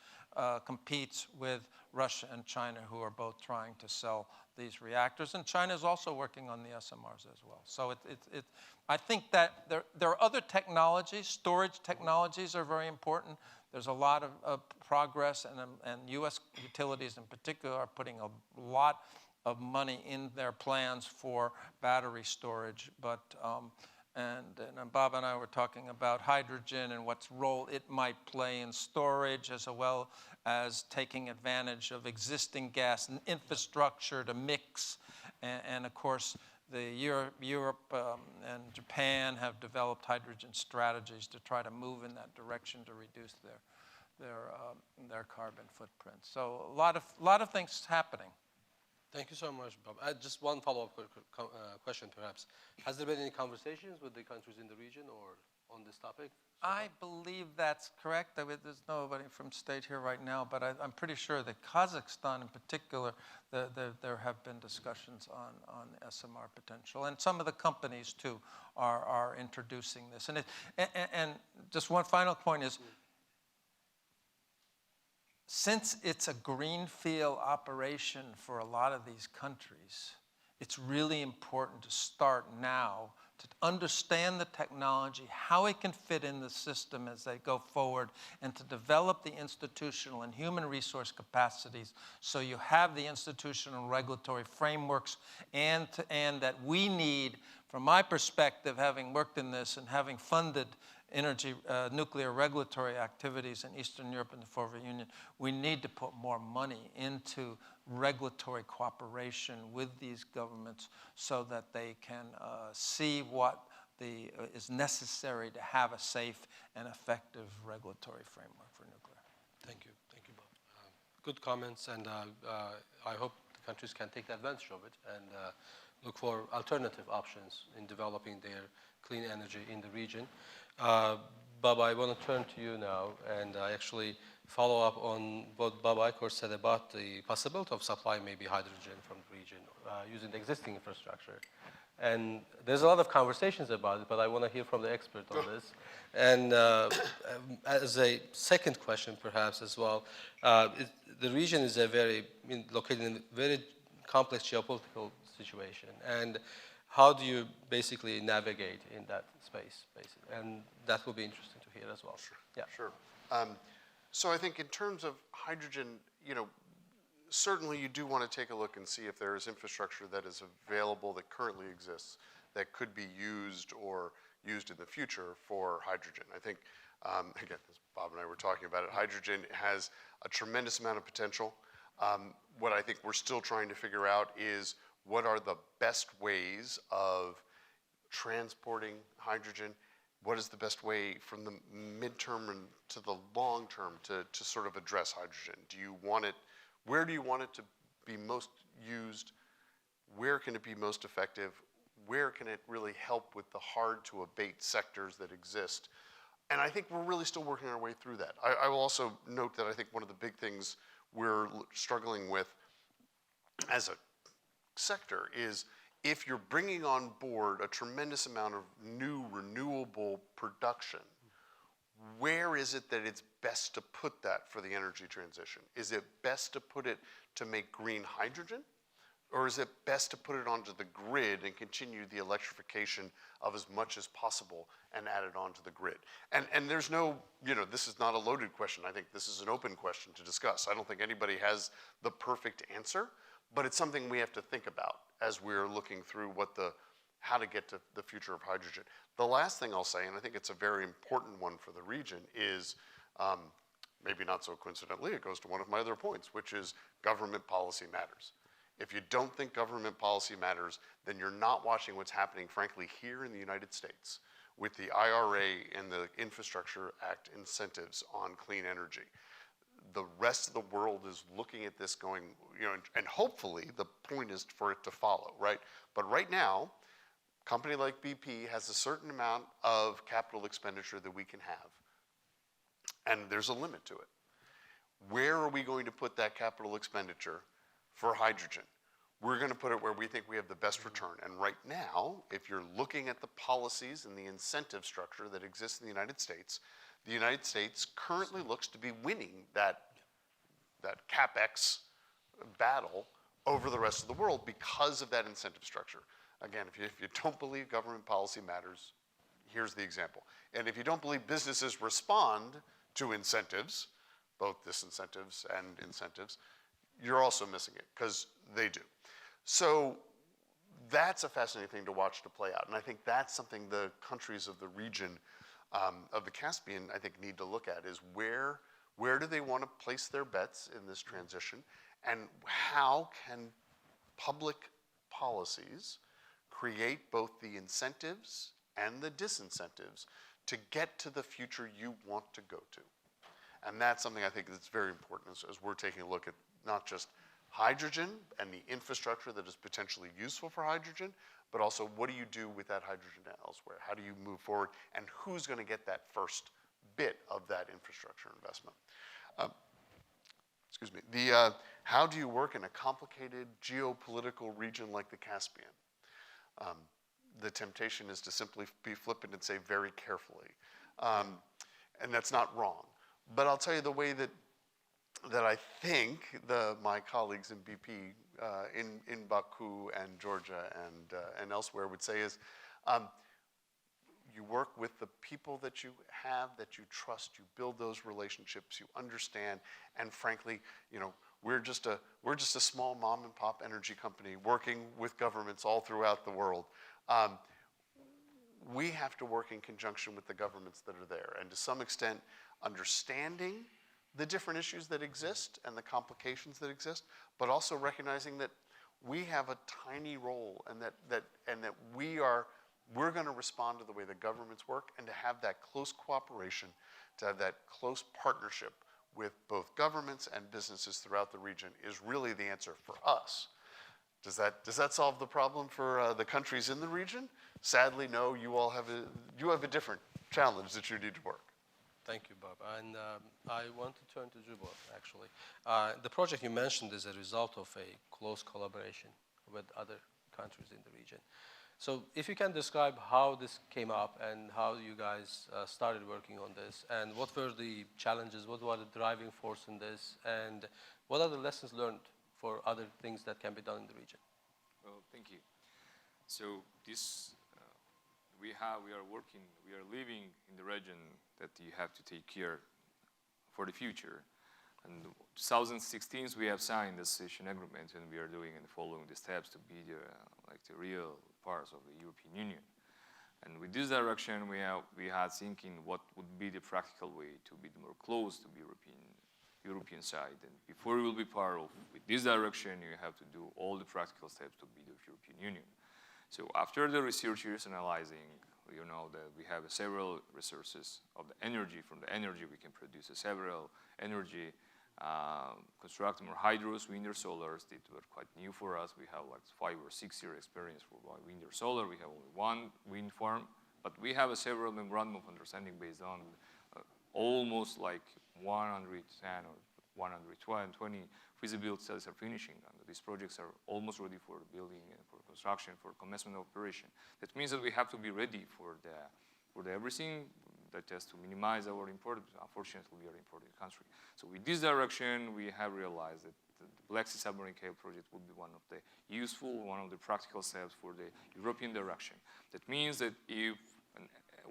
competes with Russia and China, who are both trying to sell these reactors. And China is also working on the SMRs as well. So I think that there are other technologies. Storage technologies are very important. There's a lot of progress, and US utilities in particular are putting a lot of money in their plans for battery storage. But and Bob and I were talking about hydrogen and what role it might play in storage, as well as taking advantage of existing gas infrastructure to mix. And of course, Europe and Japan have developed hydrogen strategies to try to move in that direction to reduce their carbon footprint. So a lot of things happening. Thank you so much, Bob. Just one follow-up question, perhaps. Has there been any conversations with the countries in the region or on this topic? I believe that's correct. There's nobody from state here right now, but I'm pretty sure that Kazakhstan in particular, there have been discussions on SMR potential. And some of the companies, too, are introducing this. And just one final point is, since it's a greenfield operation for a lot of these countries, it's really important to start now to understand the technology, how it can fit in the system as they go forward, and to develop the institutional and human resource capacities so you have the institutional and regulatory frameworks and that we need, from my perspective, having worked in this and having funded nuclear regulatory activities in Eastern Europe and the Soviet Union, we need to put more money into regulatory cooperation with these governments so that they can see what is necessary to have a safe and effective regulatory framework for nuclear. Thank you, Bob. Good comments, and I hope the countries can take advantage of it and look for alternative options in developing their clean energy in the region. Bob, I want to turn to you now and actually follow up on what Bob Eichhorst said about the possibility of supplying maybe hydrogen from the region using the existing infrastructure. And there's a lot of conversations about it, but I want to hear from the expert on this. And as a second question, perhaps as well, the region is located in a very complex geopolitical situation. And how do you basically navigate in that space, basically? And that will be interesting to hear as well. Sure. Yeah. Sure. So I think in terms of hydrogen, certainly you do want to take a look and see if there is infrastructure that is available that currently exists that could be used or used in the future for hydrogen. I think, again, as Bob and I were talking about it, hydrogen has a tremendous amount of potential. What I think we're still trying to figure out is what are the best ways of transporting hydrogen? What is the best way from the midterm and to the long term to sort of address hydrogen? Do you want it, where do you want it to be most used? Where can it be most effective? Where can it really help with the hard to abate sectors that exist? And I think we're really still working our way through that. I will also note that I think one of the big things we're struggling with as a sector is if you're bringing on board a tremendous amount of new renewable production, where is it that it's best to put that for the energy transition? Is it best to put it to make green hydrogen? or is it best to put it onto the grid and continue the electrification of as much as possible and add it onto the grid? And there's no, this is not a loaded question. I think this is an open question to discuss. I don't think anybody has the perfect answer, but it's something we have to think about as we're looking through how to get to the future of hydrogen. The last thing I'll say, and I think it's a very important one for the region, is maybe not so coincidentally, it goes to one of my other points, which is government policy matters. If you don't think government policy matters, then you're not watching what's happening, frankly, here in the United States with the IRA and the Infrastructure Act incentives on clean energy. The rest of the world is looking at this going, and hopefully the point is for it to follow, right? But right now, a company like BP has a certain amount of capital expenditure that we can have, and there's a limit to it. Where are we going to put that capital expenditure for hydrogen? We're going to put it where we think we have the best return. And right now, if you're looking at the policies and the incentive structure that exists in the United States currently looks to be winning that CapEx battle over the rest of the world because of that incentive structure. Again, if you don't believe government policy matters, here's the example. And if you don't believe businesses respond to incentives, both disincentives and incentives, you're also missing it, because they do. So that's a fascinating thing to watch to play out. And I think that's something the countries of the region of the Caspian, I think, need to look at, is where do they want to place their bets in this transition, and how can public policies create both the incentives and the disincentives to get to the future you want to go to. And that's something I think that's very important as we're taking a look at not just hydrogen and the infrastructure that is potentially useful for hydrogen, but also what do you do with that hydrogen elsewhere? How do you move forward? And who's going to get that first bit of that infrastructure investment? Excuse me. How do you work in a complicated geopolitical region like the Caspian? The temptation is to simply be flippant and say very carefully. And that's not wrong. But I'll tell you the way that I think my colleagues in BP in Baku and Georgia and elsewhere would say is, you work with the people that you have, that you trust, you build those relationships, you understand, and frankly, we're just a small mom and pop energy company working with governments all throughout the world. We have to work in conjunction with the governments that are there, and to some extent, understanding the different issues that exist and the complications that exist, but also recognizing that we have a tiny role, and that we're going to respond to the way the governments work, and to have that close cooperation, to have that close partnership with both governments and businesses throughout the region is really the answer for us. Does that solve the problem for the countries in the region? Sadly, no. You have a different challenge that you need to work. Thank you, Bob. And I want to turn to Jubal, actually. The project you mentioned is a result of a close collaboration with other countries in the region. So if you can describe how this came up and how you guys started working on this, and what were the challenges, what was the driving force in this, and what are the lessons learned for other things that can be done in the region? Well, thank you. So this, we are living in the region that you have to take care for the future. And 2016, we have signed the association agreement, and we are doing and following the steps to be the real parts of the European Union. And with this direction, we had thinking what would be the practical way to be more close to the European side. And before you will be part of with this direction, you have to do all the practical steps to be the European Union. So after the researchers analyzing, you know that we have several resources of the energy. From the energy, we can produce several energy, construct more hydros, wind or solars. That were quite new for us. We have like 5 or 6 year experience for wind or solar. We have only one wind farm, but we have a several memorandum of understanding based on almost like 110 or 120 feasibility studies are finishing. And these projects are almost ready for building and for construction, for commencement of operation. That means that we have to be ready for the everything that has to minimize our import. Unfortunately, we are an importing country. So with this direction, we have realized that the Black Sea submarine cable project would be one of the useful, one of the practical steps for the European direction. That means that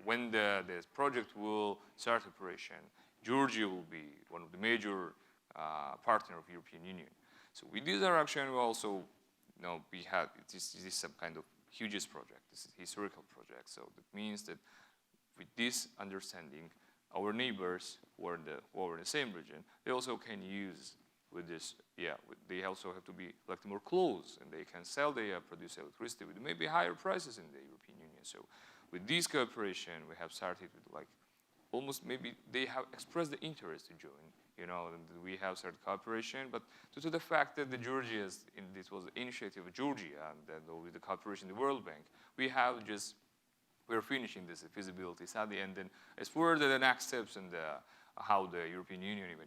when this project will start operation, Georgia will be one of the major partner of European Union. So with this direction, we also, this is some kind of hugest project. This is a historical project. So that means that with this understanding, our neighbors who are in the same region, they also can use with this, they also have to be like more close, and they can sell, produce electricity with maybe higher prices in the European Union. So with this cooperation, we have started with like almost maybe they have expressed the interest to join, and we have started cooperation, but due to the fact that this was the initiative of Georgia, and then with the cooperation with the World Bank, we're finishing this feasibility study, and then as for the next steps and how the European Union, even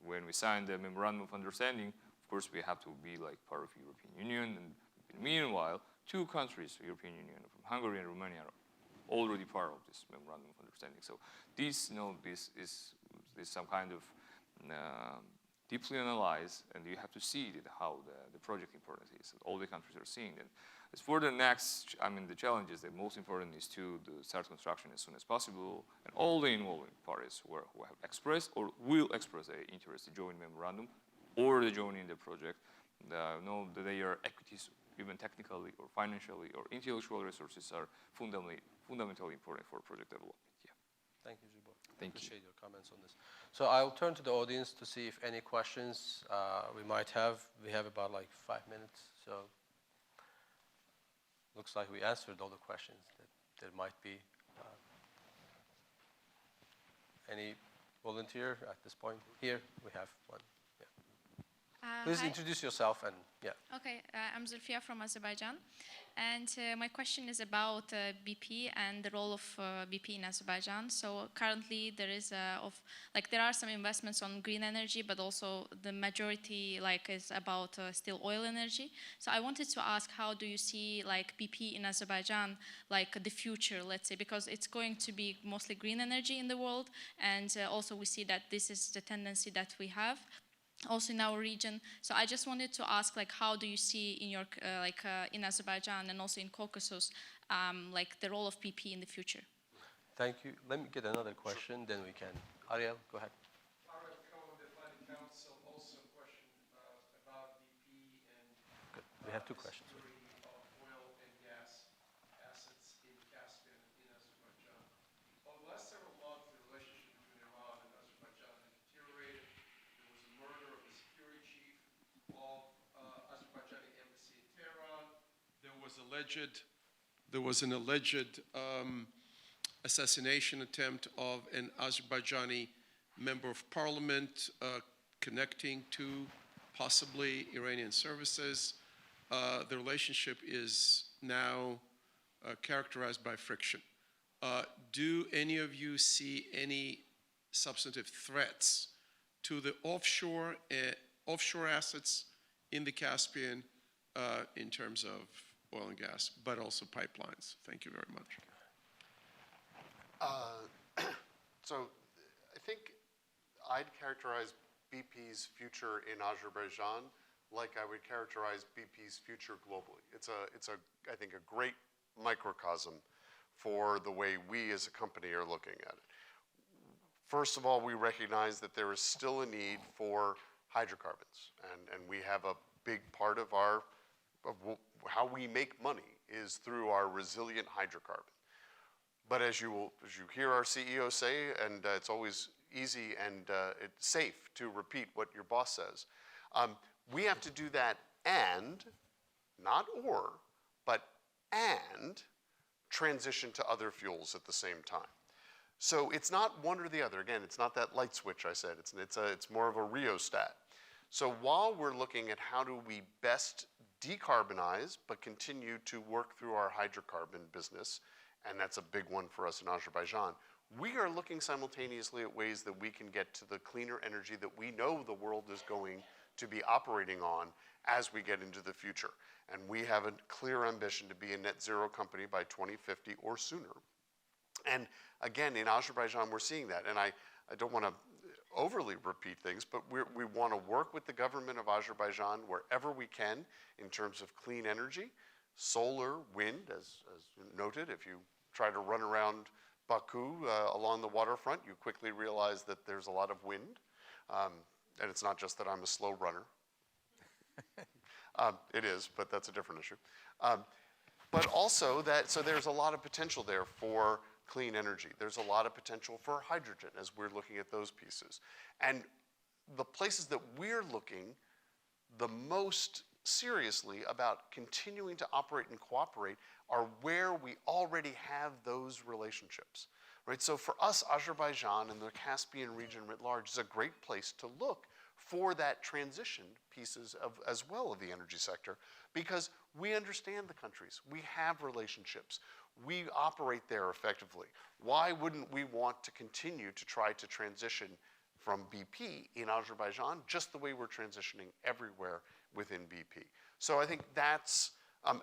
when we signed the Memorandum of Understanding, of course we have to be like part of the European Union, and meanwhile, 2 countries, European Union, from Hungary and Romania, are already part of this Memorandum of Understanding. So this is some kind of deeply analyzed, and you have to see how the project importance is. All the countries are seeing it. As for the next, the challenges, the most important is to start construction as soon as possible, and all the involved parties who have expressed or will express their interest to join memorandum or to join in the project, know that their equities, even technically or financially or intellectual resources, are fundamentally important for project development. Yeah. Thank you, Zubor. Thank you. Appreciate your comments on this. So I'll turn to the audience to see if any questions we might have. We have about like 5 minutes, so looks like we answered all the questions that there might be. Any volunteer at this point? Here we have one. Yeah. Please Hi. introduce yourself and Okay, I'm Zulfia from Azerbaijan, and my question is about BP and the role of BP in Azerbaijan. So currently there is there are some investments on green energy, but also the majority is about still oil energy. So I wanted to ask, how do you see BP in Azerbaijan, the future, let's say, because it's going to be mostly green energy in the world, and also we see that this is the tendency that we have also in our region. So I just wanted to ask, how do you see in your, in Azerbaijan and also in Caucasus, the role of BP in the future? Thank you. Let me get another question, then we can. Ariel, go ahead. Ariel Cohen, the Planning Council, also a question about BP and Good. We have 2 questions. security of oil and gas assets in Caspian and in Azerbaijan. Over the last several months, the relationship between Iran and Azerbaijan has deteriorated. There was a murder of the security chief of Azerbaijani embassy in Tehran. There was an alleged assassination attempt of an Azerbaijani member of parliament connecting to possibly Iranian services. The relationship is now characterized by friction. Do any of you see any substantive threats to the offshore assets in the Caspian in terms of oil and gas, but also pipelines? Thank you very much. So I think I'd characterize BP's future in Azerbaijan like I would characterize BP's future globally. It's I think, a great microcosm for the way we as a company are looking at it. First of all, we recognize that there is still a need for hydrocarbons, and we have a big part of how we make money is through our resilient hydrocarbon. But as you hear our CEO say, and it's always easy and it's safe to repeat what your boss says, we have to do that and, not or, but and transition to other fuels at the same time. So it's not one or the other. Again, it's not that light switch I said. It's more of a rheostat. So while we're looking at how do we best decarbonize but continue to work through our hydrocarbon business, and that's a big one for us in Azerbaijan, we are looking simultaneously at ways that we can get to the cleaner energy that we know the world is going to be operating on as we get into the future. And we have a clear ambition to be a net zero company by 2050 or sooner. And again, in Azerbaijan, we're seeing that. And I don't want to overly repeat things, but we want to work with the government of Azerbaijan wherever we can in terms of clean energy, solar, wind, as noted. If you try to run around Baku along the waterfront, you quickly realize that there's a lot of wind. And it's not just that I'm a slow runner. It is, but that's a different issue. But also so there's a lot of potential there for clean energy. There's a lot of potential for hydrogen as we're looking at those pieces. And the places that we're looking the most seriously about continuing to operate and cooperate are where we already have those relationships, right? So for us, Azerbaijan and the Caspian region writ large is a great place to look for that transition pieces as well of the energy sector, because we understand the countries, we have relationships, we operate there effectively. Why wouldn't we want to continue to try to transition from BP in Azerbaijan just the way we're transitioning everywhere within BP? So I think that's,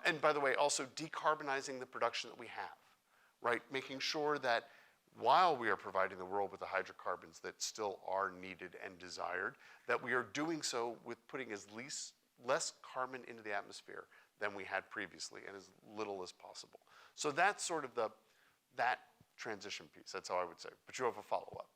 and by the way, also decarbonizing the production that we have, right? Making sure that while we are providing the world with the hydrocarbons that still are needed and desired, that we are doing so with putting less carbon into the atmosphere than we had previously and as little as possible. So that's sort of that transition piece. That's how I would say. But you have a follow-up.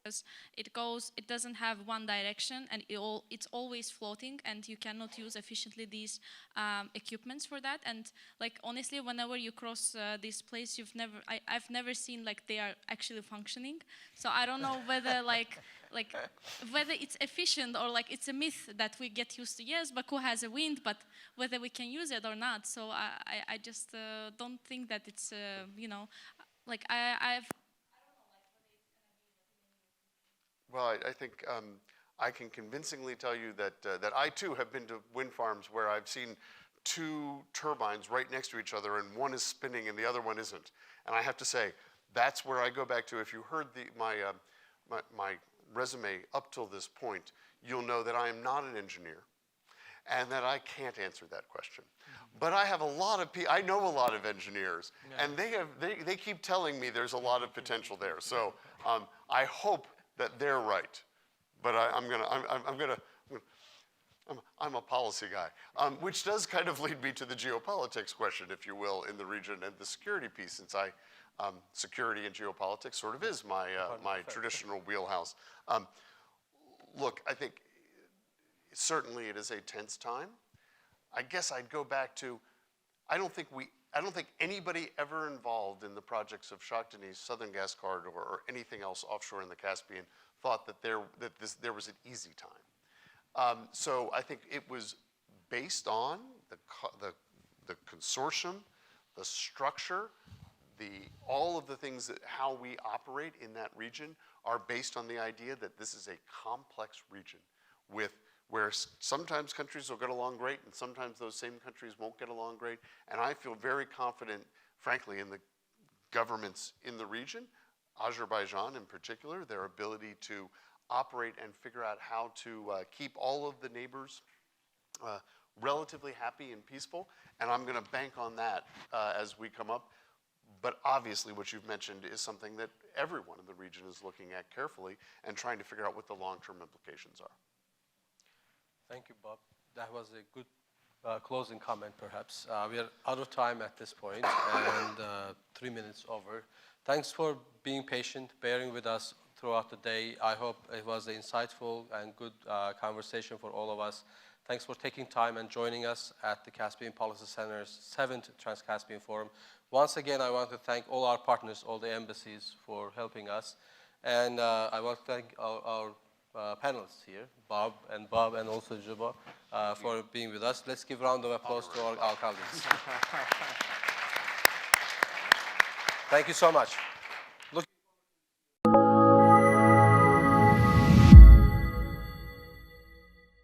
Because it doesn't have one direction, and it's always floating, and you cannot use efficiently these equipments for that. And like honestly, whenever you cross this place, I've never seen like they are actually functioning. So I don't know whether whether it's efficient or like it's a myth that we get used to. Yes, Baku has a wind, but whether we can use it or not. So I just don't think that it's like I've. Well, I think I can convincingly tell you that I too have been to wind farms where I've seen two turbines right next to each other, and one is spinning and the other one isn't. And I have to say, that's where I go back to. If you heard my resume up till this point, you'll know that I am not an engineer and that I can't answer that question. But I have a lot of people, I know a lot of engineers, and they keep telling me there's a lot of potential there. So I hope that they're right, but I'm a policy guy, which does kind of lead me to the geopolitics question, if you will, in the region and the security piece, since security and geopolitics sort of is my traditional wheelhouse. Look, I think certainly it is a tense time. I guess I'd go back to, I don't think anybody ever involved in the projects of Shah Deniz, Southern Gas Corridor, or anything else offshore in the Caspian thought that there was an easy time. So I think it was based on the consortium, the structure, all of the things that how we operate in that region are based on the idea that this is a complex region where sometimes countries will get along great and sometimes those same countries won't get along great. And I feel very confident, frankly, in the governments in the region, Azerbaijan in particular, their ability to operate and figure out how to keep all of the neighbors relatively happy and peaceful. And I'm going to bank on that as we come up. But obviously what you've mentioned is something that everyone in the region is looking at carefully and trying to figure out what the long-term implications are. Thank you, Bob. That was a good closing comment, perhaps. We are out of time at this point, and 3 minutes over. Thanks for being patient, bearing with us throughout the day. I hope it was an insightful and good conversation for all of us. Thanks for taking time and joining us at the Caspian Policy Center's 7th Trans-Caspian Forum. Once again, I want to thank all our partners, all the embassies, for helping us. And I want to thank our panelists here, Bob and also Juba, for being with us. Let's give a round of applause to our colleagues. Thank you so much.